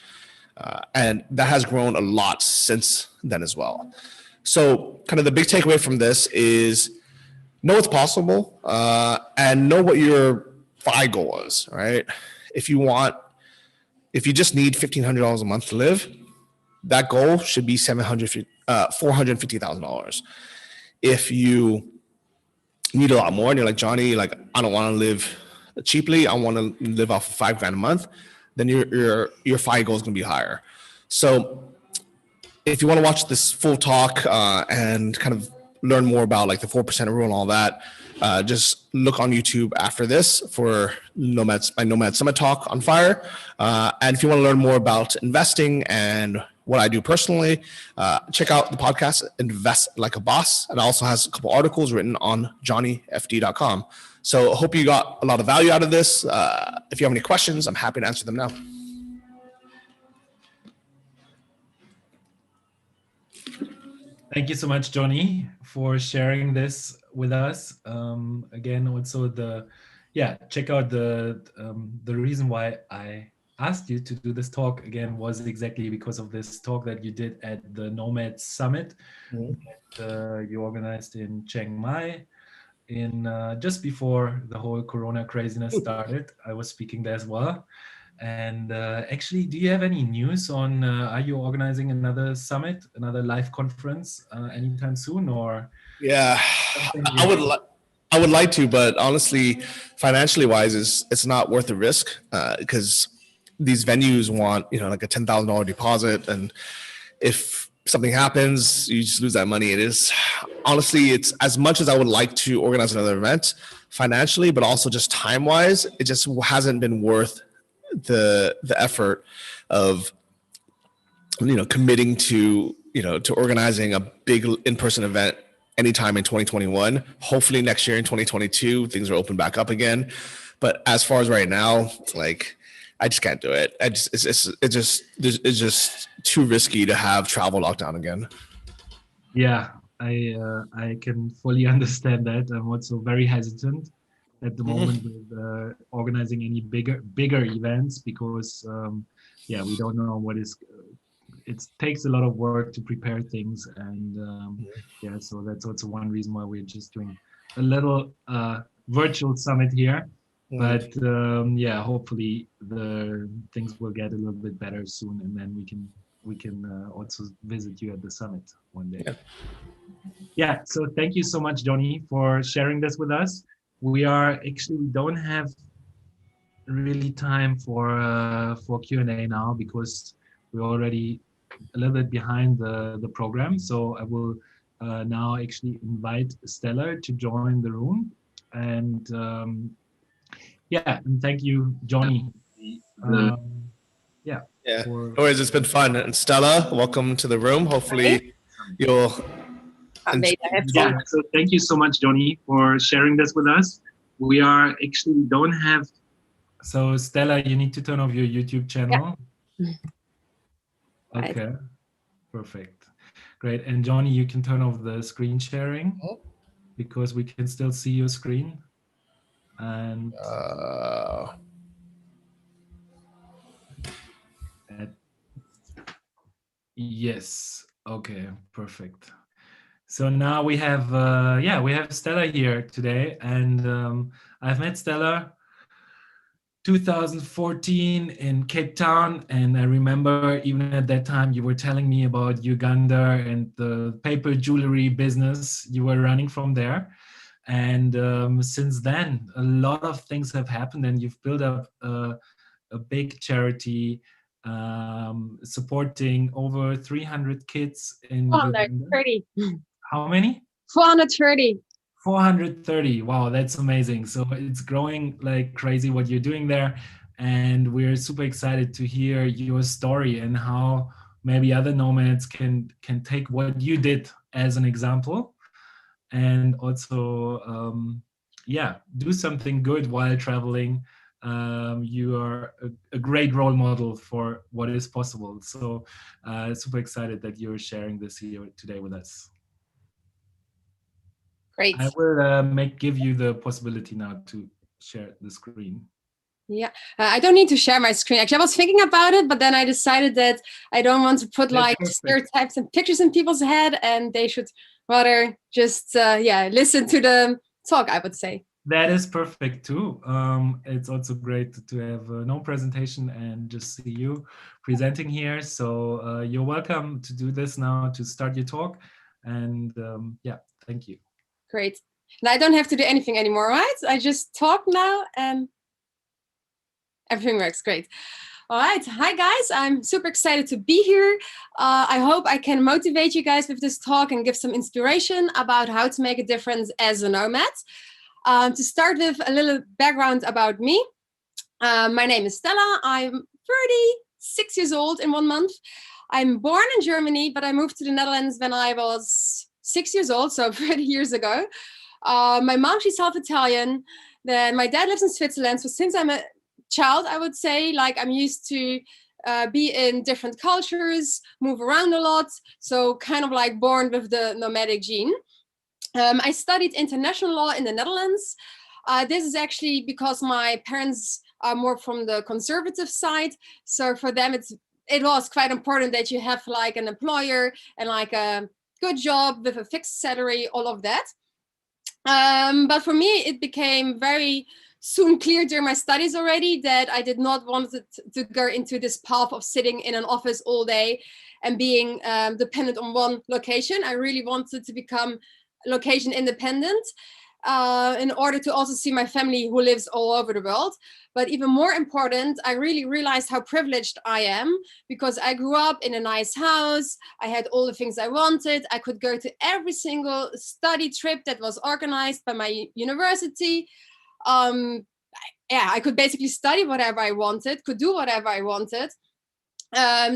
And that has grown a lot since then as well. So kind of the big takeaway from this is know it's possible, and know what your FI goal is, right? If you just need $1,500 a month to live, that goal should be $450,000. If you need a lot more and you're like, Johnny, like, I don't want to live cheaply, I want to live off of $5 grand a month, then your FI goal is going to be higher. So if you want to watch this full talk and kind of learn more about like the 4% rule and all that, just look on YouTube after this for my Nomad Summit talk on fire. And if you want to learn more about investing and what I do personally, check out the podcast, Invest Like a Boss. And it also has a couple articles written on johnnyfd.com. So I hope you got a lot of value out of this. If you have any questions, I'm happy to answer them now. Thank you so much, Johnny, for sharing this with us. Again, also check out the reason why I asked you to do this talk again was exactly because of this talk that you did at the Nomad Summit that you organized in Chiang Mai in just before the whole Corona craziness started. I was speaking there as well. And actually, do you have any news on are you organizing another summit, another live conference anytime soon, or? Yeah, I would like to, but honestly, financially wise, it's not worth the risk because these venues want like a $10,000 deposit, and if something happens, you just lose that money. It is honestly, it's as much as I would like to organize another event financially, but also just time wise, it just hasn't been worth the effort of committing to to organizing a big in-person event anytime in 2021. Hopefully next year in 2022 things are open back up again, but as far as right now, like, I just can't do it. It's just too risky to have travel locked down again. Yeah, I can fully understand that. I'm also very hesitant at the moment with organizing any bigger events because we don't know what is. It takes a lot of work to prepare things, and so that's also one reason why we're just doing a little virtual summit here. But hopefully the things will get a little bit better soon, and then we can also visit you at the summit one day. Yeah. So thank you so much, Johnny, for sharing this with us. We don't have really time for Q&A now because we're already a little bit behind the program. So I will now actually invite Stella to join the room, and and thank you, Johnny. No worries, it's been fun. And Stella, welcome to the room. Hopefully you'll so thank you so much, Johnny, for sharing this with us. We don't have, so Stella, you need to turn off your YouTube channel. Okay, perfect, great. And Johnny, you can turn off the screen sharing because we can still see your screen. And yes, okay, perfect. So now we have Stella here today, and I've met Stella 2014 in Cape Town, and I remember even at that time you were telling me about Uganda and the paper jewelry business you were running from there. And since then, a lot of things have happened, and you've built up a big charity supporting over 300 kids in Uganda. 430. How many? 430. 430. Wow, that's amazing. So it's growing like crazy what you're doing there. And we're super excited to hear your story and how maybe other nomads can take what you did as an example, and also yeah, do something good while traveling. You are a great role model for what is possible. So super excited that you're sharing this here today with us. Great. I will give you the possibility now to share the screen. Yeah, I don't need to share my screen. Actually, I was thinking about it, but then I decided that I don't want to put like stereotypes and pictures in people's head, and they should rather just listen to the talk, I would say. That is perfect too. It's also great to have no presentation and just see you presenting here. So you're welcome to do this now to start your talk. And yeah, thank you. Great. And I don't have to do anything anymore, right? I just talk now and everything works great. All right. Hi, guys. I'm super excited to be here. I hope I can motivate you guys with this talk and give some inspiration about how to make a difference as a nomad. To start with a little background about me. My name is Stella. I'm 36 years old in 1 month. I'm born in Germany, but I moved to the Netherlands when I was 6 years old, so 30 years ago. My mom, she's half Italian. Then my dad lives in Switzerland. So since I'm a child, I would say, like, I'm used to be in different cultures, move around a lot. So kind of like born with the nomadic gene. I studied international law in the Netherlands. This is actually because my parents are more from the conservative side. So for them, it was quite important that you have like an employer and like a good job with a fixed salary, all of that. But for me, it became very soon clear during my studies already that I did not want to go into this path of sitting in an office all day and being dependent on one location. I really wanted to become location independent in order to also see my family who lives all over the world. But even more important, I really realized how privileged I am because I grew up in a nice house. I had all the things I wanted. I could go to every single study trip that was organized by my university. I could basically study whatever I wanted, could do whatever I wanted.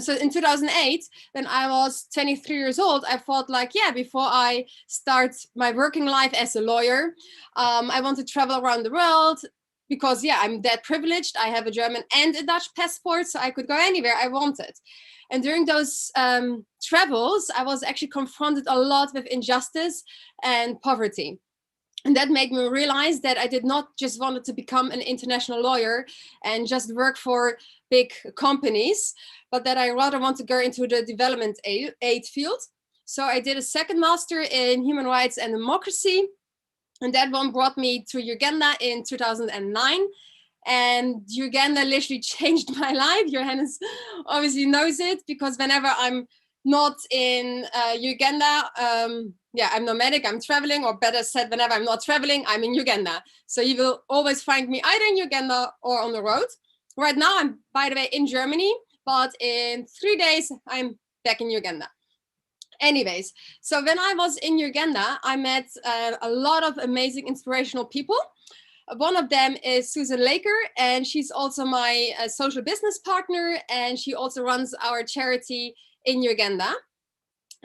So in 2008, when I was 23 years old, I thought like, yeah, before I start my working life as a lawyer, I want to travel around the world because, yeah, I'm that privileged. I have a German and a Dutch passport, so I could go anywhere I wanted. And during those travels, I was actually confronted a lot with injustice and poverty. And that made me realize that I did not just want to become an international lawyer and just work for big companies, but that I rather want to go into the development aid field. So I did a second master in human rights and democracy. And that one brought me to Uganda in 2009. And Uganda literally changed my life. Johannes obviously knows it because whenever I'm not in Uganda, I'm nomadic, I'm traveling, or better said, whenever I'm not traveling, I'm in Uganda. So you will always find me either in Uganda or on the road. Right now, I'm, by the way, in Germany, but in 3 days, I'm back in Uganda. Anyways, so when I was in Uganda, I met a lot of amazing, inspirational people. One of them is Suzanne Laker, and she's also my social business partner, and she also runs our charity in Uganda.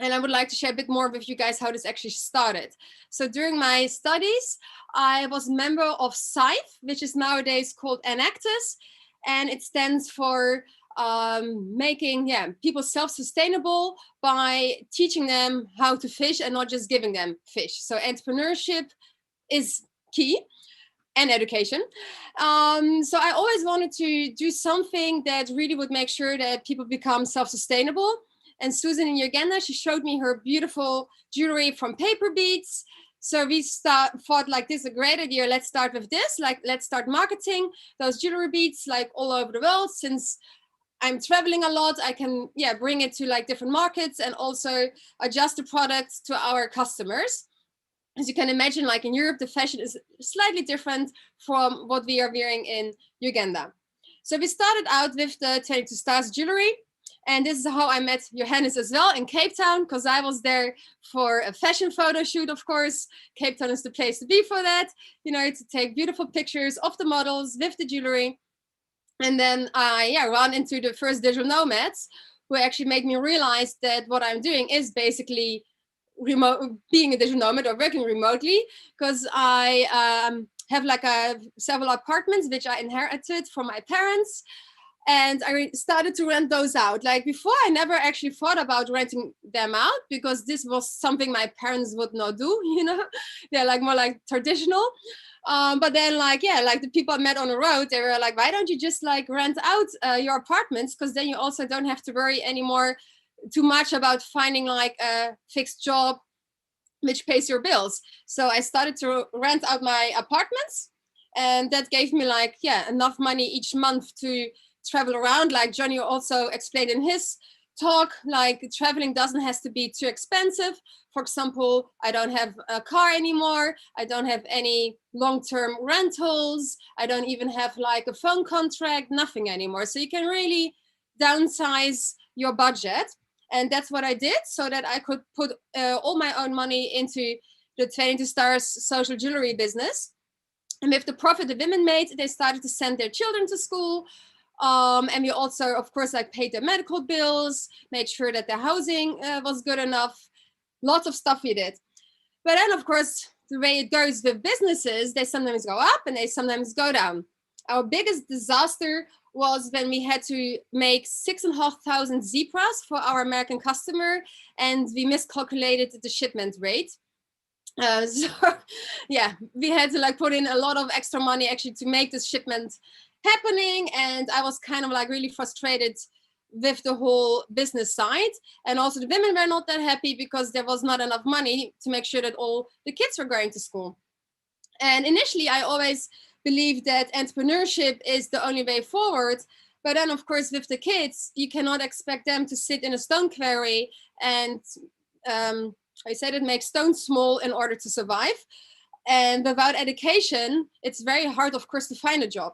And I would like to share a bit more with you guys how this actually started. So during my studies, I was a member of SIFE, which is nowadays called Enactus, and it stands for making people self-sustainable by teaching them how to fish and not just giving them fish. So entrepreneurship is key, and education. So I always wanted to do something that really would make sure that people become self-sustainable. And Susan in Uganda, she showed me her beautiful jewelry from paper beads. So we thought like, this is a great idea. Let's start with this. Like, let's start marketing those jewelry beads like all over the world. Since I'm traveling a lot, I can bring it to like different markets and also adjust the products to our customers. as you can imagine, like in Europe, the fashion is slightly different from what we are wearing in Uganda. So we started out with the 22 Stars jewelry. And this is how I met Johannes as well in Cape Town, because I was there for a fashion photo shoot, of course. Cape Town is the place to be for that, you know, to take beautiful pictures of the models with the jewelry. And then I ran into the first digital nomads, who actually made me realize that what I'm doing is basically being a digital nomad or working remotely, because I have like several apartments which I inherited from my parents. And I started to rent those out. Like before, I never actually thought about renting them out, because this was something my parents would not do, you know. They're like more like traditional. But then like the people I met on the road, they were like, why don't you just like rent out your apartments? Because then you also don't have to worry anymore too much about finding like a fixed job which pays your bills. So I started to rent out my apartments, and that gave me like, enough money each month to travel around. Like Johnny also explained in his talk, like traveling doesn't have to be too expensive. For example, I don't have a car anymore. I don't have any long-term rentals. I don't even have like a phone contract, nothing anymore. So you can really downsize your budget. And that's what I did, so that I could put all my own money into the 22 Stars social jewelry business. And with the profit the women made, they started to send their children to school. And we also, of course, like paid their medical bills, made sure that their housing was good enough. Lots of stuff we did. But then, of course, the way it goes with businesses, they sometimes go up and they sometimes go down. Our biggest disaster was when we had to make 6,500 zebras for our American customer, and we miscalculated the shipment rate. So yeah, we had to like put in a lot of extra money actually to make this shipment happening. And I was kind of like really frustrated with the whole business side. And also the women were not that happy, because there was not enough money to make sure that all the kids were going to school. And initially I always believed that entrepreneurship is the only way forward. But then of course with the kids, you cannot expect them to sit in a stone quarry and I said it makes stone small in order to survive. And without education, it's very hard, of course, to find a job.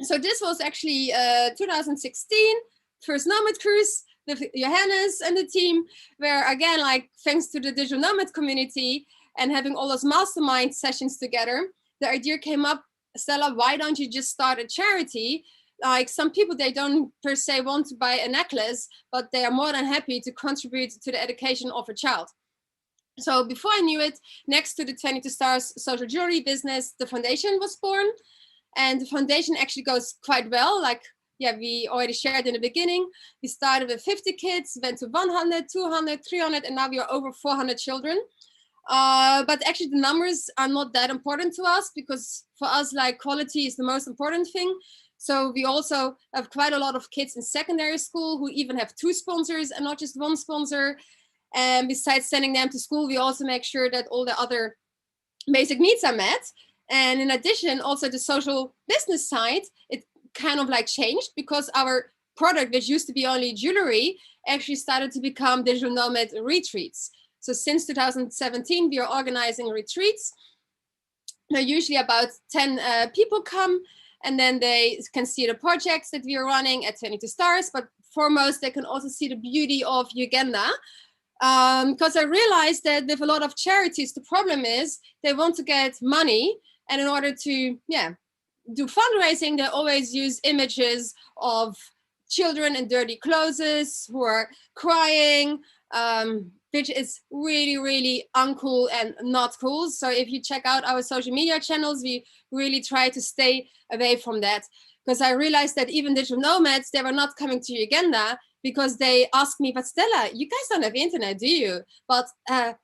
So this was actually 2016, first Nomad cruise with Johannes and the team, where again, like thanks to the Digital Nomad community and having all those mastermind sessions together, the idea came up, Stella, why don't you just start a charity? Like some people, they don't per se want to buy a necklace, but they are more than happy to contribute to the education of a child. So before I knew it, next to the 22 Stars social jewelry business, the foundation was born. And the foundation actually goes quite well. Like, yeah, we already shared in the beginning. We started with 50 kids, went to 100, 200, 300, and now we are over 400 children. But actually the numbers are not that important to us, because for us, like quality is the most important thing. So we also have quite a lot of kids in secondary school who even have 2 sponsors and not just 1 sponsor. And besides sending them to school, we also make sure that all the other basic needs are met. And in addition, also the social business side, it kind of like changed, because our product, which used to be only jewelry, actually started to become digital nomad retreats. So since 2017, we are organizing retreats. Now, usually about 10 people come, and then they can see the projects that we are running at 22 Stars. But foremost, they can also see the beauty of Uganda. Because I realized that with a lot of charities, the problem is they want to get money. And in order to, do fundraising, they always use images of children in dirty clothes who are crying, which is really, really uncool and not cool. So if you check out our social media channels, we really try to stay away from that. Because I realized that even digital nomads, they were not coming to Uganda because they asked me, but Stella, you guys don't have internet, do you? But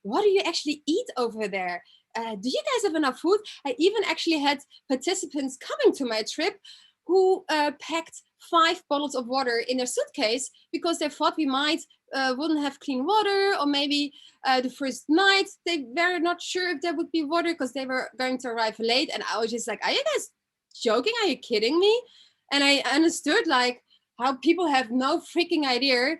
what do you actually eat over there? Do you guys have enough food? I even actually had participants coming to my trip who packed 5 bottles of water in their suitcase because they thought we might wouldn't have clean water, or maybe the first night they were not sure if there would be water because they were going to arrive late. And I was just like, are you guys joking? Are you kidding me? And I understood like how people have no freaking idea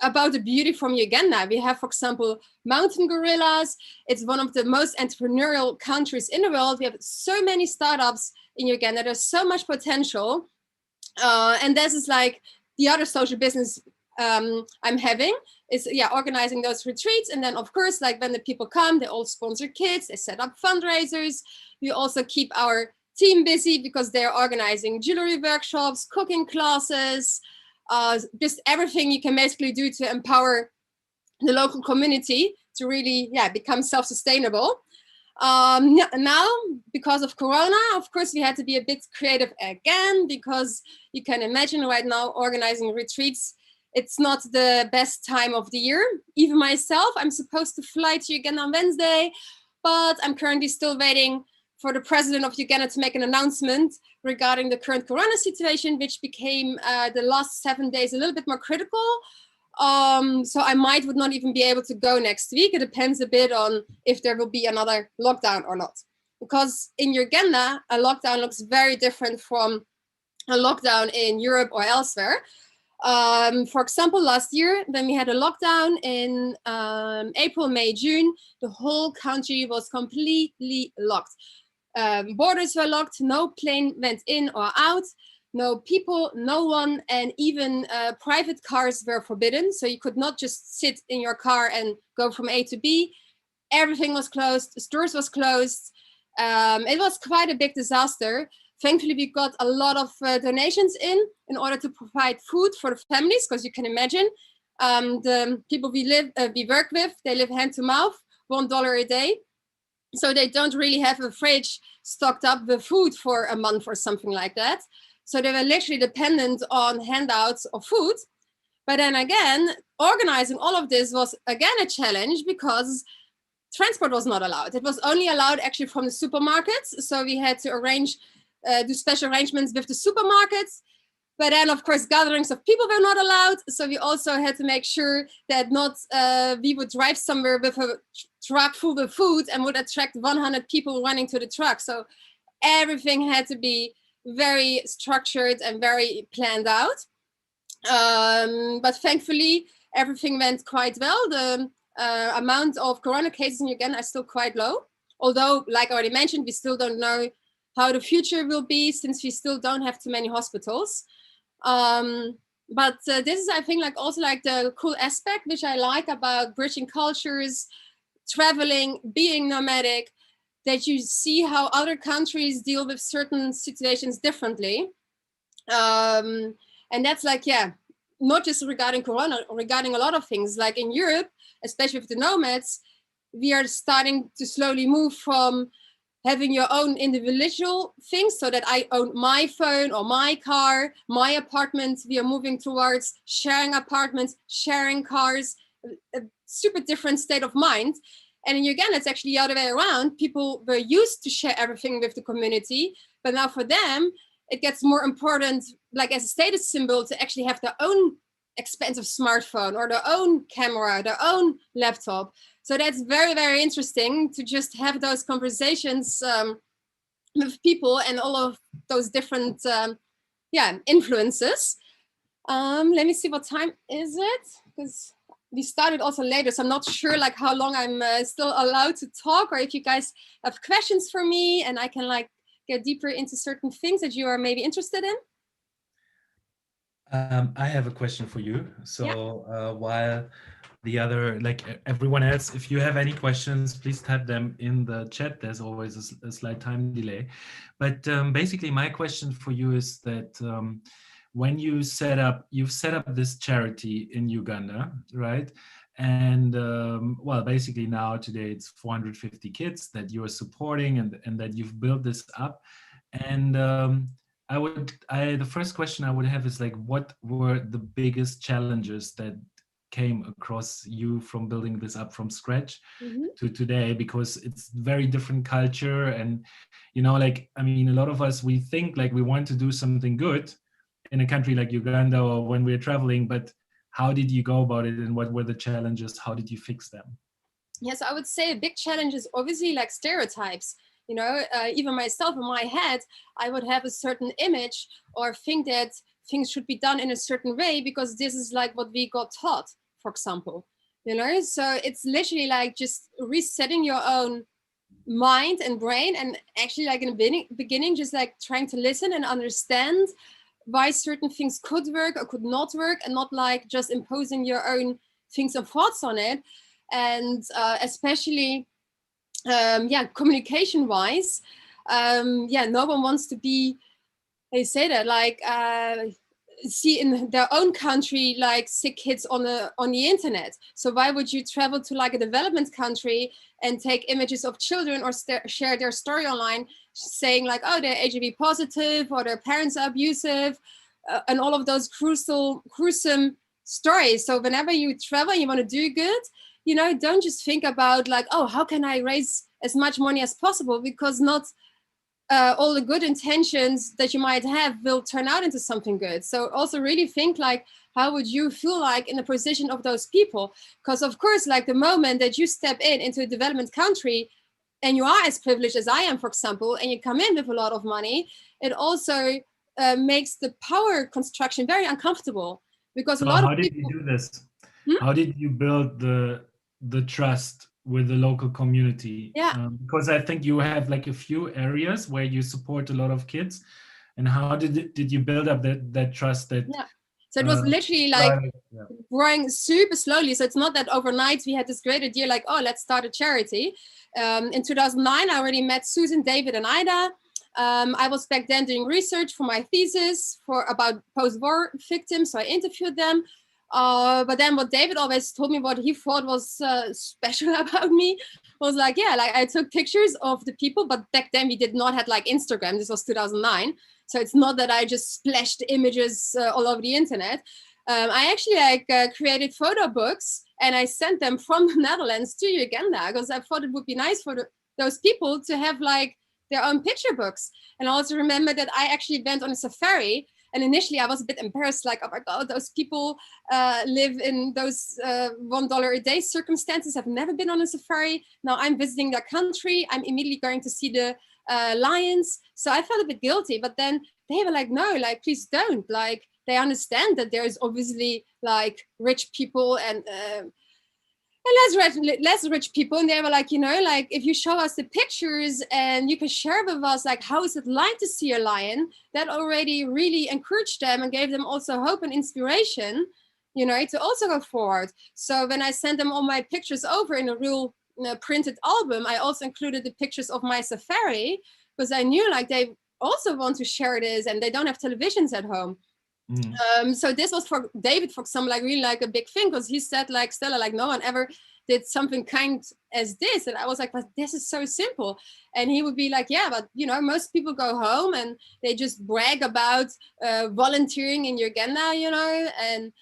about the beauty from Uganda. We have, for example, mountain gorillas. It's one of the most entrepreneurial countries in the world. We have so many startups in Uganda. There's so much potential. And this is like the other social business I'm having is organizing those retreats. And then of course, like when the people come, they all sponsor kids, they set up fundraisers. We also keep our team busy because they're organizing jewelry workshops, cooking classes, just everything you can basically do to empower the local community to really become self-sustainable. Now, because of Corona, of course, we had to be a bit creative again, because you can imagine right now organizing retreats, it's not the best time of the year. Even myself, I'm supposed to fly to Uganda on Wednesday, but I'm currently still waiting for the president of Uganda to make an announcement regarding the current Corona situation, which became the last 7 days a little bit more critical. So I would not even be able to go next week. It depends a bit on if there will be another lockdown or not. Because in Uganda, a lockdown looks very different from a lockdown in Europe or elsewhere. For example, last year, when we had a lockdown in April, May, June, the whole country was completely locked. Borders were locked, no plane went in or out, no people, no one, and even private cars were forbidden. So you could not just sit in your car and go from A to B. Everything was closed, the stores was closed. It was quite a big disaster. Thankfully, we got a lot of donations in order to provide food for the families, because you can imagine the people we work with, they live hand to mouth, $1 a day. So they don't really have a fridge stocked up with food for a month or something like that. So they were literally dependent on handouts of food. But then again, organizing all of this was again a challenge because transport was not allowed. It was only allowed actually from the supermarkets. So we had to do special arrangements with the supermarkets. But then, of course, gatherings of people were not allowed. So we also had to make sure that we would drive somewhere with a truck full of food and would attract 100 people running to the truck. So everything had to be very structured and very planned out. But thankfully, everything went quite well. The amount of Corona cases in Uganda are still quite low. Although, like I already mentioned, we still don't know how the future will be, since we still don't have too many hospitals. But this is, I think, also the cool aspect which I like about bridging cultures, traveling, being nomadic, that you see how other countries deal with certain situations differently. And that's not just regarding Corona, regarding a lot of things. Like in Europe, especially with the nomads, we are starting to slowly move from having your own individual things, so that I own my phone or my car, my apartment. We are moving towards sharing apartments, sharing cars, a super different state of mind. And in Uganda, it's actually the other way around. People were used to share everything with the community, but now for them, it gets more important, like as a status symbol, to actually have their own expensive smartphone or their own camera, their own laptop. So that's very, very interesting to just have those conversations with people and all of those different influences. Let me see, what time is it? Because we started also later, so I'm not sure how long I'm still allowed to talk, or if you guys have questions for me and I can get deeper into certain things that you are maybe interested in. I have a question for you. So while the other, everyone else, if you have any questions, please type them in the chat. There's always a slight time delay. But basically my question for you is that when you've set up this charity in Uganda, right? And basically now today it's 450 kids that you are supporting and that you've built this up. And the first question I would have is what were the biggest challenges that came across you from building this up from scratch to today? Because it's very different culture, and a lot of us, we think we want to do something good in a country like Uganda or when we're traveling, but how did you go about it, and what were the challenges? How did you fix them? Yes, I would say a big challenge is obviously stereotypes. Even myself, in my head, I would have a certain image or think that things should be done in a certain way because this is what we got taught. for example, you know? So it's literally like just resetting your own mind and brain, and actually like in the beginning, just like trying to listen and understand why certain things could work or could not work, and not like just imposing your own things and thoughts on it. And especially, communication wise, no one wants to be, they say that like, see in their own country like sick kids on the internet. So why would you travel to like a development country and take images of children or share their story online saying like, oh, they're HIV positive or their parents are abusive, and all of those gruesome stories. So whenever you travel, you want to do good, you know, don't just think about like, oh, how can I raise as much money as possible, because not all the good intentions that you might have will turn out into something good. So also really think like, how would you feel like in the position of those people? Because of course, like the moment that you step into a development country and you are as privileged as I am, for example, and you come in with a lot of money, it also makes the power construction very uncomfortable, because So a lot how of did people... you do this? How did you build the trust with the local community? Because I think you have like a few areas where you support a lot of kids, and how did you build up that trust? So it was literally like growing super slowly. So it's not that overnight we had this great idea like, oh, let's start a charity. In 2009, I already met Susan, David, and Eyre. I was back then doing research for my thesis about post-war victims, so I interviewed them. But then what David always told me, what he thought was special about me, was like, like I took pictures of the people, but back then we did not have like Instagram. This was 2009. So it's not that I just splashed images all over the internet. I actually created photo books, and I sent them from the Netherlands to Uganda, because I thought it would be nice for those people to have like their own picture books. And I also remember that I actually went on a safari. And initially I was a bit embarrassed, like, oh my God, those people live in those $1 a day circumstances. I've never been on a safari. Now I'm visiting their country. I'm immediately going to see the lions. So I felt a bit guilty, but then they were like, no, like, please don't. Like, they understand that there's obviously like rich people and less rich people, and they were like, you know, like if you show us the pictures and you can share with us like how is it like to see a lion, that already really encouraged them and gave them also hope and inspiration, you know, to also go forward. So when I sent them all my pictures over in a real printed album, I also included the pictures of my safari, because I knew like they also want to share this and they don't have televisions at home. So this was for David, for example, like really like a big thing, because he said like, Stella, like no one ever did something kind as this. And I was like, but this is so simple. And he would be like, yeah, but you know, most people go home and they just brag about volunteering in Uganda, you know, and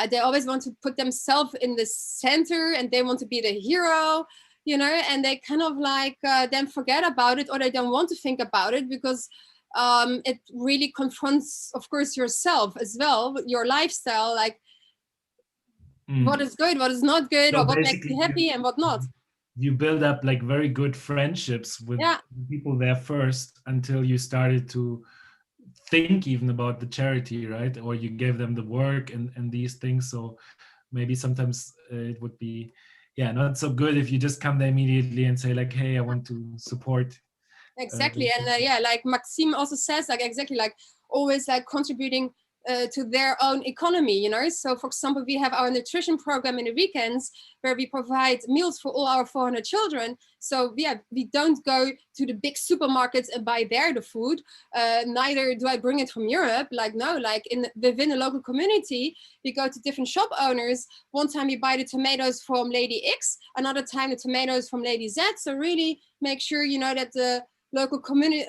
they always want to put themselves in the center and they want to be the hero, you know, and they kind of like then forget about it, or they don't want to think about it, because it really confronts, of course, yourself as well, your lifestyle, like what is good, what is not good, so or what makes you happy and what not. You build up like very good friendships with people there first, until you started to think even about the charity, right? Or you gave them the work and these things. So maybe sometimes it would be not so good if you just come there immediately and say like, hey, I want to support. Exactly. And like Maxime also says, like exactly, like always like contributing to their own economy, you know. So for example, we have our nutrition program in the weekends where we provide meals for all our 400 children. So we don't go to the big supermarkets and buy there the food. Neither do I bring it from Europe. Like no, like within a local community, we go to different shop owners. One time we buy the tomatoes from Lady X, another time the tomatoes from Lady Z. So really make sure, you know, that the local community,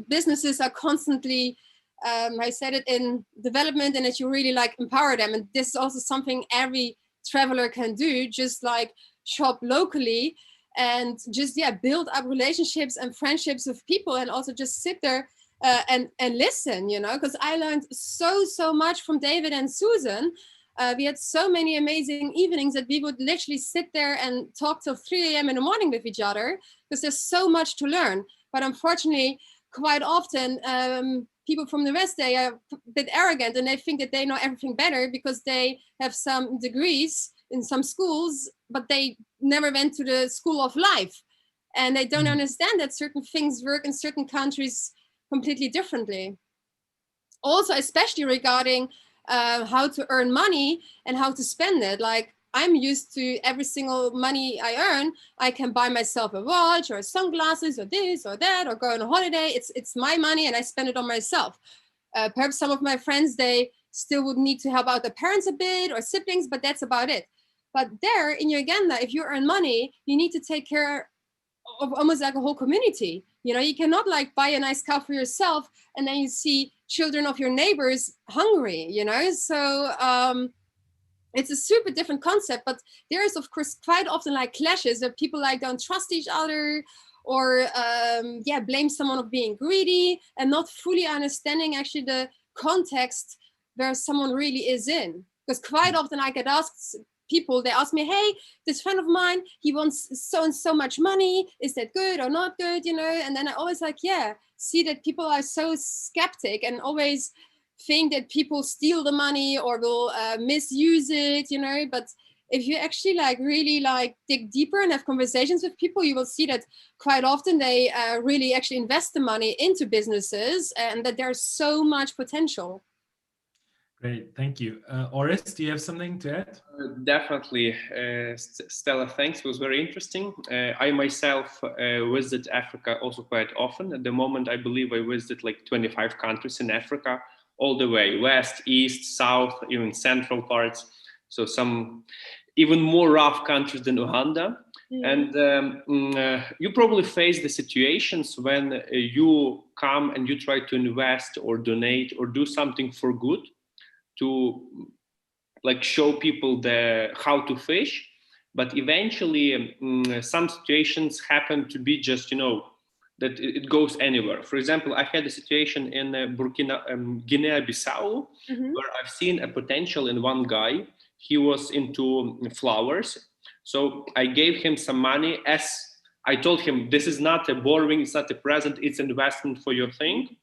businesses are constantly, I said it, in development, and that you really like empower them. And this is also something every traveler can do, just like shop locally and just build up relationships and friendships with people, and also just sit there and listen, you know, because I learned so much from David and Susan. We had so many amazing evenings that we would literally sit there and talk till 3 a.m. in the morning with each other, because there's so much to learn. But unfortunately, quite often people from the West, they are a bit arrogant and they think that they know everything better because they have some degrees in some schools, but they never went to the school of life. And they don't understand that certain things work in certain countries completely differently. Also, especially regarding how to earn money and how to spend it. Like, I'm used to every single money I earn, I can buy myself a watch or sunglasses or this or that or go on a holiday. It's my money and I spend it on myself. Perhaps some of my friends, they still would need to help out their parents a bit or siblings, but that's about it. But there in Uganda, if you earn money, you need to take care of almost like a whole community. You know, you cannot like buy a nice cow for yourself and then you see children of your neighbors hungry, you know? So it's a super different concept, but there is of course quite often like clashes where people like don't trust each other or blame someone of being greedy and not fully understanding actually the context where someone really is in. Because quite often I get asked, people, they ask me, hey, this friend of mine, he wants so and so much money, is that good or not good, you know? And then I always like, yeah, see that people are so skeptic and always think that people steal the money or will misuse it, you know? But if you actually like really like dig deeper and have conversations with people, you will see that quite often they really actually invest the money into businesses and that there's so much potential. Great, thank you. Orest, do you have something to add? Definitely. Stella, thanks. It was very interesting. I myself visit Africa also quite often. At the moment, I believe I visited like 25 countries in Africa, all the way, west, east, south, even central parts. So some even more rough countries than Uganda. And you probably face the situations when you come and you try to invest or donate or do something for good, to like show people how to fish, but eventually some situations happen to be just, you know, that it goes anywhere. For example, I had a situation in Guinea-Bissau where I've seen a potential in one guy. He was into flowers, so I gave him some money. As I told him, this is not a borrowing, it's not a present, it's an investment for your thing,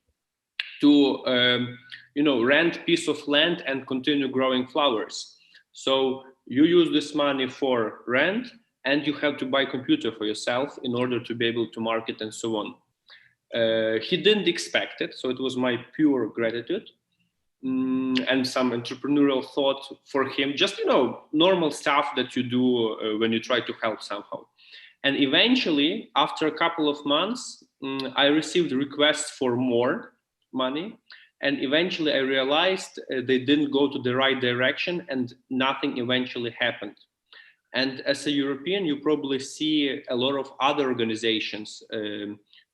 to you know, rent piece of land and continue growing flowers. So you use this money for rent and you have to buy a computer for yourself in order to be able to market and so on. He didn't expect it, so it was my pure gratitude and some entrepreneurial thought for him, just, you know, normal stuff that you do when you try to help somehow. And eventually, after a couple of months, I received requests for more money. And eventually I realized they didn't go to the right direction and nothing eventually happened. And as a European, you probably see a lot of other organizations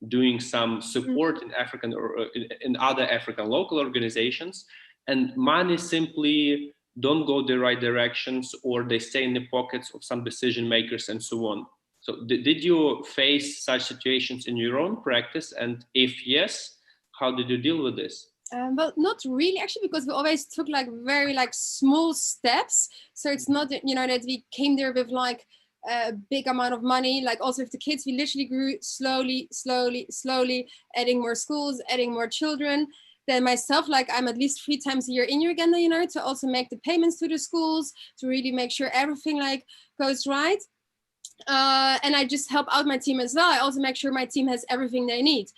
doing some support in African or in other African local organizations, and money simply don't go the right directions, or they stay in the pockets of some decision makers and so on. So did you face such situations in your own practice? And if yes, how did you deal with this? Well, not really actually, because we always took like very like small steps. So it's not, you know, that we came there with like a big amount of money. Like also with the kids, we literally grew slowly, adding more schools, adding more children. Then myself, like I'm at least 3 times a year in Uganda, you know, to also make the payments to the schools, to really make sure everything like goes right. And I just help out my team as well. I also make sure my team has everything they need.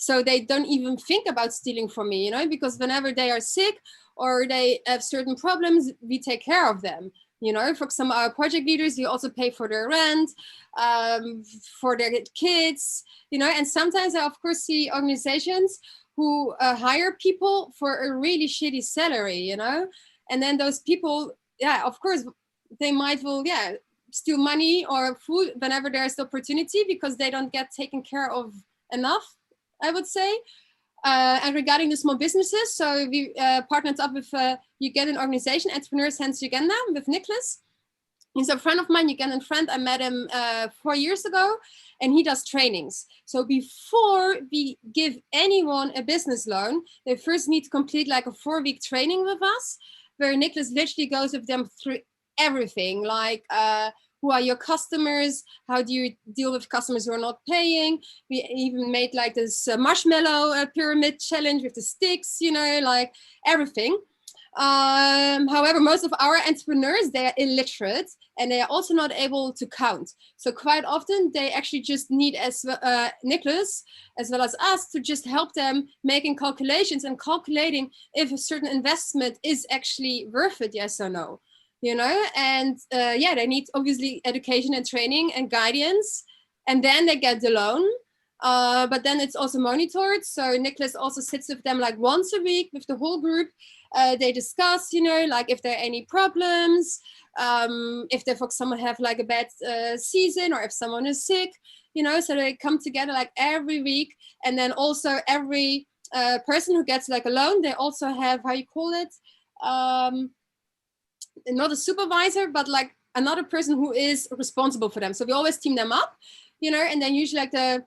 So they don't even think about stealing from me, you know, because whenever they are sick or they have certain problems, we take care of them. You know, for some of our project leaders, we also pay for their rent, for their kids, you know, and sometimes I, of course, see organizations who hire people for a really shitty salary, you know, and then those people, yeah, of course, they might steal money or food whenever there's the opportunity because they don't get taken care of enough, I would say. And regarding the small businesses, so we partnered up with Ugandan organization, Entrepreneurs Hands Uganda, with Nicholas. He's a friend of mine, Ugandan friend. I met him 4 years ago, and he does trainings. So before we give anyone a business loan, they first need to complete like a 4-week training with us, where Nicholas literally goes with them through everything, like who are your customers? How do you deal with customers who are not paying? We even made like this marshmallow pyramid challenge with the sticks, you know, like everything. However, most of our entrepreneurs, they are illiterate and they are also not able to count. So quite often they actually just need Nicholas, as well as us, to just help them making calculations and calculating if a certain investment is actually worth it, yes or no, you know? And yeah, they need obviously education and training and guidance, and then they get the loan. But then it's also monitored. So Nicholas also sits with them like once a week with the whole group. They discuss, you know, like if there are any problems, if they, for example, have like a bad season, or if someone is sick, you know, so they come together like every week. And then also every person who gets like a loan, they also have, how you call it, not a supervisor, but like another person who is responsible for them. So we always team them up, you know, and then usually like the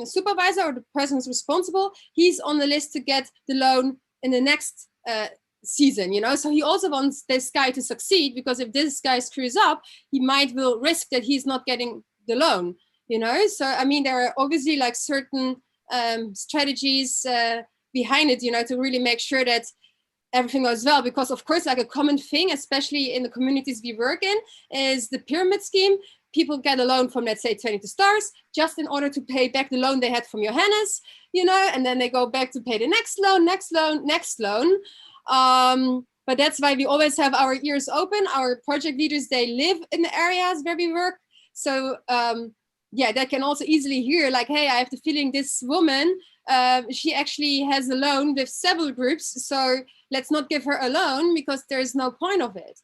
supervisor or the person who's responsible, he's on the list to get the loan in the next season, you know. So he also wants this guy to succeed, because if this guy screws up, he will risk that he's not getting the loan, you know. So I mean, there are obviously like certain strategies behind it, you know, to really make sure that everything goes well. Because of course, like a common thing, especially in the communities we work in, is the pyramid scheme. People get a loan from, let's say, 22 stars, just in order to pay back the loan they had from Johannes, you know, and then they go back to pay the next loan, next loan, next loan. But that's why we always have our ears open. Our project leaders, they live in the areas where we work. So yeah, they can also easily hear like, hey, I have the feeling this woman, she actually has a loan with several groups. So let's not give her a loan, because there's no point of it.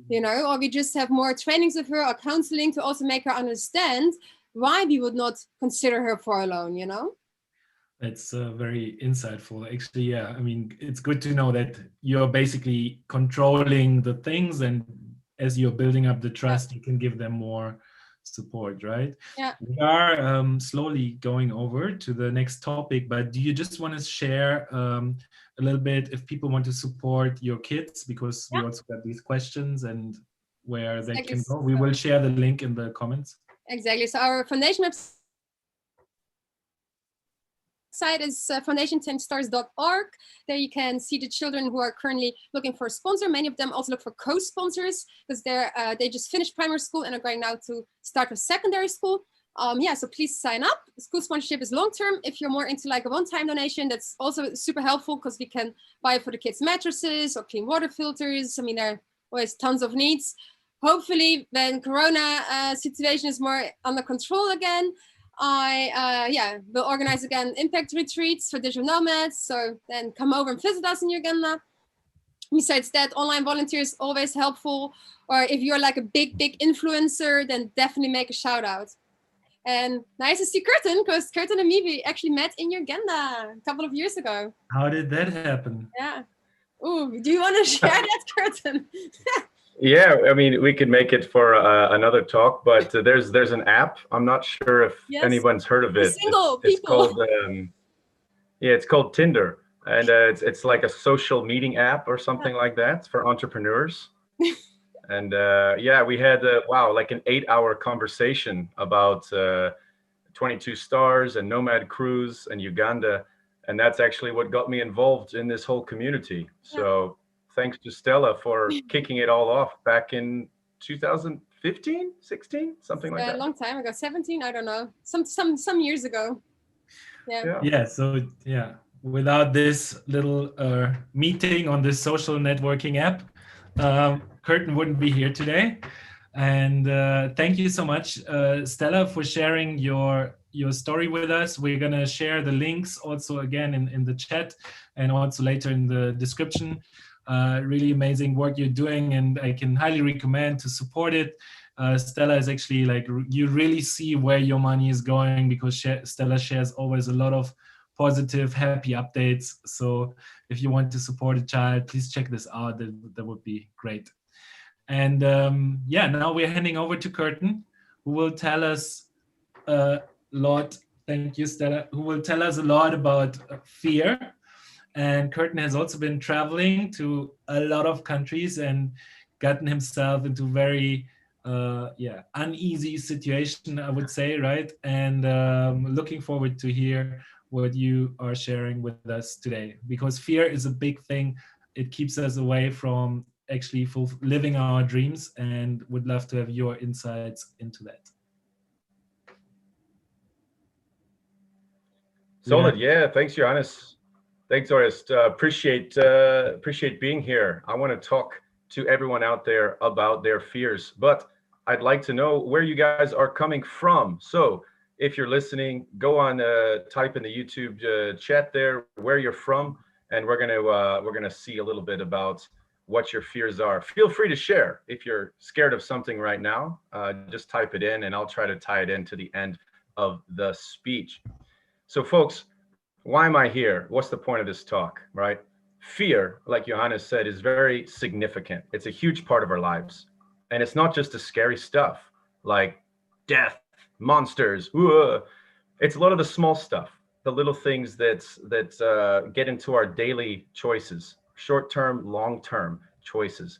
You know, or we just have more trainings with her or counseling to also make her understand why we would not consider her for a loan, you know? That's very insightful. Actually, yeah, I mean, it's good to know that you're basically controlling the things, and as you're building up the trust, you can give them more support, right? Yeah. We are slowly going over to the next topic, but do you just want to share a little bit if people want to support your kids, because we also got these questions and where they can go? We will share the link in the comments. Exactly. So our foundation website is foundation10stars.org. There you can see the children who are currently looking for a sponsor. Many of them also look for co-sponsors, because they just finished primary school and are going now to start with secondary school. Yeah, so please sign up. School sponsorship is long-term. If you're more into like a one-time donation, that's also super helpful, because we can buy for the kids mattresses or clean water filters. I mean, there are always tons of needs. Hopefully, when Corona situation is more under control again, I will organize again impact retreats for digital nomads. So then come over and visit us in Uganda. Besides that, online volunteers always helpful. Or if you're like a big influencer, then definitely make a shout out. And nice to see Curtin, because Curtin and me, we actually met in Uganda a couple of years ago. How did that happen? Yeah. Ooh, do you want to share that, Curtin? Yeah, I mean, we could make it for another talk, but there's an app. I'm not sure if anyone's heard of it. It's called it's called Tinder, and it's like a social meeting app or something like that for entrepreneurs. And yeah, we had like an 8-hour conversation about 22 stars and Nomad Cruise and Uganda, and that's actually what got me involved in this whole community. So thanks to Stella for kicking it all off back in 2015, 16, something like that. A long time ago, 17, I don't know, some years ago. Yeah. So yeah, without this little meeting on this social networking app, Curtin wouldn't be here today. And thank you so much, Stella, for sharing your story with us. We're going to share the links also again in the chat and also later in the description. Really amazing work you're doing, and I can highly recommend to support it. Stella is actually like, you really see where your money is going, because Stella shares always a lot of positive, happy updates. So if you want to support a child, please check this out. That would be great. And yeah, now we're handing over to Curtin, who will tell us a lot. Thank you, Stella. Who will tell us a lot about fear. And Curtin has also been traveling to a lot of countries and gotten himself into very uneasy situation, I would say, right? And looking forward to hear what you are sharing with us today, because fear is a big thing. It keeps us away from actually living our dreams, and would love to have your insights into that. Solid, yeah. Thanks, Johannes. Thanks, Orest. Appreciate being here. I want to talk to everyone out there about their fears, but I'd like to know where you guys are coming from. So if you're listening, go on, type in the YouTube chat there where you're from, and we're gonna see a little bit about what your fears are. Feel free to share if you're scared of something right now. Just type it in, and I'll try to tie it in to the end of the speech. So, folks, why am I here? What's the point of this talk, right? Fear, like Johannes said, is very significant. It's a huge part of our lives. And it's not just the scary stuff like death, monsters. It's a lot of the small stuff, the little things that get into our daily choices, short-term, long-term choices.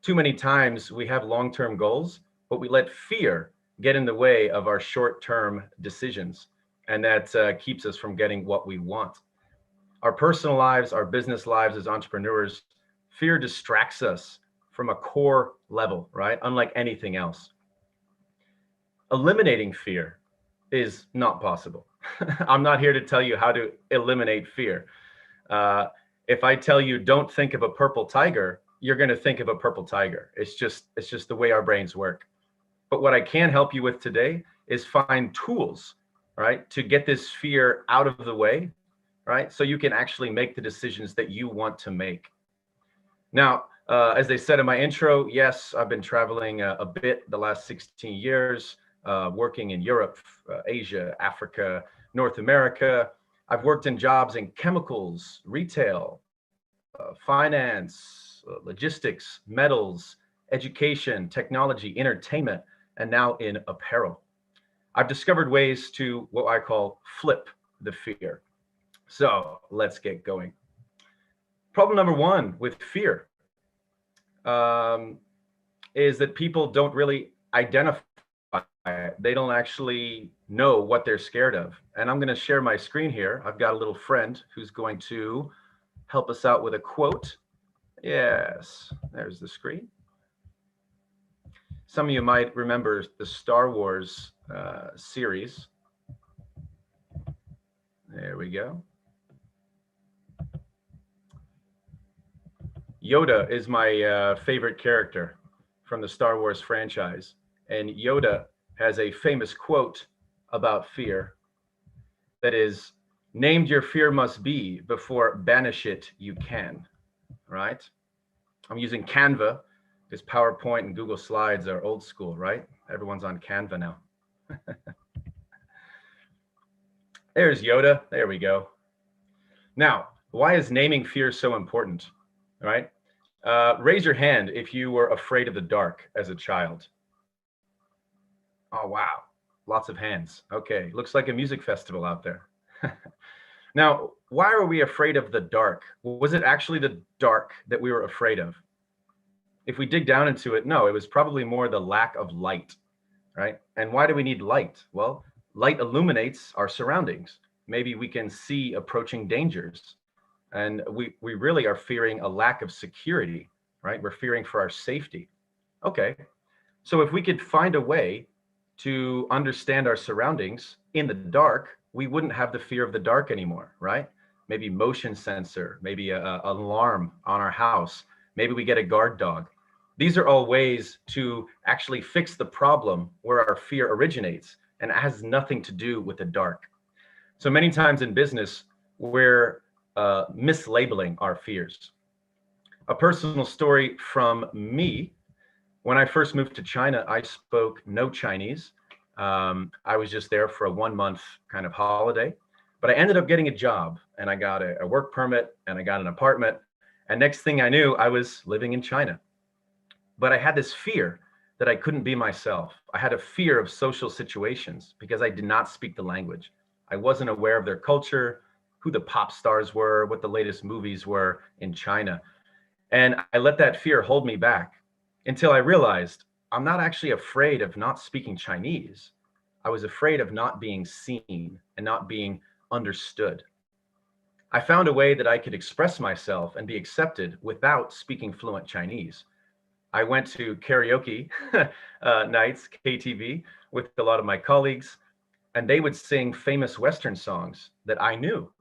Too many times we have long-term goals, but we let fear get in the way of our short-term decisions. And that keeps us from getting what we want. Our personal lives, our business lives as entrepreneurs, fear distracts us from a core level, right? Unlike anything else. Eliminating fear is not possible. I'm not here to tell you how to eliminate fear. If I tell you don't think of a purple tiger, you're going to think of a purple tiger. It's just the way our brains work. But what I can help you with today is find tools, right, to get this fear out of the way, right, so you can actually make the decisions that you want to make. Now, as they said in my intro, yes, I've been traveling a bit the last 16 years, working in Europe, Asia, Africa, North America. I've worked in jobs in chemicals, retail, finance, logistics, metals, education, technology, entertainment, and now in apparel. I've discovered ways to what I call flip the fear. So let's get going. Problem number one with fear is that people don't really identify it. They don't actually know what they're scared of. And I'm going to share my screen here. I've got a little friend who's going to help us out with a quote. Yes, there's the screen. Some of you might remember the Star Wars series. There we go. Yoda is my favorite character from the Star Wars franchise. And Yoda has a famous quote about fear that is, named your fear must be before banish it you can, right? I'm using Canva because PowerPoint and Google Slides are old school, right? Everyone's on Canva now. There's Yoda. There we go. Now, why is naming fear so important, right? Raise your hand if you were afraid of the dark as a child. Oh, wow. Lots of hands. Okay. Looks like a music festival out there. Now, why are we afraid of the dark? Was it actually the dark that we were afraid of? If we dig down into it, no, it was probably more the lack of light, right? And why do we need light? Well, light illuminates our surroundings. Maybe we can see approaching dangers. And we really are fearing a lack of security, right? We're fearing for our safety. Okay. So if we could find a way to understand our surroundings in the dark, we wouldn't have the fear of the dark anymore, right? Maybe motion sensor, maybe an alarm on our house. Maybe we get a guard dog. These are all ways to actually fix the problem where our fear originates, and it has nothing to do with the dark. So many times in business, we're mislabeling our fears. A personal story from me. When I first moved to China, I spoke no Chinese. I was just there for a 1-month kind of holiday, but I ended up getting a job, and I got a work permit, and I got an apartment. And next thing I knew, I was living in China. But I had this fear that I couldn't be myself. I had a fear of social situations because I did not speak the language. I wasn't aware of their culture, who the pop stars were, what the latest movies were in China. And I let that fear hold me back until I realized I'm not actually afraid of not speaking Chinese. I was afraid of not being seen and not being understood. I found a way that I could express myself and be accepted without speaking fluent Chinese. I went to karaoke nights, KTV, with a lot of my colleagues, and they would sing famous Western songs that I knew.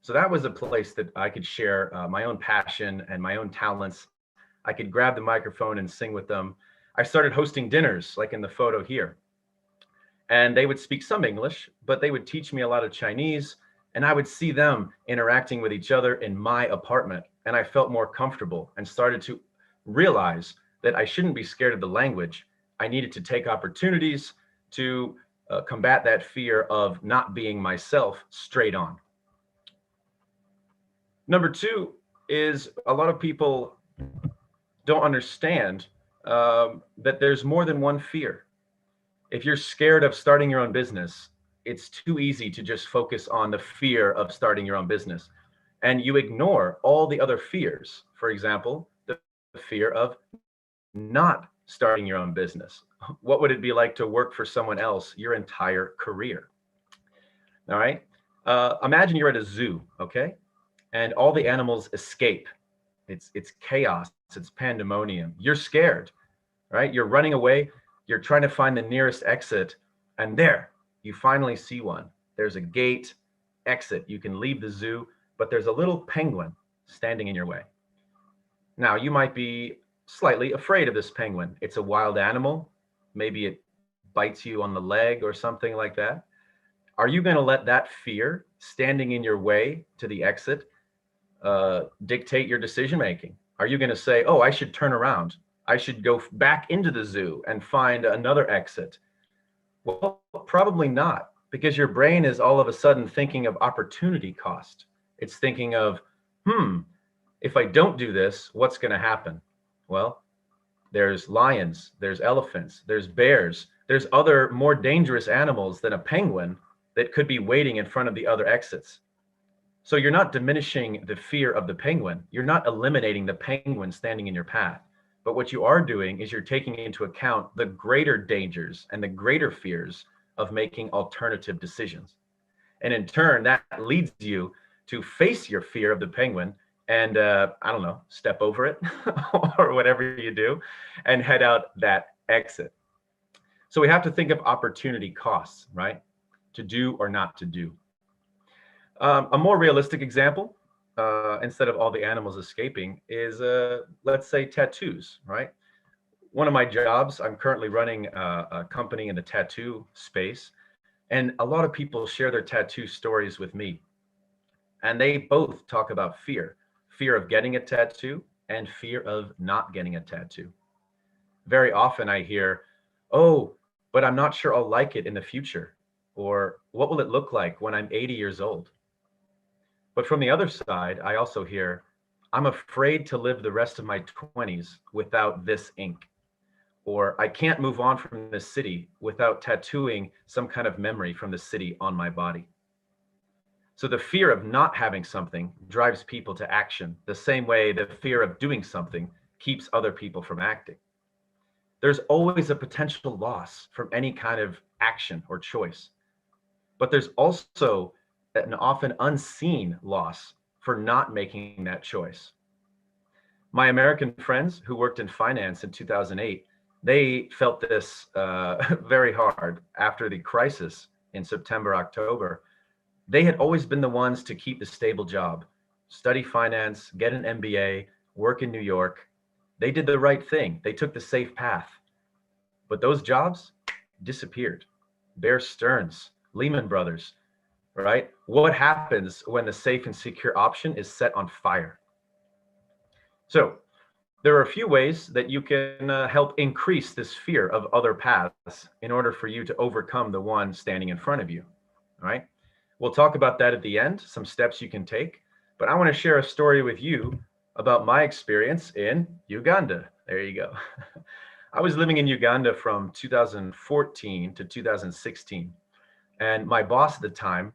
So that was a place that I could share my own passion and my own talents. I could grab the microphone and sing with them. I started hosting dinners, like in the photo here. And they would speak some English, but they would teach me a lot of Chinese, and I would see them interacting with each other in my apartment. And I felt more comfortable and started to realize that I shouldn't be scared of the language. I needed to take opportunities to combat that fear of not being myself straight on. Number two is a lot of people don't understand that there's more than one fear. If you're scared of starting your own business, it's too easy to just focus on the fear of starting your own business. And you ignore all the other fears. For example, the fear of not starting your own business. What would it be like to work for someone else your entire career? All right. Imagine you're at a zoo, okay? And all the animals escape. It's chaos, it's pandemonium. You're scared, right? You're running away. You're trying to find the nearest exit, and there, you finally see one. There's a gate, exit. You can leave the zoo, but there's a little penguin standing in your way. Now, you might be slightly afraid of this penguin. It's a wild animal. Maybe it bites you on the leg or something like that. Are you going to let that fear standing in your way to the exit dictate your decision making? Are you going to say, oh, I should turn around? I should go back into the zoo and find another exit? Well, probably not, because your brain is all of a sudden thinking of opportunity cost. It's thinking of, if I don't do this, what's going to happen? Well, there's lions, there's elephants, there's bears, there's other more dangerous animals than a penguin that could be waiting in front of the other exits. So you're not diminishing the fear of the penguin. You're not eliminating the penguin standing in your path. But what you are doing is you're taking into account the greater dangers and the greater fears of making alternative decisions. And in turn, that leads you to face your fear of the penguin and, I don't know, step over it or whatever you do and head out that exit. So we have to think of opportunity costs, right? To do or not to do. A more realistic example, instead of all the animals escaping, is let's say tattoos, right? One of my jobs, I'm currently running a company in the tattoo space, and a lot of people share their tattoo stories with me. And they both talk about fear of getting a tattoo and fear of not getting a tattoo. Very often I hear, oh, but I'm not sure I'll like it in the future. Or what will it look like when I'm 80 years old? But from the other side, I also hear, I'm afraid to live the rest of my 20s without this ink. Or I can't move on from this city without tattooing some kind of memory from the city on my body. So the fear of not having something drives people to action, the same way the fear of doing something keeps other people from acting. There's always a potential loss from any kind of action or choice. But there's also an often unseen loss for not making that choice. My American friends who worked in finance in 2008, they felt this very hard after the crisis in September, October. They had always been the ones to keep the stable job, study finance, get an MBA, work in New York. They did the right thing. They took the safe path. But those jobs disappeared. Bear Stearns, Lehman Brothers, right? What happens when the safe and secure option is set on fire? So there are a few ways that you can help increase this fear of other paths in order for you to overcome the one standing in front of you, all right? We'll talk about that at the end, some steps you can take, but I want to share a story with you about my experience in Uganda. There you go. I was living in Uganda from 2014 to 2016. And my boss at the time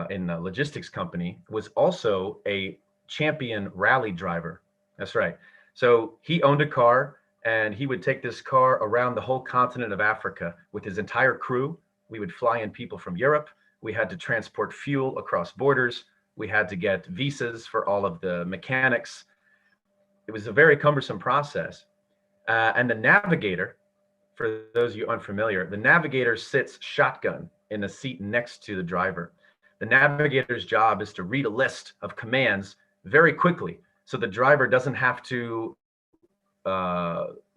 in a logistics company was also a champion rally driver. That's right. So he owned a car and he would take this car around the whole continent of Africa with his entire crew. We would fly in people from Europe. We had to transport fuel across borders. We had to get visas for all of the mechanics. It was a very cumbersome process. And the navigator, for those of you unfamiliar, the navigator sits shotgun in the seat next to the driver. The navigator's job is to read a list of commands very quickly, so the driver doesn't have to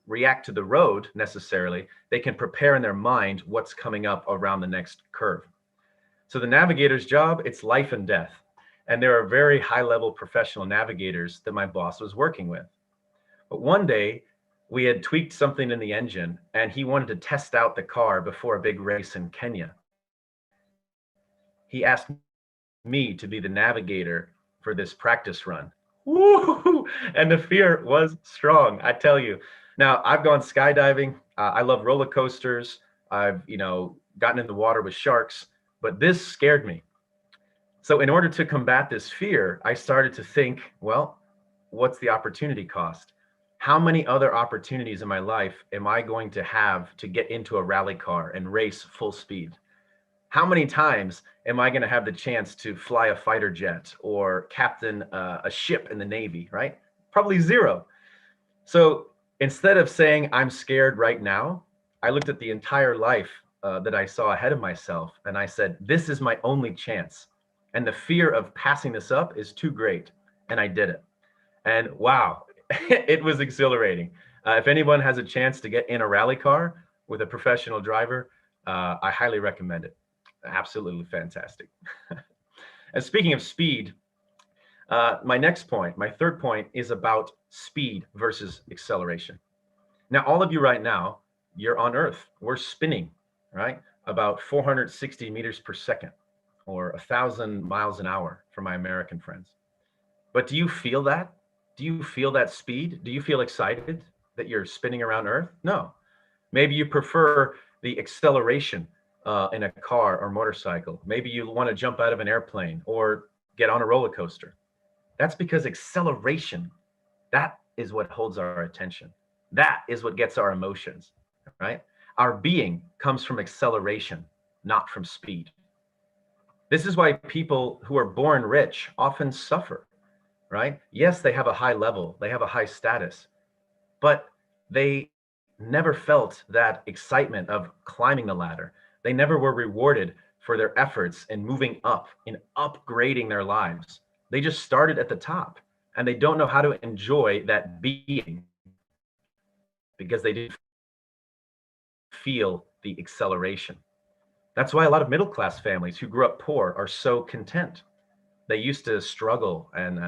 react to the road necessarily. They can prepare in their mind what's coming up around the next curve. So the navigator's job, it's life and death. And there are very high-level professional navigators that my boss was working with. But one day, we had tweaked something in the engine, and he wanted to test out the car before a big race in Kenya. He asked me to be the navigator for this practice run. Woo! And the fear was strong, I tell you. Now, I've gone skydiving. I love roller coasters. I've, gotten in the water with sharks, but this scared me. So in order to combat this fear, I started to think, well, what's the opportunity cost? How many other opportunities in my life am I going to have to get into a rally car and race full speed? How many times am I going to have the chance to fly a fighter jet or captain a ship in the Navy, right? Probably zero. So instead of saying I'm scared right now, I looked at the entire life that I saw ahead of myself, and I said, this is my only chance. And the fear of passing this up is too great. And I did it. And wow, it was exhilarating. If anyone has a chance to get in a rally car with a professional driver, I highly recommend it. Absolutely fantastic. And speaking of speed, my next point, my third point, is about speed versus acceleration. Now, all of you right now, you're on Earth. We're spinning, right? About 460 meters per second, or 1,000 miles an hour for my American friends. But do you feel that? Do you feel that speed? Do you feel excited that you're spinning around Earth? No. Maybe you prefer the acceleration in a car or motorcycle. Maybe you want to jump out of an airplane or get on a roller coaster. That's because acceleration, that is what holds our attention. That is what gets our emotions, right? Our being comes from acceleration, not from speed. This is why people who are born rich often suffer, right? Yes, they have a high level, they have a high status, but they never felt that excitement of climbing the ladder. They never were rewarded for their efforts in moving up, in upgrading their lives. They just started at the top, and they don't know how to enjoy that being because they didn't feel the acceleration. That's why a lot of middle-class families who grew up poor are so content. They used to struggle and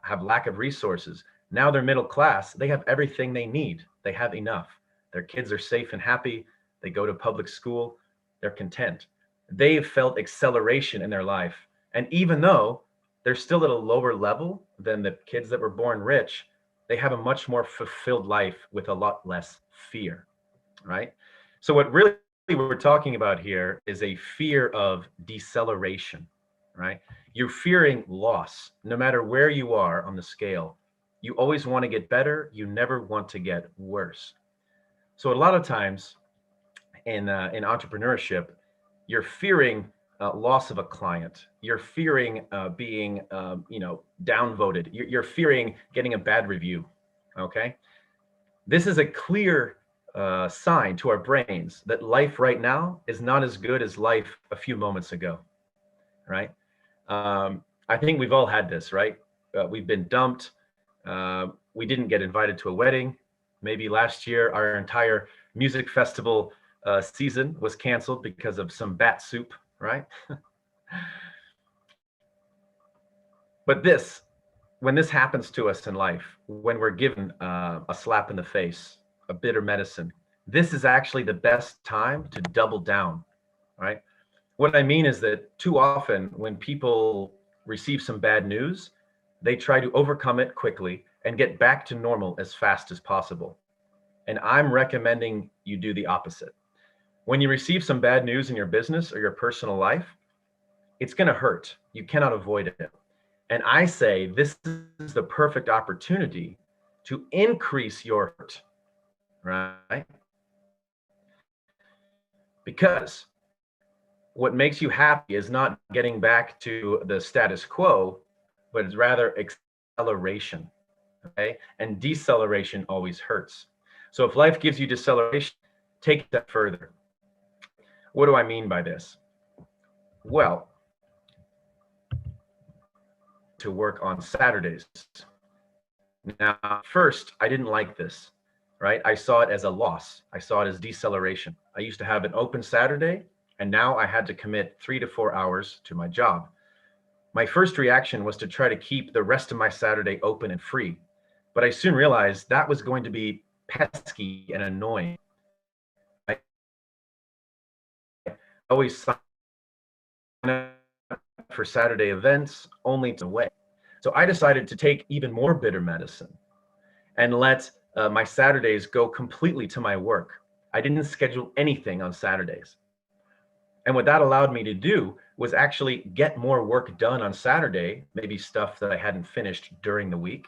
have lack of resources. Now they're middle class. They have everything they need. They have enough. Their kids are safe and happy. They go to public school. They're content. They've felt acceleration in their life. And even though they're still at a lower level than the kids that were born rich, they have a much more fulfilled life with a lot less fear, right? So what really we're talking about here is a fear of deceleration, right? You're fearing loss. No matter where you are on the scale, you always want to get better. You never want to get worse. So a lot of times in entrepreneurship, you're fearing loss of a client. You're fearing being, downvoted. You're fearing getting a bad review. Okay, this is a clear sign to our brains that life right now is not as good as life a few moments ago. Right? I think we've all had this, right? We've been dumped. We didn't get invited to a wedding. Maybe last year our entire music festival season was canceled because of some bat soup, right? But when this happens to us in life, when we're given a slap in the face, a bitter medicine, this is actually the best time to double down, right? What I mean is that too often when people receive some bad news, they try to overcome it quickly and get back to normal as fast as possible. And I'm recommending you do the opposite. When you receive some bad news in your business or your personal life, it's going to hurt. You cannot avoid it. And I say this is the perfect opportunity to increase your hurt right? Because what makes you happy is not getting back to the status quo, but it's rather acceleration, okay? And deceleration always hurts. So if life gives you deceleration, take that further. What do I mean by this? Well, to work on Saturdays. Now, first, I didn't like this, right? I saw it as a loss. I saw it as deceleration. I used to have an open Saturday, and now I had to commit 3 to 4 hours to my job. My first reaction was to try to keep the rest of my Saturday open and free, but I soon realized that was going to be pesky and annoying. I always sign up for Saturday events only to wait. So I decided to take even more bitter medicine and let my Saturdays go completely to my work. I didn't schedule anything on Saturdays. And what that allowed me to do was actually get more work done on Saturday, maybe stuff that I hadn't finished during the week.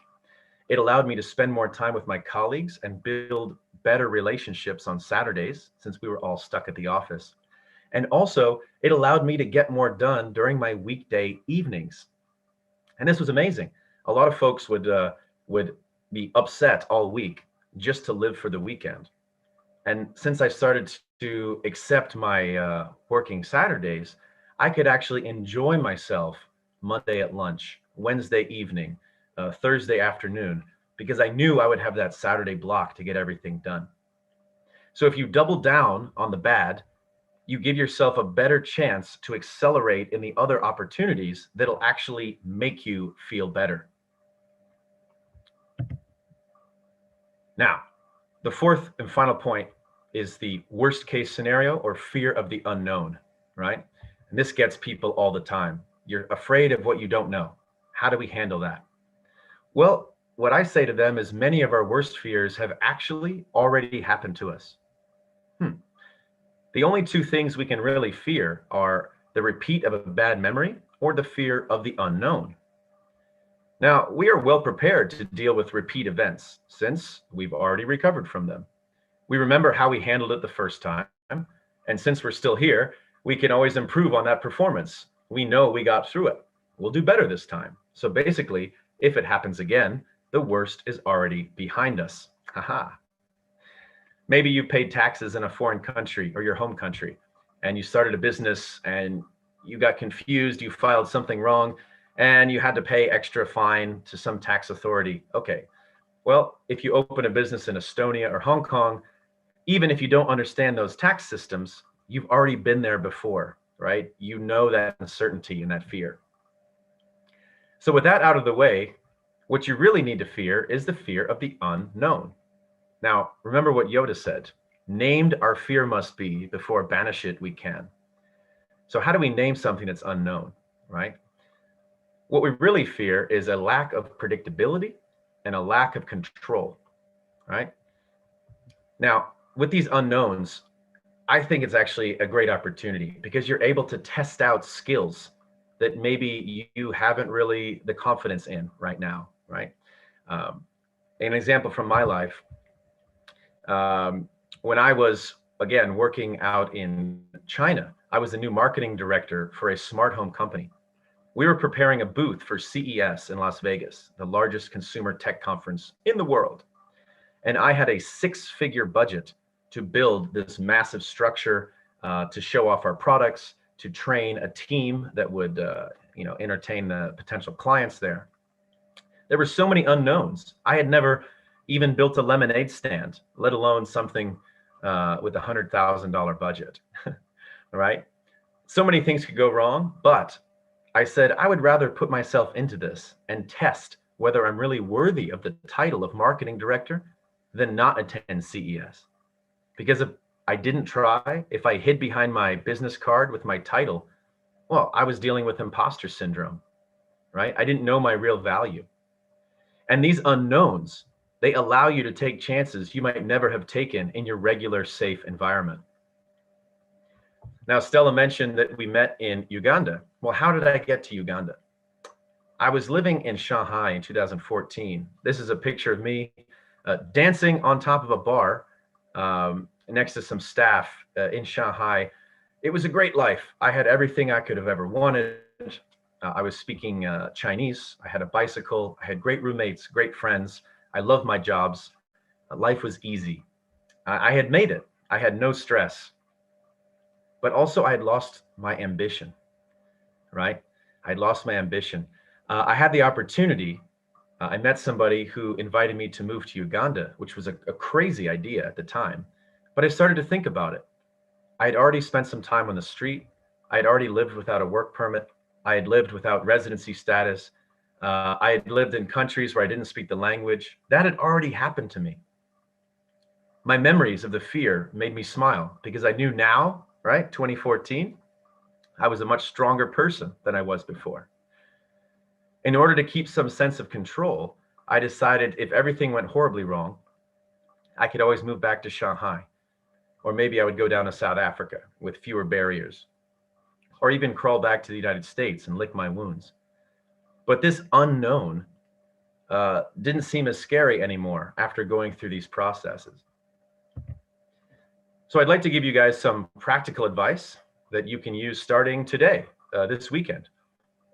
It allowed me to spend more time with my colleagues and build better relationships on Saturdays, since we were all stuck at the office. And also, it allowed me to get more done during my weekday evenings. And this was amazing. A lot of folks would be upset all week just to live for the weekend. And since I started to accept my working Saturdays, I could actually enjoy myself Monday at lunch, Wednesday evening, Thursday afternoon, because I knew I would have that Saturday block to get everything done. So if you double down on the bad, you give yourself a better chance to accelerate in the other opportunities that'll actually make you feel better. Now, the fourth and final point is the worst case scenario, or fear of the unknown, right? And this gets people all the time. You're afraid of what you don't know. How do we handle that? Well, what I say to them is many of our worst fears have actually already happened to us. The only two things we can really fear are the repeat of a bad memory or the fear of the unknown. Now, we are well prepared to deal with repeat events since we've already recovered from them. We remember how we handled it the first time, and since we're still here, we can always improve on that performance. We know we got through it. We'll do better this time. So basically, if it happens again, the worst is already behind us. Haha. Maybe you paid taxes in a foreign country or your home country, and you started a business and you got confused, you filed something wrong, and you had to pay extra fine to some tax authority. Okay, well, if you open a business in Estonia or Hong Kong, even if you don't understand those tax systems, you've already been there before, right? You know that uncertainty and that fear. So with that out of the way, what you really need to fear is the fear of the unknown. Now, remember what Yoda said, named our fear must be, before banish it we can. So how do we name something that's unknown, right? What we really fear is a lack of predictability and a lack of control, right? Now, with these unknowns, I think it's actually a great opportunity because you're able to test out skills that maybe you haven't really the confidence in right now, right? An example from my life, when I was, again, working out in China, I was the new marketing director for a smart home company. We were preparing a booth for CES in Las Vegas, the largest consumer tech conference in the world. And I had a 6-figure budget to build this massive structure to show off our products, to train a team that would entertain the potential clients there. There were so many unknowns. I had never even built a lemonade stand, let alone something with $100,000 budget, right? So many things could go wrong, but I said, I would rather put myself into this and test whether I'm really worthy of the title of marketing director than not attend CES. Because if I didn't try, if I hid behind my business card with my title, well, I was dealing with imposter syndrome, right? I didn't know my real value. And these unknowns, they allow you to take chances you might never have taken in your regular safe environment. Now, Stella mentioned that we met in Uganda. Well, how did I get to Uganda? I was living in Shanghai in 2014. This is a picture of me dancing on top of a bar next to some staff in Shanghai. It was a great life. I had everything I could have ever wanted. I was speaking Chinese. I had a bicycle. I had great roommates, great friends. I loved my jobs. Life was easy. I had made it. I had no stress. But also I had lost my ambition, right? I'd lost my ambition. I had the opportunity. I met somebody who invited me to move to Uganda, which was a crazy idea at the time. But I started to think about it. I had already spent some time on the street. I had already lived without a work permit. I had lived without residency status. I had lived in countries where I didn't speak the language. That had already happened to me. My memories of the fear made me smile because I knew now, right, 2014, I was a much stronger person than I was before. In order to keep some sense of control, I decided if everything went horribly wrong, I could always move back to Shanghai. Or maybe I would go down to South Africa with fewer barriers, or even crawl back to the United States and lick my wounds. But this unknown didn't seem as scary anymore after going through these processes. So I'd like to give you guys some practical advice that you can use starting today, this weekend,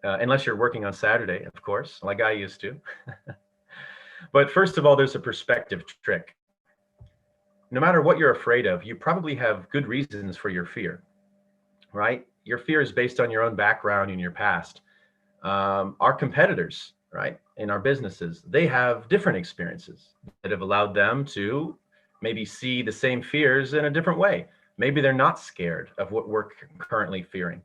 unless you're working on Saturday, of course, like I used to. But first of all, there's a perspective trick. No matter what you're afraid of, you probably have good reasons for your fear, right? Your fear is based on your own background and your past. Our competitors, right, in our businesses, they have different experiences that have allowed them to maybe see the same fears in a different way. Maybe they're not scared of what we're currently fearing.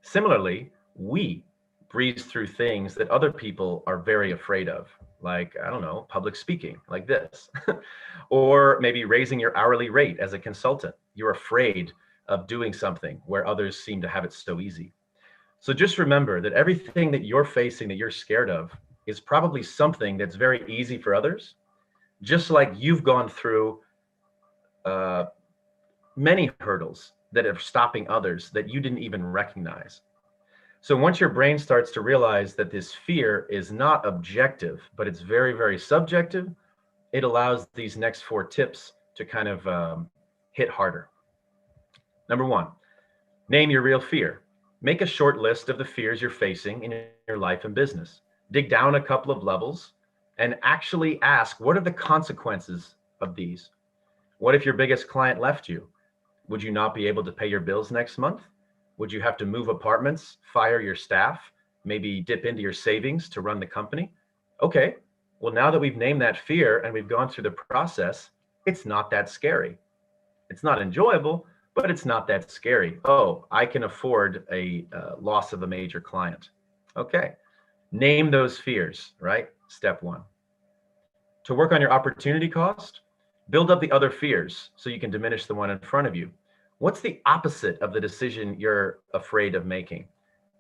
Similarly, we breeze through things that other people are very afraid of, like, I don't know, public speaking, like this, or maybe raising your hourly rate as a consultant. You're afraid of doing something where others seem to have it so easy. So just remember that everything that you're facing, that you're scared of, is probably something that's very easy for others, just like you've gone through many hurdles that are stopping others that you didn't even recognize. So once your brain starts to realize that this fear is not objective, but it's very, very subjective, it allows these next 4 tips to kind of hit harder. Number 1, name your real fear. Make a short list of the fears you're facing in your life and business. Dig down a couple of levels and actually ask, what are the consequences of these? What if your biggest client left you? Would you not be able to pay your bills next month? Would you have to move apartments, fire your staff, maybe dip into your savings to run the company? Okay, well, now that we've named that fear and we've gone through the process, it's not that scary. It's not enjoyable, but it's not that scary. Oh, I can afford a loss of a major client. Okay, name those fears, right? Step 1. To work on your opportunity cost, build up the other fears so you can diminish the one in front of you. What's the opposite of the decision you're afraid of making?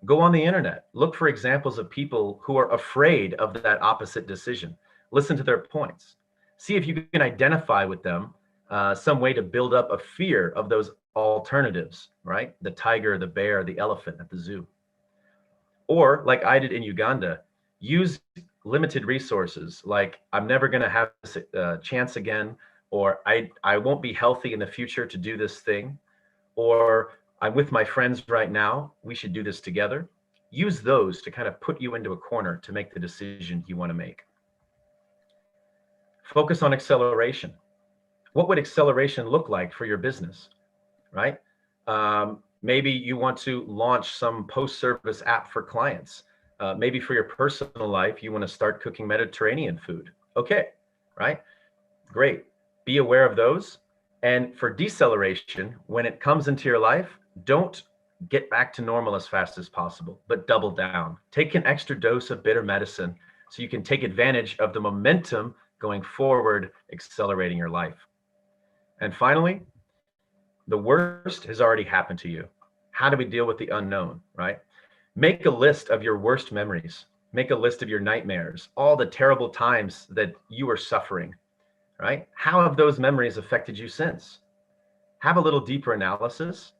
Go on the internet, look for examples of people who are afraid of that opposite decision. Listen to their points. See if you can identify with them some way to build up a fear of those alternatives, right? The tiger, the bear, the elephant at the zoo. Or like I did in Uganda, use limited resources like I'm never going to have a chance again, or I won't be healthy in the future to do this thing, or I'm with my friends right now, we should do this together. Use those to kind of put you into a corner to make the decision you want to make. Focus on acceleration. What would acceleration look like for your business, right? Maybe you want to launch some post-service app for clients. Maybe for your personal life, you want to start cooking Mediterranean food. Okay, right? Great. Be aware of those. And for deceleration, when it comes into your life, don't get back to normal as fast as possible, but double down. Take an extra dose of bitter medicine so you can take advantage of the momentum going forward, accelerating your life. And finally, the worst has already happened to you. How do we deal with the unknown, right? Make a list of your worst memories. Make a list of your nightmares, all the terrible times that you were suffering, right? How have those memories affected you since? Have a little deeper analysis.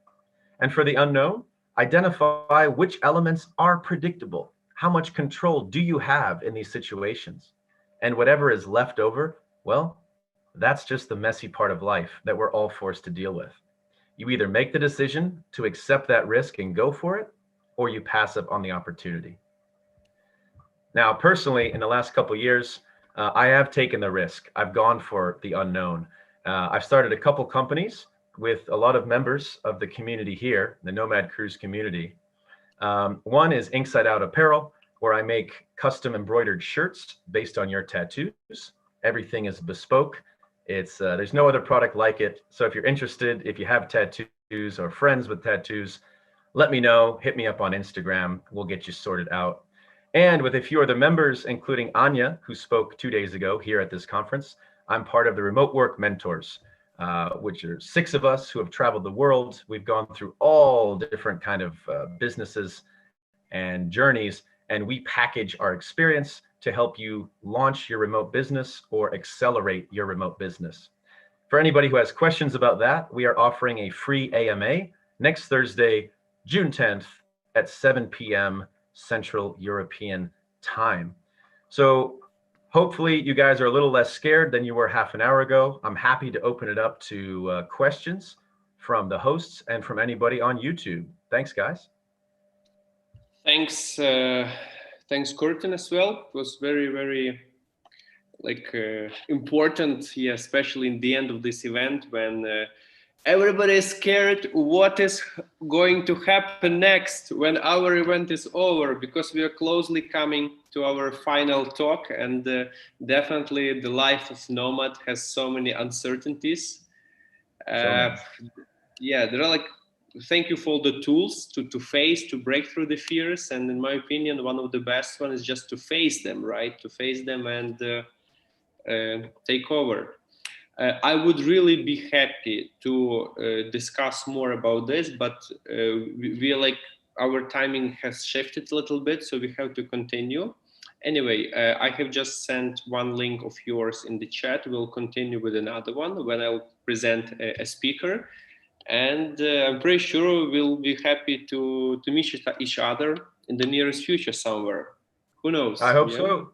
And for the unknown, identify which elements are predictable. How much control do you have in these situations? And whatever is left over, well, That's just the messy part of life that we're all forced to deal with. You either make the decision to accept that risk and go for it, or you pass up on the opportunity. Now, personally, in the last couple of years, I have taken the risk. I've gone for the unknown. I've started a couple companies with a lot of members of the community here, the Nomad Cruise community. One is Inside Out Apparel, where I make custom embroidered shirts based on your tattoos. Everything is bespoke. There's no other product like it. So if you're interested, if you have tattoos or friends with tattoos, let me know. Hit me up on Instagram. We'll get you sorted out. And with a few other members, including Anya, who spoke 2 days ago here at this conference, I'm part of the Remote Work Mentors, which are 6 of us who have traveled the world. We've gone through all different kind of businesses and journeys, and we package our experience to help you launch your remote business or accelerate your remote business. For anybody who has questions about that, we are offering a free AMA next Thursday, June 10th at 7 p.m. Central European time. So hopefully you guys are a little less scared than you were half an hour ago. I'm happy to open it up to questions from the hosts and from anybody on YouTube. Thanks, guys. Thanks, thanks, Curtin, as well. It was very, very important, yeah, especially in the end of this event when everybody is scared what is going to happen next when our event is over, because we are closely coming to our final talk, and definitely the life of Nomad has so many uncertainties. Yeah, there are thank you for the tools to face, to break through the fears, and in my opinion, one of the best ones is just to face them, right? To face them and take over. I would really be happy to discuss more about this, but we our timing has shifted a little bit, so we have to continue. Anyway, I have just sent one link of yours in the chat. We'll continue with another one when I'll present a speaker. And I'm pretty sure we'll be happy to meet each other in the nearest future somewhere. Who knows? I hope so.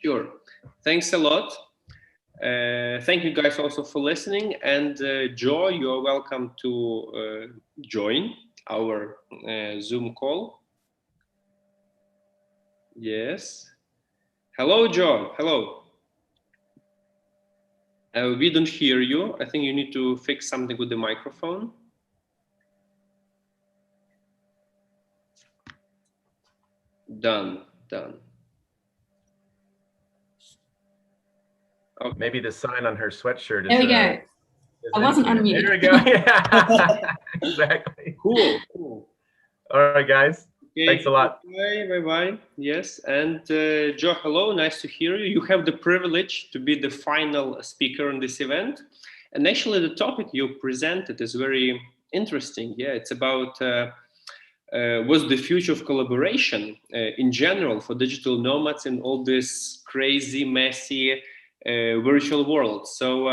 Sure. Thanks a lot. Thank you guys also for listening. And Joe, you're welcome to join our Zoom call. Yes. Hello, Joe. Hello. We don't hear you. I think you need to fix something with the microphone. Done. Okay. Maybe the sign on her sweatshirt is. There we go. I wasn't on mute. There we go. Yeah, exactly. Cool. All right, guys. Okay. Thanks a lot. Bye. Yes, and Joe, hello. Nice to hear you. You have the privilege to be the final speaker on this event, and actually, the topic you presented is very interesting. Yeah, it's about what's the future of collaboration in general for digital nomads in all this crazy, messy virtual world. So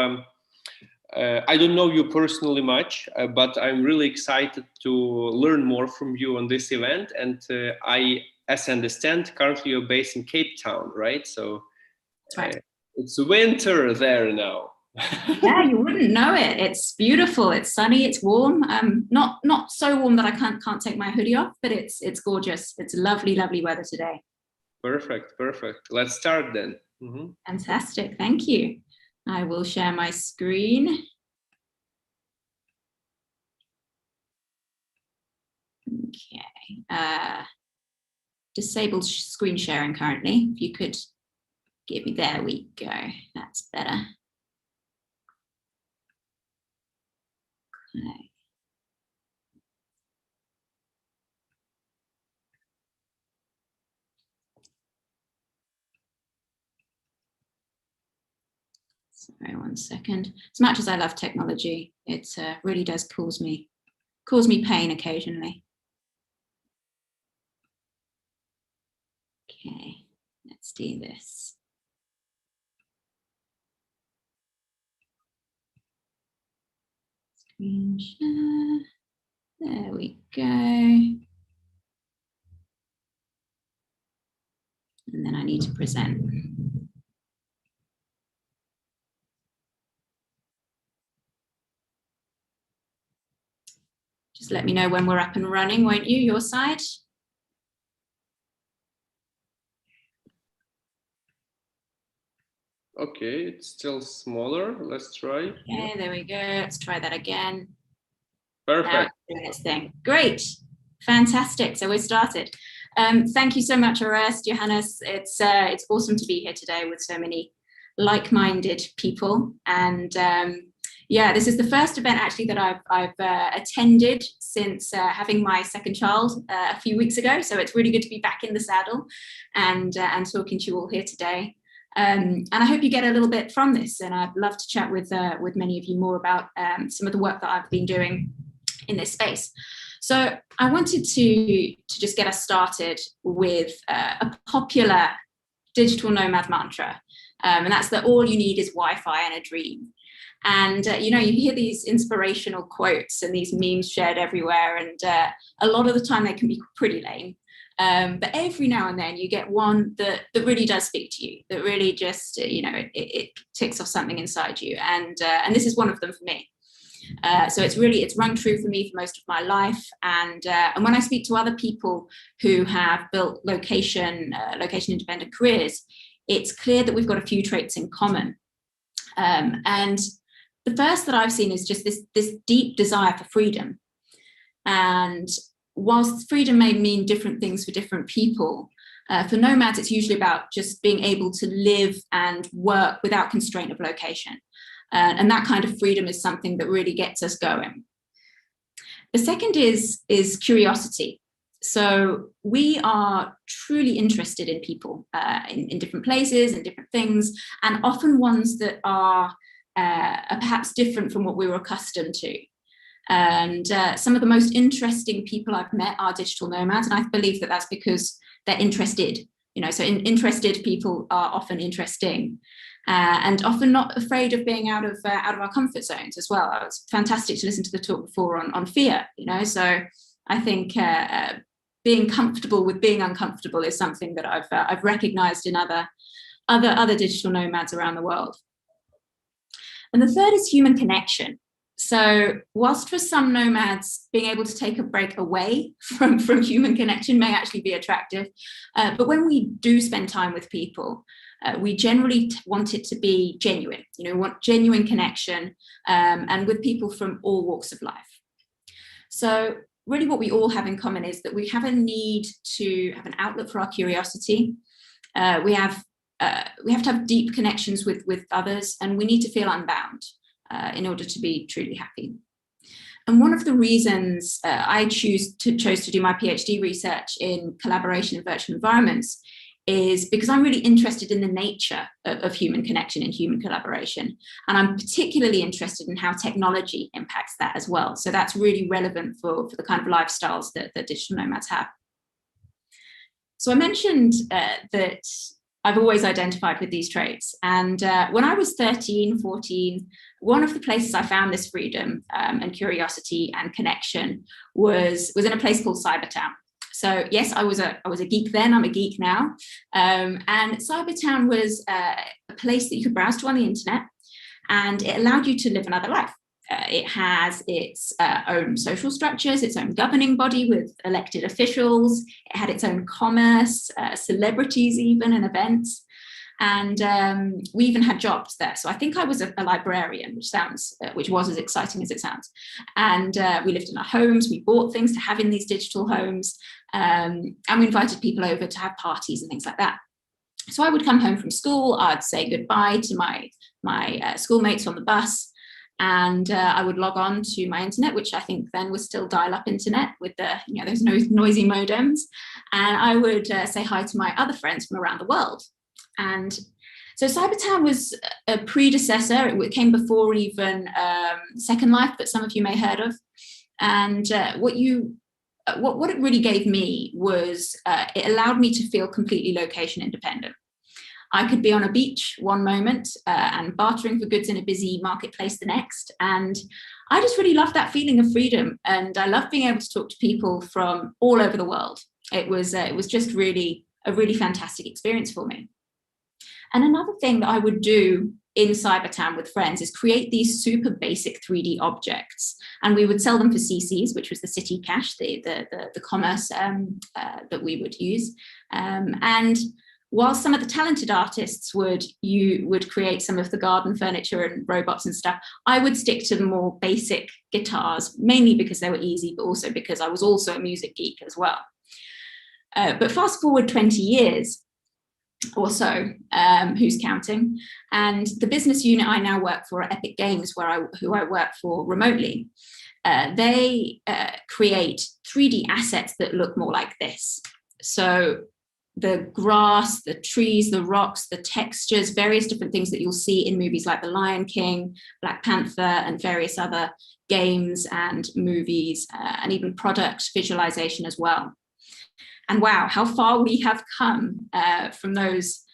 I don't know you personally much, but I'm really excited to learn more from you on this event. And as I understand, currently you're based in Cape Town, right? So that's right. It's winter there now. Yeah, you wouldn't know it. It's beautiful. It's sunny. It's warm. Not so warm that I can't take my hoodie off, but it's gorgeous. It's lovely weather today. Perfect. Let's start then. Mm-hmm. Fantastic. Thank you. I will share my screen. Okay. Disabled screen sharing currently. If you could give me, there we go. That's better. Okay. Sorry, 1 second. As much as I love technology, it really does cause me pain occasionally. Okay, let's do this. Screen share. There we go. And then I need to present. Just let me know when we're up and running, won't you, your side? Okay, it's still smaller. Let's try. Okay, there we go. Let's try that again. Perfect. Doing its thing. Great. Fantastic. So we're started. Thank you so much, Orest, Johannes. It's awesome to be here today with so many like-minded people. And yeah, this is the first event actually that I've attended since having my second child a few weeks ago. So it's really good to be back in the saddle and talking to you all here today. And I hope you get a little bit from this. And I'd love to chat with many of you more about some of the work that I've been doing in this space. So I wanted to just get us started with a popular digital nomad mantra. And that's that all you need is Wi-Fi and a dream. And, you know, you hear these inspirational quotes and these memes shared everywhere. And a lot of the time they can be pretty lame. But every now and then you get one that really does speak to you, that really just, you know, it ticks off something inside you. And this is one of them for me. So it's rung true for me for most of my life. And when I speak to other people who have built location independent careers, it's clear that we've got a few traits in common. And the first that I've seen is just this deep desire for freedom. And whilst freedom may mean different things for different people, for nomads, it's usually about just being able to live and work without constraint of location. And that kind of freedom is something that really gets us going. The second is curiosity. So we are truly interested in people in different places and different things, and often ones that are perhaps different from what we were accustomed to. And some of the most interesting people I've met are digital nomads, and I believe that that's because they're interested. You know, so interested people are often interesting, and often not afraid of being out of our comfort zones as well. It's fantastic to listen to the talk before on fear. You know, so I think being comfortable with being uncomfortable is something that I've recognised in other digital nomads around the world. And the third is human connection. So whilst for some nomads, being able to take a break away from human connection may actually be attractive, but when we do spend time with people, we generally want it to be genuine, you know, want genuine connection, and with people from all walks of life. So really what we all have in common is that we have a need to have an outlet for our curiosity. We have to have deep connections with others, and we need to feel unbound in order to be truly happy. And one of the reasons I chose to do my PhD research in collaboration in virtual environments is because I'm really interested in the nature of human connection and human collaboration. And I'm particularly interested in how technology impacts that as well. So that's really relevant for the kind of lifestyles that digital nomads have. So I mentioned that I've always identified with these traits. And when I was 13, 14, one of the places I found this freedom and curiosity and connection was in a place called Cybertown. So yes, I was a geek then, I'm a geek now. And Cybertown was a place that you could browse to on the internet, and it allowed you to live another life. It has its own social structures, its own governing body with elected officials. It had its own commerce, celebrities even, and events. And we even had jobs there. So I think I was a librarian, which was as exciting as it sounds. And we lived in our homes. We bought things to have in these digital homes. And we invited people over to have parties and things like that. So I would come home from school. I'd say goodbye to my schoolmates on the bus. And I would log on to my internet, which I think then was still dial-up internet with those noisy modems. And I would say hi to my other friends from around the world. And so Cybertown was a predecessor. It came before even Second Life, that some of you may have heard of. And what it really gave me was it allowed me to feel completely location independent. I could be on a beach one moment and bartering for goods in a busy marketplace the next. And I just really loved that feeling of freedom. And I loved being able to talk to people from all over the world. It was just really a really fantastic experience for me. And another thing that I would do in Cybertown with friends is create these super basic 3D objects, and we would sell them for CCs, which was the city cash, the commerce that we would use. And while some of the talented artists would create some of the garden furniture and robots and stuff, I would stick to the more basic guitars, mainly because they were easy, but also because I was also a music geek as well. But fast forward 20 years or so, who's counting? And the business unit I now work for at Epic Games, who I work for remotely, they create 3D assets that look more like this. So the grass, the trees, the rocks, the textures, various different things that you'll see in movies like The Lion King, Black Panther, and various other games and movies, and even product visualization as well. And wow, how far we have come from those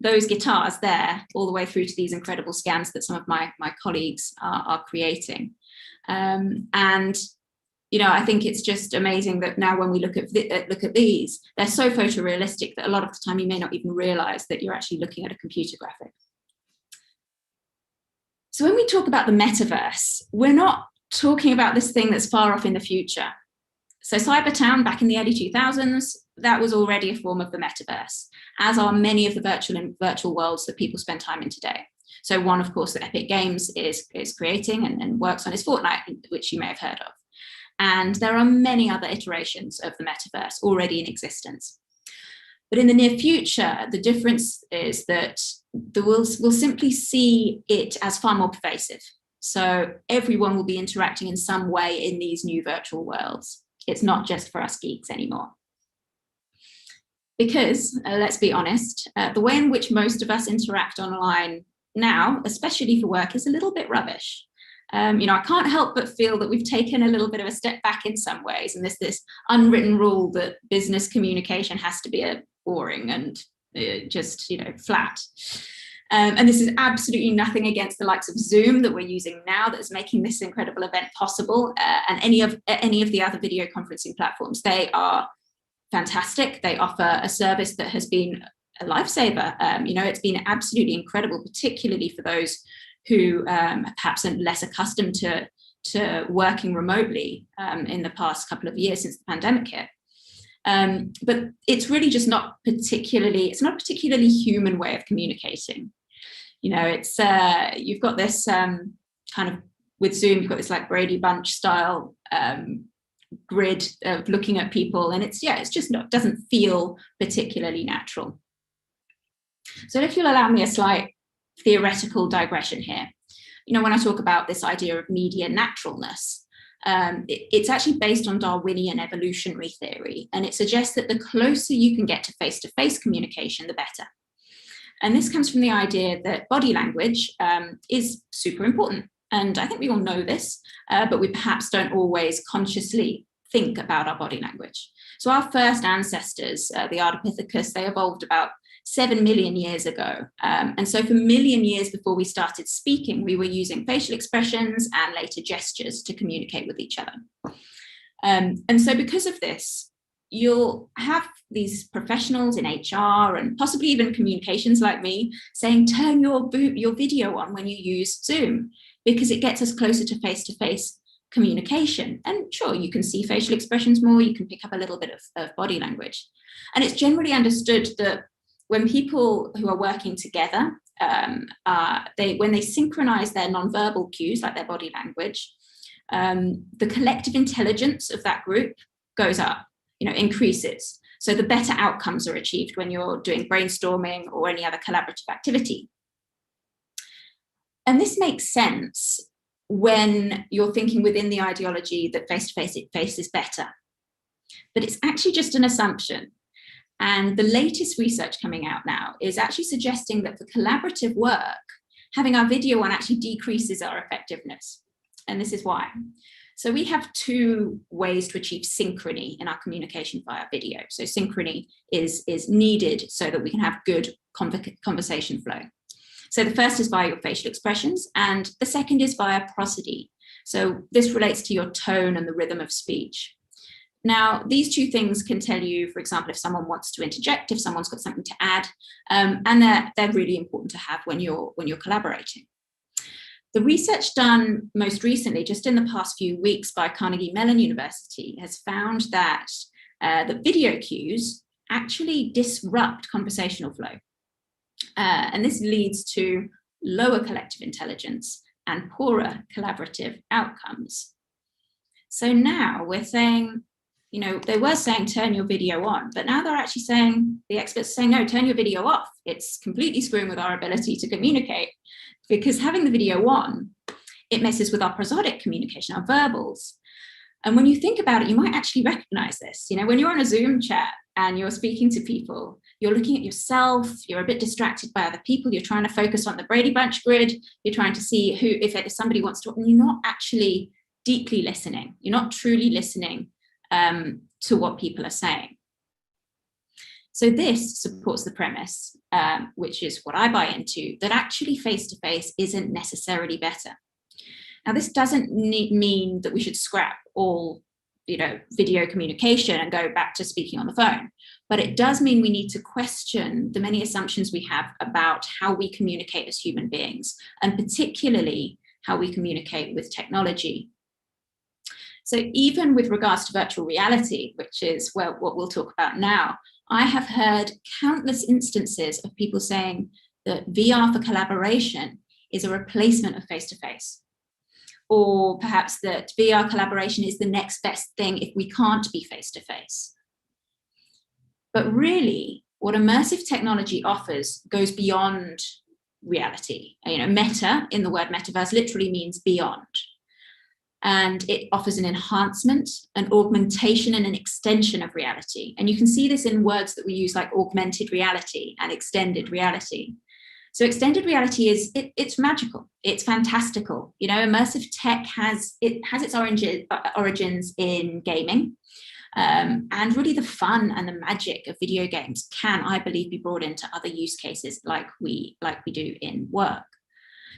guitars there all the way through to these incredible scans that some of my colleagues are creating. And you know, I think it's just amazing that now when we look at these, they're so photorealistic that a lot of the time you may not even realize that you're actually looking at a computer graphic. So when we talk about the metaverse, we're not talking about this thing that's far off in the future. So Cybertown back in the early 2000s, that was already a form of the metaverse, as are many of the virtual worlds that people spend time in today. So one, of course, that Epic Games is creating and works on is Fortnite, which you may have heard of. And there are many other iterations of the metaverse already in existence. But in the near future, the difference is that we'll simply see it as far more pervasive. So everyone will be interacting in some way in these new virtual worlds. It's not just for us geeks anymore. Because, let's be honest, the way in which most of us interact online now, especially for work, is a little bit rubbish. You know, I can't help but feel that we've taken a little bit of a step back in some ways, and there's this unwritten rule that business communication has to be boring and just, you know, flat. And this is absolutely nothing against the likes of Zoom that we're using now that is making this incredible event possible, and any of the other video conferencing platforms. They are fantastic. They offer a service that has been a lifesaver. You know, it's been absolutely incredible, particularly for those who perhaps are less accustomed to working remotely in the past couple of years since the pandemic hit. But it's really just not a particularly human way of communicating. You know, it's you've got this kind of, with Zoom, you've got this like Brady Bunch style grid of looking at people, and it's just doesn't feel particularly natural. So if you'll allow me a slight theoretical digression here, you know, when I talk about this idea of media naturalness, it's actually based on Darwinian evolutionary theory, and it suggests that the closer you can get to face-to-face communication, the better. And this comes from the idea that body language is super important. And I think we all know this, but we perhaps don't always consciously think about our body language. So our first ancestors, the Ardipithecus, they evolved about 7 million years ago. And so for a million years before we started speaking, we were using facial expressions and later gestures to communicate with each other. And so because of this, you'll have these professionals in HR and possibly even communications like me saying, turn your video on when you use Zoom, because it gets us closer to face-to-face communication. And sure, you can see facial expressions more, you can pick up a little bit of body language. And it's generally understood that when people who are working together, when they synchronize their nonverbal cues, like their body language, the collective intelligence of that group goes up, you know, increases. So the better outcomes are achieved when you're doing brainstorming or any other collaborative activity. And this makes sense when you're thinking within the ideology that face-to-face is better. But it's actually just an assumption. And the latest research coming out now is actually suggesting that for collaborative work, having our video on actually decreases our effectiveness. And this is why. So we have two ways to achieve synchrony in our communication via video. So synchrony is needed so that we can have good conversation flow. So the first is via your facial expressions, and the second is via prosody. So this relates to your tone and the rhythm of speech. Now, these two things can tell you, for example, if someone wants to interject, if someone's got something to add, and they're really important to have when you're collaborating. The research done most recently, just in the past few weeks by Carnegie Mellon University, has found that that video cues actually disrupt conversational flow. And this leads to lower collective intelligence and poorer collaborative outcomes. So now we're saying, you know, they were saying turn your video on, but now they're actually saying, the experts are saying, no, turn your video off. It's completely screwing with our ability to communicate, because having the video on, it messes with our prosodic communication, our verbals. And when you think about it, you might actually recognize this. You know, when you're on a Zoom chat and you're speaking to people, you're looking at yourself, you're a bit distracted by other people, you're trying to focus on the Brady Bunch grid, you're trying to see who, if somebody wants to, and you're not actually deeply listening. You're not truly listening to what people are saying. So this supports the premise, which is what I buy into, that actually face-to-face isn't necessarily better. Now, this doesn't mean that we should scrap all, you know, video communication and go back to speaking on the phone, but it does mean we need to question the many assumptions we have about how we communicate as human beings, and particularly how we communicate with technology. So even with regards to virtual reality, which is what we'll talk about now, I have heard countless instances of people saying that VR for collaboration is a replacement of face-to-face. Or perhaps that VR collaboration is the next best thing if we can't be face-to-face. But really, what immersive technology offers goes beyond reality. You know, meta in the word metaverse literally means beyond. And it offers an enhancement, an augmentation, and an extension of reality. And you can see this in words that we use like augmented reality and extended reality. So extended reality is, it's magical, it's fantastical. You know, immersive tech has its origins in gaming. And really the fun and the magic of video games can, I believe, be brought into other use cases like we do in work.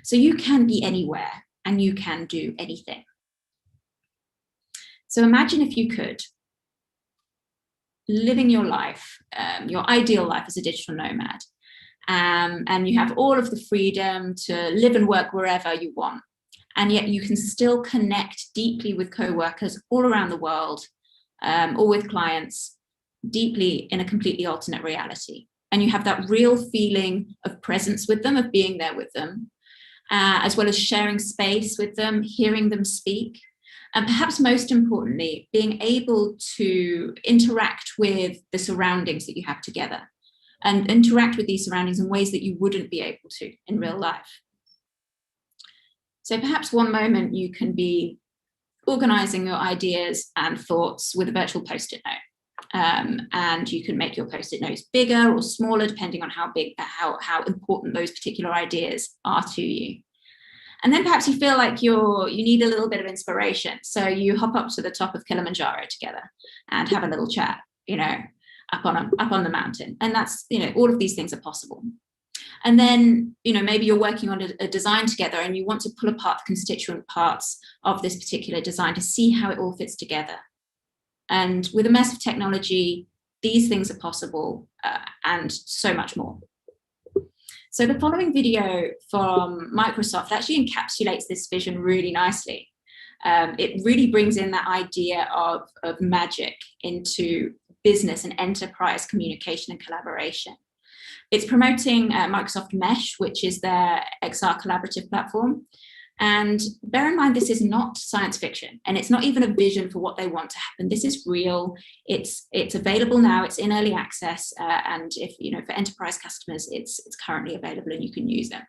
So you can be anywhere and you can do anything. So imagine if you could, living your life, your ideal life as a digital nomad, and you have all of the freedom to live and work wherever you want, and yet you can still connect deeply with co-workers all around the world, or with clients deeply in a completely alternate reality. And you have that real feeling of presence with them, of being there with them, as well as sharing space with them, hearing them speak. And perhaps most importantly, being able to interact with the surroundings that you have together, and interact with these surroundings in ways that you wouldn't be able to in real life. So perhaps one moment you can be organizing your ideas and thoughts with a virtual Post-it note. And you can make your Post-it notes bigger or smaller, depending on how important those particular ideas are to you. And then perhaps you feel like you need a little bit of inspiration. So you hop up to the top of Kilimanjaro together and have a little chat, you know, up on the mountain. And that's, you know, all of these things are possible. And then, you know, maybe you're working on a design together and you want to pull apart the constituent parts of this particular design to see how it all fits together. And with immersive technology, these things are possible, and so much more. So the following video from Microsoft actually encapsulates this vision really nicely. It really brings in that idea of magic into business and enterprise communication and collaboration. It's promoting Microsoft Mesh, which is their XR collaborative platform. And bear in mind, this is not science fiction, and it's not even a vision for what they want to happen. This is real. It's available now. It's in early access, and if you know, for enterprise customers, it's currently available and you can use them.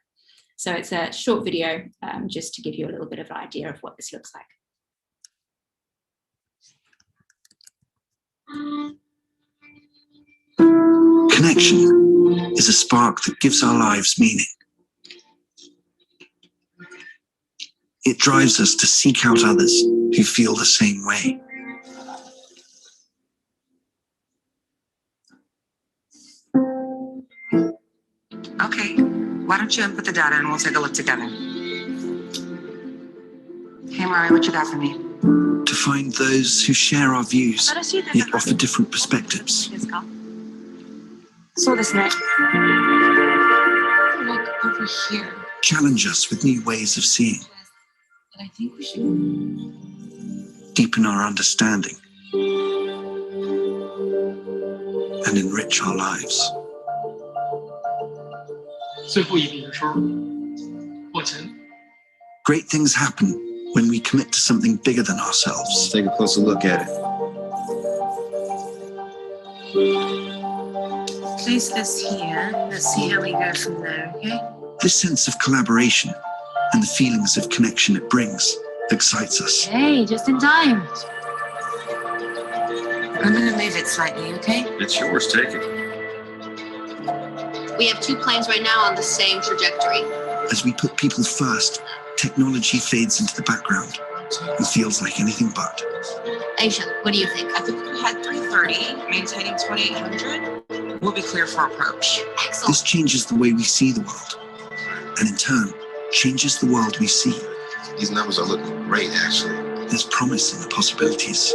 So it's a short video, just to give you a little bit of an idea of what this looks like. Connection is a spark that gives our lives meaning. It drives us to seek out others who feel the same way. Okay, why don't you input the data and we'll take a look together. Hey, Mari, what you got for me? to find those who share our views, yet offer different perspectives. Look over here. Challenge us with new ways of seeing. But I think we should. Deepen our understanding. And enrich our lives. Great things happen when we commit to something bigger than ourselves. Take a closer look at it. Place this here. Let's see how we go from there, okay? This sense of collaboration and the feelings of connection it brings excites us. Hey, just in time. I'm gonna move it slightly, okay? It's yours, take it. We have two planes right now on the same trajectory. As we put people first, technology fades into the background and feels like anything but. Aisha, what do you think? I think if we had 330, maintaining 2800, we'll be clear for approach. Excellent. This changes the way we see the world, and in turn, changes the world we see. These numbers are looking great, actually. There's promise in the possibilities,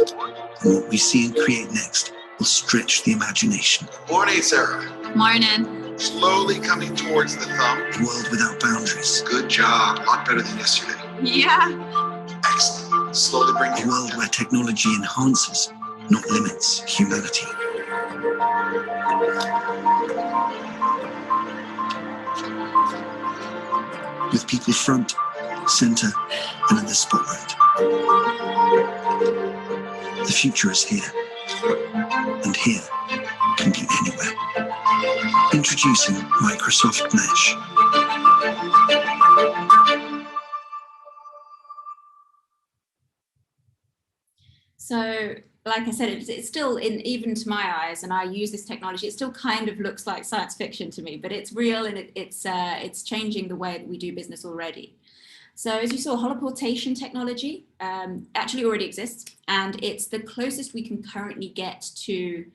and what we see and create next will stretch the imagination. Morning, Sarah. Morning. Slowly coming towards the thumb. A world without boundaries. Good job. A lot better than yesterday. Yeah. Excellent. Slowly bring A world where technology enhances, not limits, humanity. With people front, center, and in the spotlight. The future is here. And here can be anywhere. Introducing Microsoft Mesh. So, like I said, it's still, even to my eyes, and I use this technology, it still kind of looks like science fiction to me, but it's real, and it's changing the way that we do business already. So as you saw, holoportation technology actually already exists, and it's the closest we can currently get to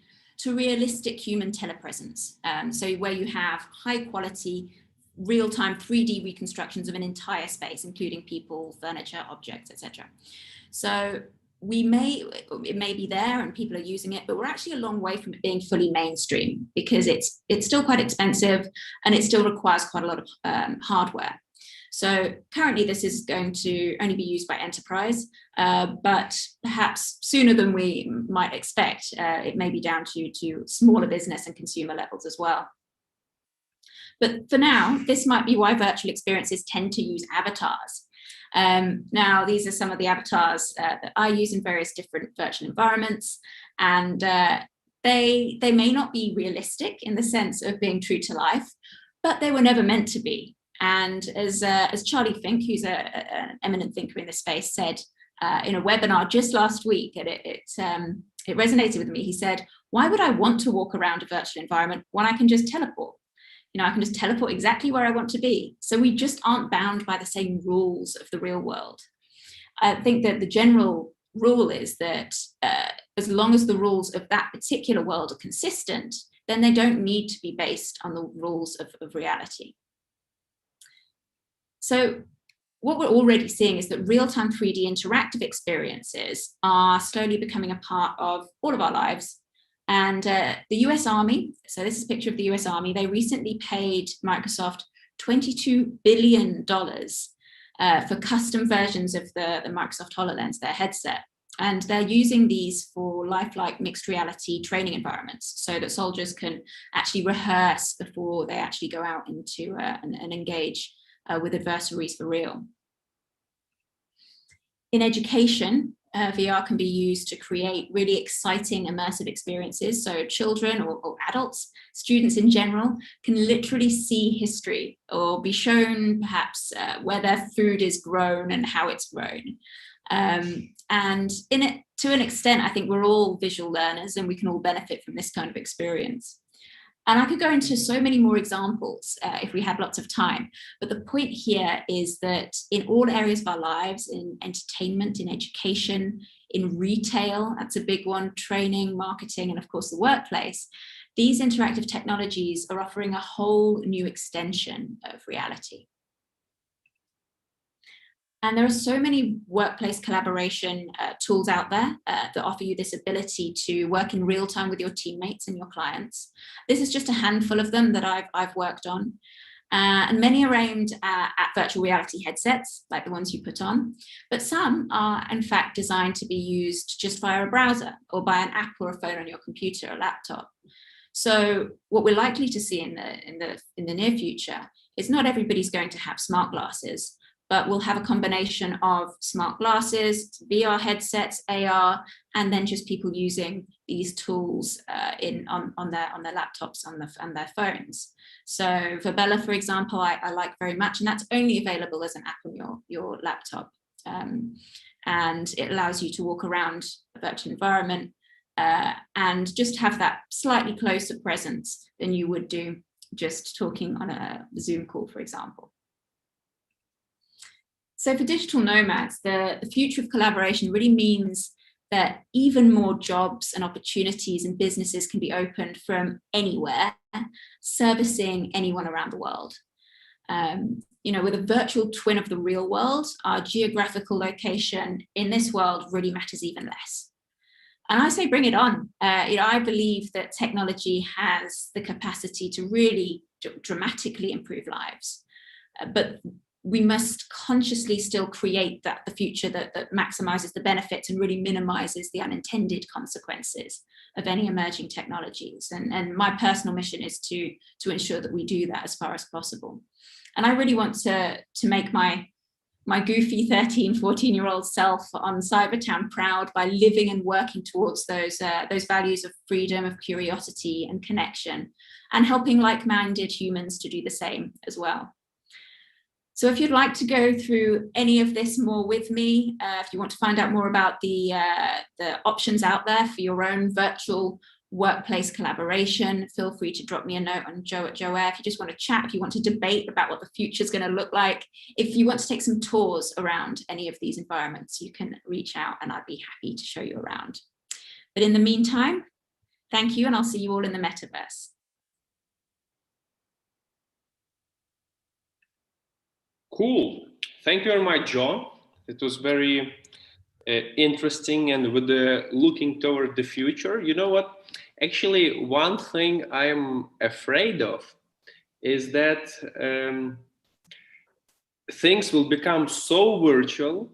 realistic human telepresence. So where you have high quality, real-time 3D reconstructions of an entire space, including people, furniture, objects, etc. So it may be there and people are using it, but we're actually a long way from it being fully mainstream, because it's still quite expensive and it still requires quite a lot of hardware. So currently this is going to only be used by enterprise, but perhaps sooner than we might expect, it may be down to smaller business and consumer levels as well. But for now, this might be why virtual experiences tend to use avatars. Now, these are some of the avatars that I use in various different virtual environments, and they may not be realistic in the sense of being true to life, but they were never meant to be. And as Charlie Fink, who's an eminent thinker in this space, said in a webinar just last week, and it resonated with me. He said, "Why would I want to walk around a virtual environment when I can just teleport? You know, I can just teleport exactly where I want to be." So we just aren't bound by the same rules of the real world. I think that the general rule is that as long as the rules of that particular world are consistent, then they don't need to be based on the rules of reality. So what we're already seeing is that real-time 3D interactive experiences are slowly becoming a part of all of our lives. And the US Army, so this is a picture of the US Army, they recently paid Microsoft $22 billion for custom versions of the Microsoft HoloLens, their headset. And they're using these for lifelike mixed reality training environments so that soldiers can actually rehearse before they actually go out into and engage with adversaries for real. In education, VR can be used to create really exciting immersive experiences. So children or adults, students in general, can literally see history or be shown perhaps where their food is grown and how it's grown. And in it, to an extent, I think we're all visual learners and we can all benefit from this kind of experience. And I could go into so many more examples if we had lots of time. But the point here is that in all areas of our lives, in entertainment, in education, in retail, that's a big one, training, marketing, and of course the workplace, these interactive technologies are offering a whole new extension of reality. And there are so many workplace collaboration tools out there that offer you this ability to work in real time with your teammates and your clients. This is just a handful of them that I've worked on. And many are aimed at virtual reality headsets, like the ones you put on, but some are in fact designed to be used just via a browser or by an app or a phone on your computer or laptop. So what we're likely to see in the near future is not everybody's going to have smart glasses, but we'll have a combination of smart glasses, VR headsets, AR, and then just people using these tools on their laptops and their phones. So for Bella, for example, I like very much, and that's only available as an app on your laptop. And it allows you to walk around a virtual environment and just have that slightly closer presence than you would do just talking on a Zoom call, for example. So for digital nomads, the future of collaboration really means that even more jobs and opportunities and businesses can be opened from anywhere, servicing anyone around the world. With a virtual twin of the real world, our geographical location in this world really matters even less. And I say bring it on. I believe that technology has the capacity to really dramatically improve lives. But we must consciously still create the future that maximizes the benefits and really minimizes the unintended consequences of any emerging technologies. And my personal mission is to ensure that we do that as far as possible. And I really want to make my goofy 13, 14-year-old self on Cybertown proud by living and working towards those values of freedom, of curiosity and connection, and helping like-minded humans to do the same as well. So if you'd like to go through any of this more with me, if you want to find out more about the options out there for your own virtual workplace collaboration, feel free to drop me a note on Joe@Joe@Eyre. If you just want to chat, if you want to debate about what the future is going to look like, if you want to take some tours around any of these environments, you can reach out and I'd be happy to show you around. But in the meantime, thank you, and I'll see you all in the metaverse. Cool. Thank you very much, John. It was very interesting, and with the looking toward the future. You know what? Actually, one thing I'm afraid of is that things will become so virtual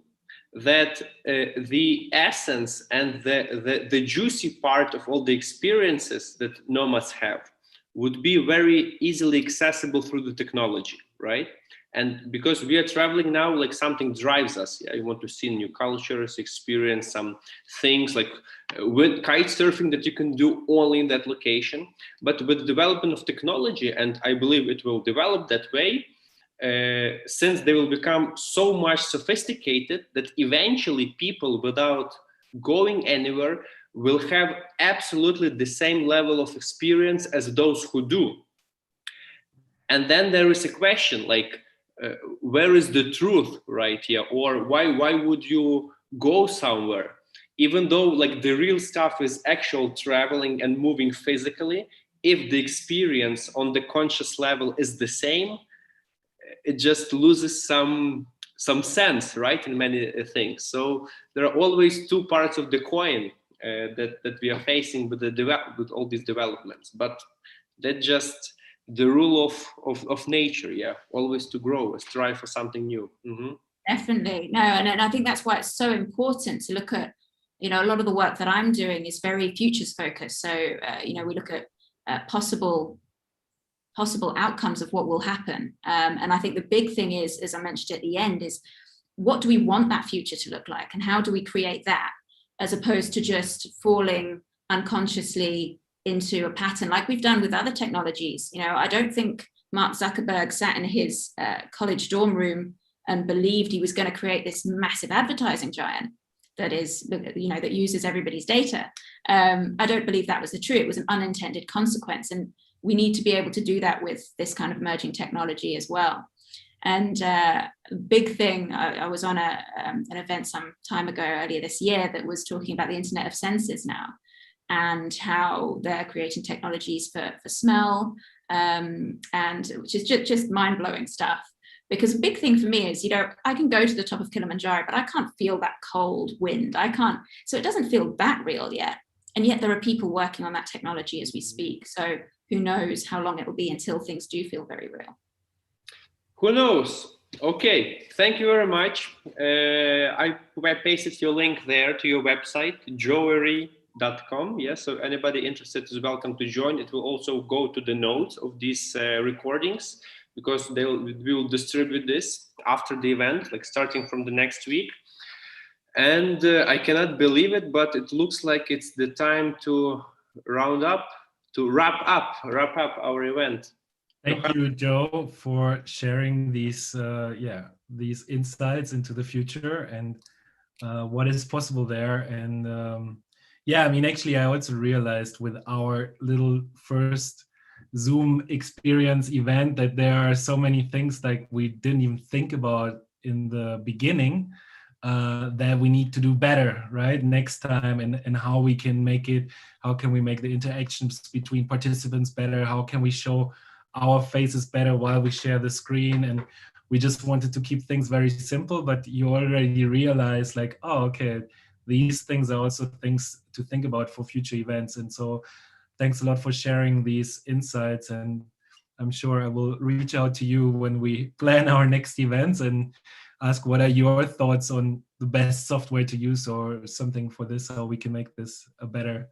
that the essence and the juicy part of all the experiences that nomads have would be very easily accessible through the technology, right? And because we are traveling now, like something drives us. Yeah, you want to see new cultures, experience some things like with kite surfing that you can do only in that location. But with the development of technology, and I believe it will develop that way, since they will become so much sophisticated that eventually people without going anywhere will have absolutely the same level of experience as those who do. And then there is a question like, where is the truth right here? Or why would you go somewhere? Even though like the real stuff is actual traveling and moving physically, if the experience on the conscious level is the same, it just loses some sense, right, in many things. So there are always two parts of the coin that we are facing with with all these developments. But that just the rule of nature, yeah, always to grow, strive for something new. Mm-hmm. Definitely, no, and I think that's why it's so important to look at, a lot of the work that I'm doing is very futures focused. So, we look at possible outcomes of what will happen. And I think the big thing is, as I mentioned at the end, is what do we want that future to look like, and how do we create that, as opposed to just falling unconsciously into a pattern like we've done with other technologies. I don't think Mark Zuckerberg sat in his college dorm room and believed he was going to create this massive advertising giant that uses everybody's data. I don't believe that was the truth. It was an unintended consequence, and we need to be able to do that with this kind of emerging technology as well. And big thing, I was on an event some time ago earlier this year that was talking about the Internet of Senses now, and how they're creating technologies for smell, and which is just mind-blowing stuff. Because a big thing for me is, you know, I can go to the top of Kilimanjaro, but I can't feel that cold wind. I can't, so it doesn't feel that real yet. And yet there are people working on that technology as we speak. So who knows how long it will be until things do feel very real. Who knows? Okay, thank you very much. I pasted your link there to your website, jowery.com. Yes, so anybody interested is welcome to join. It will also go to the notes of these recordings, because we will distribute this after the event, like starting from the next week. And I cannot believe it, but it looks like it's the time to wrap up our event. Thank you, Joe, for sharing these these insights into the future and what is possible there. And I mean, actually, I also realized with our little first Zoom experience event that there are so many things like we didn't even think about in the beginning that we need to do better, right, next time, and how we can make it, how can we make the interactions between participants better, how can we show our faces better while we share the screen. And we just wanted to keep things very simple, but you already realize like, oh, okay, these things are also things to think about for future events. And so thanks a lot for sharing these insights, and I'm sure I will reach out to you when we plan our next events and ask what are your thoughts on the best software to use or something for this, how we can make this a better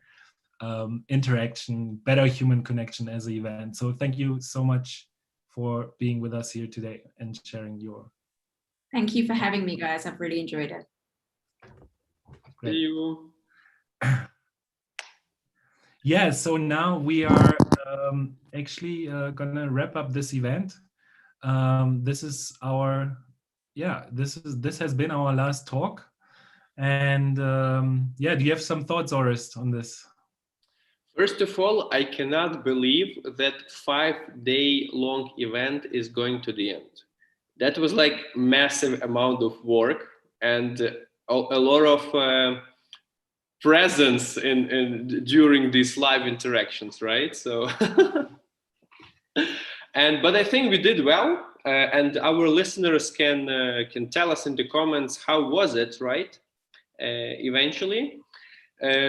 interaction, better human connection as an event. So thank you so much for being with us here today and sharing your. Thank you for having me, guys. I've really enjoyed it. Great. See you. Yeah, so now we are actually gonna wrap up this event. This is our, this has been our last talk. And do you have some thoughts, Orest, on this? First of all, I cannot believe that 5-day-long event is going to the end. That was like massive amount of work and a lot of presence during these live interactions, right? So, but I think we did well, and our listeners can tell us in the comments how was it, right? Eventually.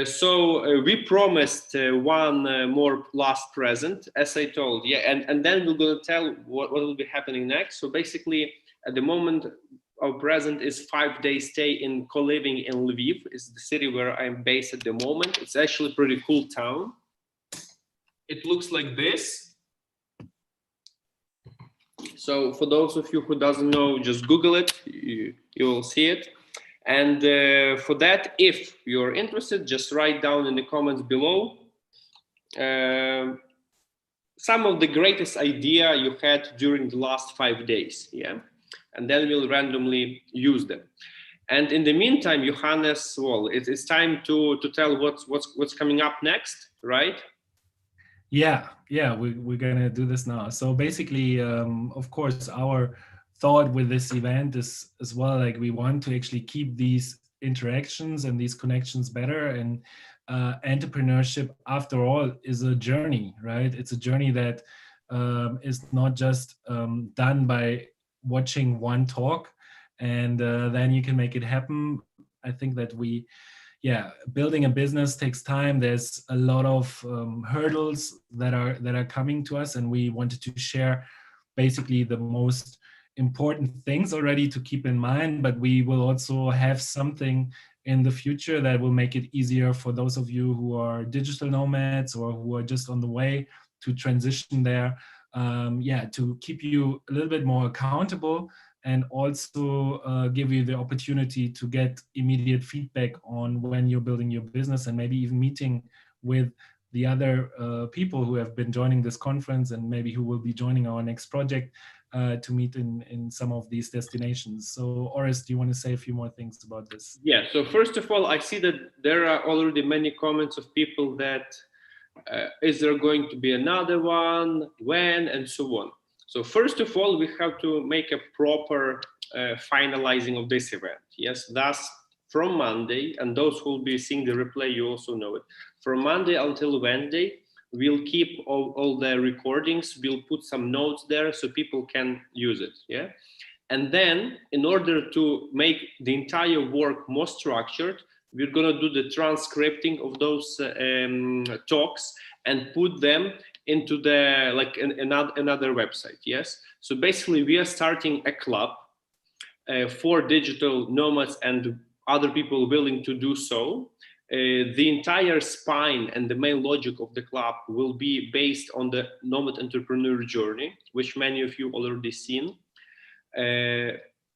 So we promised one more last present, as I told, and then we're going to tell what will be happening next. So basically, at the moment, our present is 5-day stay in co-living in Lviv. It's the city where I'm based at the moment. It's actually a pretty cool town. It looks like this. So for those of you who doesn't know, just Google it. You will see it. And for that, if you're interested, just write down in the comments below some of the greatest idea you had during the last 5 days, and then we'll randomly use them. And in the meantime, Johannes, well, it's time to tell what's coming up next, right? Yeah, we're gonna do this now. So basically, of course, our thought with this event is as well, like we want to actually keep these interactions and these connections better. And entrepreneurship, after all, is a journey, right? It's a journey that is not just done by watching one talk and then you can make it happen. I think that building a business takes time. There's a lot of hurdles that are coming to us, and we wanted to share basically the most important things already to keep in mind, but we will also have something in the future that will make it easier for those of you who are digital nomads or who are just on the way to transition there, to keep you a little bit more accountable and also give you the opportunity to get immediate feedback on when you're building your business, and maybe even meeting with the other people who have been joining this conference and maybe who will be joining our next project to meet in some of these destinations. So Orest, do you want to say a few more things about this? Yeah, so first of all, I see that there are already many comments of people that is there going to be another one, when, and so on. So first of all, we have to make a proper finalizing of this event. Yes, thus from Monday, and those who will be seeing the replay, you also know it. From Monday until Wednesday, We'll keep all the recordings. We'll put some notes there so people can use it. Yeah. And then in order to make the entire work more structured, we're going to do the transcripting of those talks and put them into the another website. Yes. So basically we are starting a club for digital nomads and other people willing to do so. The entire spine and the main logic of the club will be based on the nomad entrepreneur journey, which many of you already seen.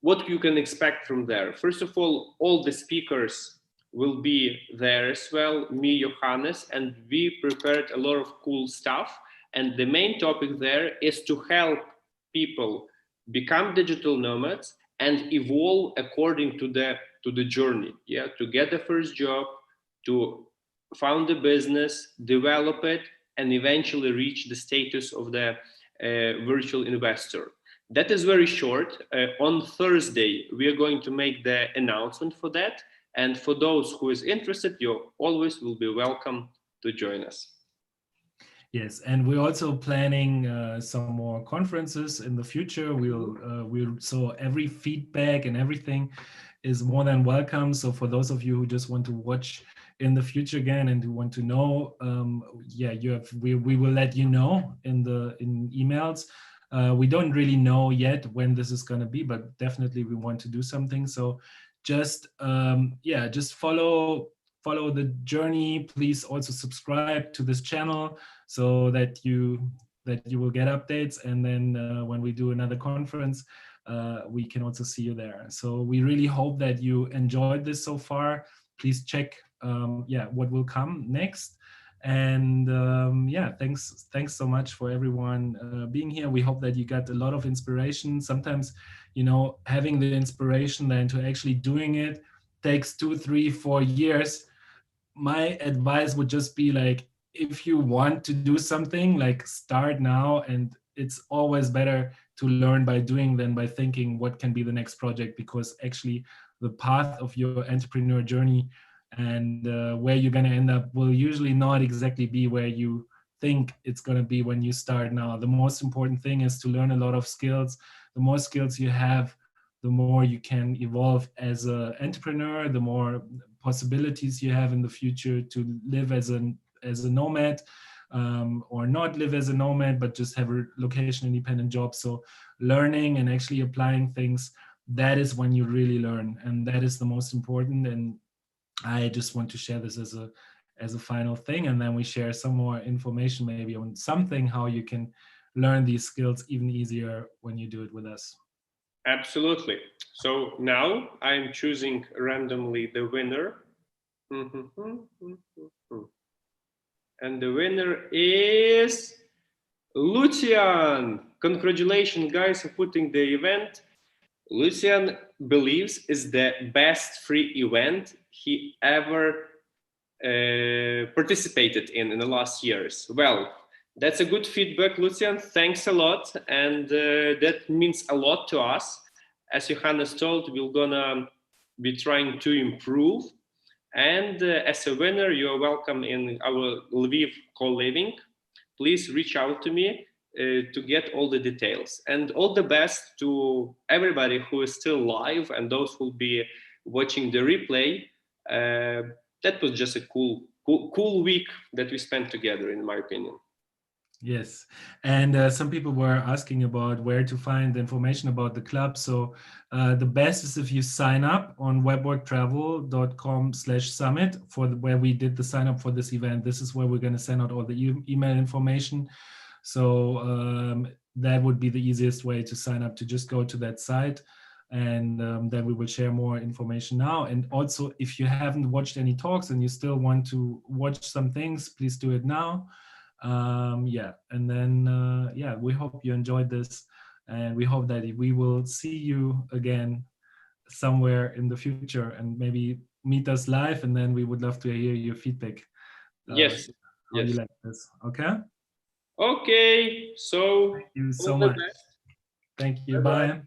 What you can expect from there? First of all the speakers will be there as well, me, Johannes, and we prepared a lot of cool stuff. And the main topic there is to help people become digital nomads and evolve according to the journey. Yeah, to get the first job, to found a business, develop it, and eventually reach the status of the virtual investor. That is very short. On Thursday, we are going to make the announcement for that. And for those who is interested, you always will be welcome to join us. Yes, and we're also planning some more conferences in the future. So every feedback and everything is more than welcome. So for those of you who just want to watch in the future again and who want to know, we will let you know in emails. We don't really know yet when this is going to be, but definitely we want to do something. So just follow the journey. Please also subscribe to this channel so that you will get updates. And then when we do another conference, we can also see you there. So we really hope that you enjoyed this so far. Please check what will come next. And thanks so much for everyone being here. We hope that you got a lot of inspiration. Sometimes, having the inspiration then to actually doing it takes 2, 3, 4 years. My advice would just be like, if you want to do something, like start now. And it's always better to learn by doing than by thinking what can be the next project, because actually the path of your entrepreneur journey and where you're going to end up will usually not exactly be where you think it's going to be when you start now. The most important thing is to learn a lot of skills. The more skills you have, the more you can evolve as an entrepreneur, the more possibilities you have in the future to live as a nomad, or not live as a nomad, but just have a location independent job. So learning and actually applying things, that is when you really learn, and that is the most important. And I just want to share this as a final thing, and then we share some more information maybe on something, how you can learn these skills even easier when you do it with us. Absolutely. So now I'm choosing randomly the winner. And the winner is Lucian. Congratulations, guys, for putting the event. Lucian believes is the best free event he ever participated in the last years. Well, that's a good feedback, Lucian. Thanks a lot. And that means a lot to us. As Johannes told, we're gonna be trying to improve. And as a winner, you are welcome in our Lviv co-living. Please reach out to me to get all the details. And all the best to everybody who is still live and those who will be watching the replay. That was just a cool week that we spent together, in my opinion. Yes, and some people were asking about where to find information about the club. So the best is if you sign up on webworktravel.com/summit where we did the sign up for this event. This is where we're going to send out all the email information. So that would be the easiest way to sign up, to just go to that site, and then we will share more information now. And also, if you haven't watched any talks and you still want to watch some things, please do it now. And then we hope you enjoyed this, and we hope that we will see you again somewhere in the future and maybe meet us live, and then we would love to hear your feedback. Yes. How you like this? Okay. So Thank you so much. Thank you. Bye.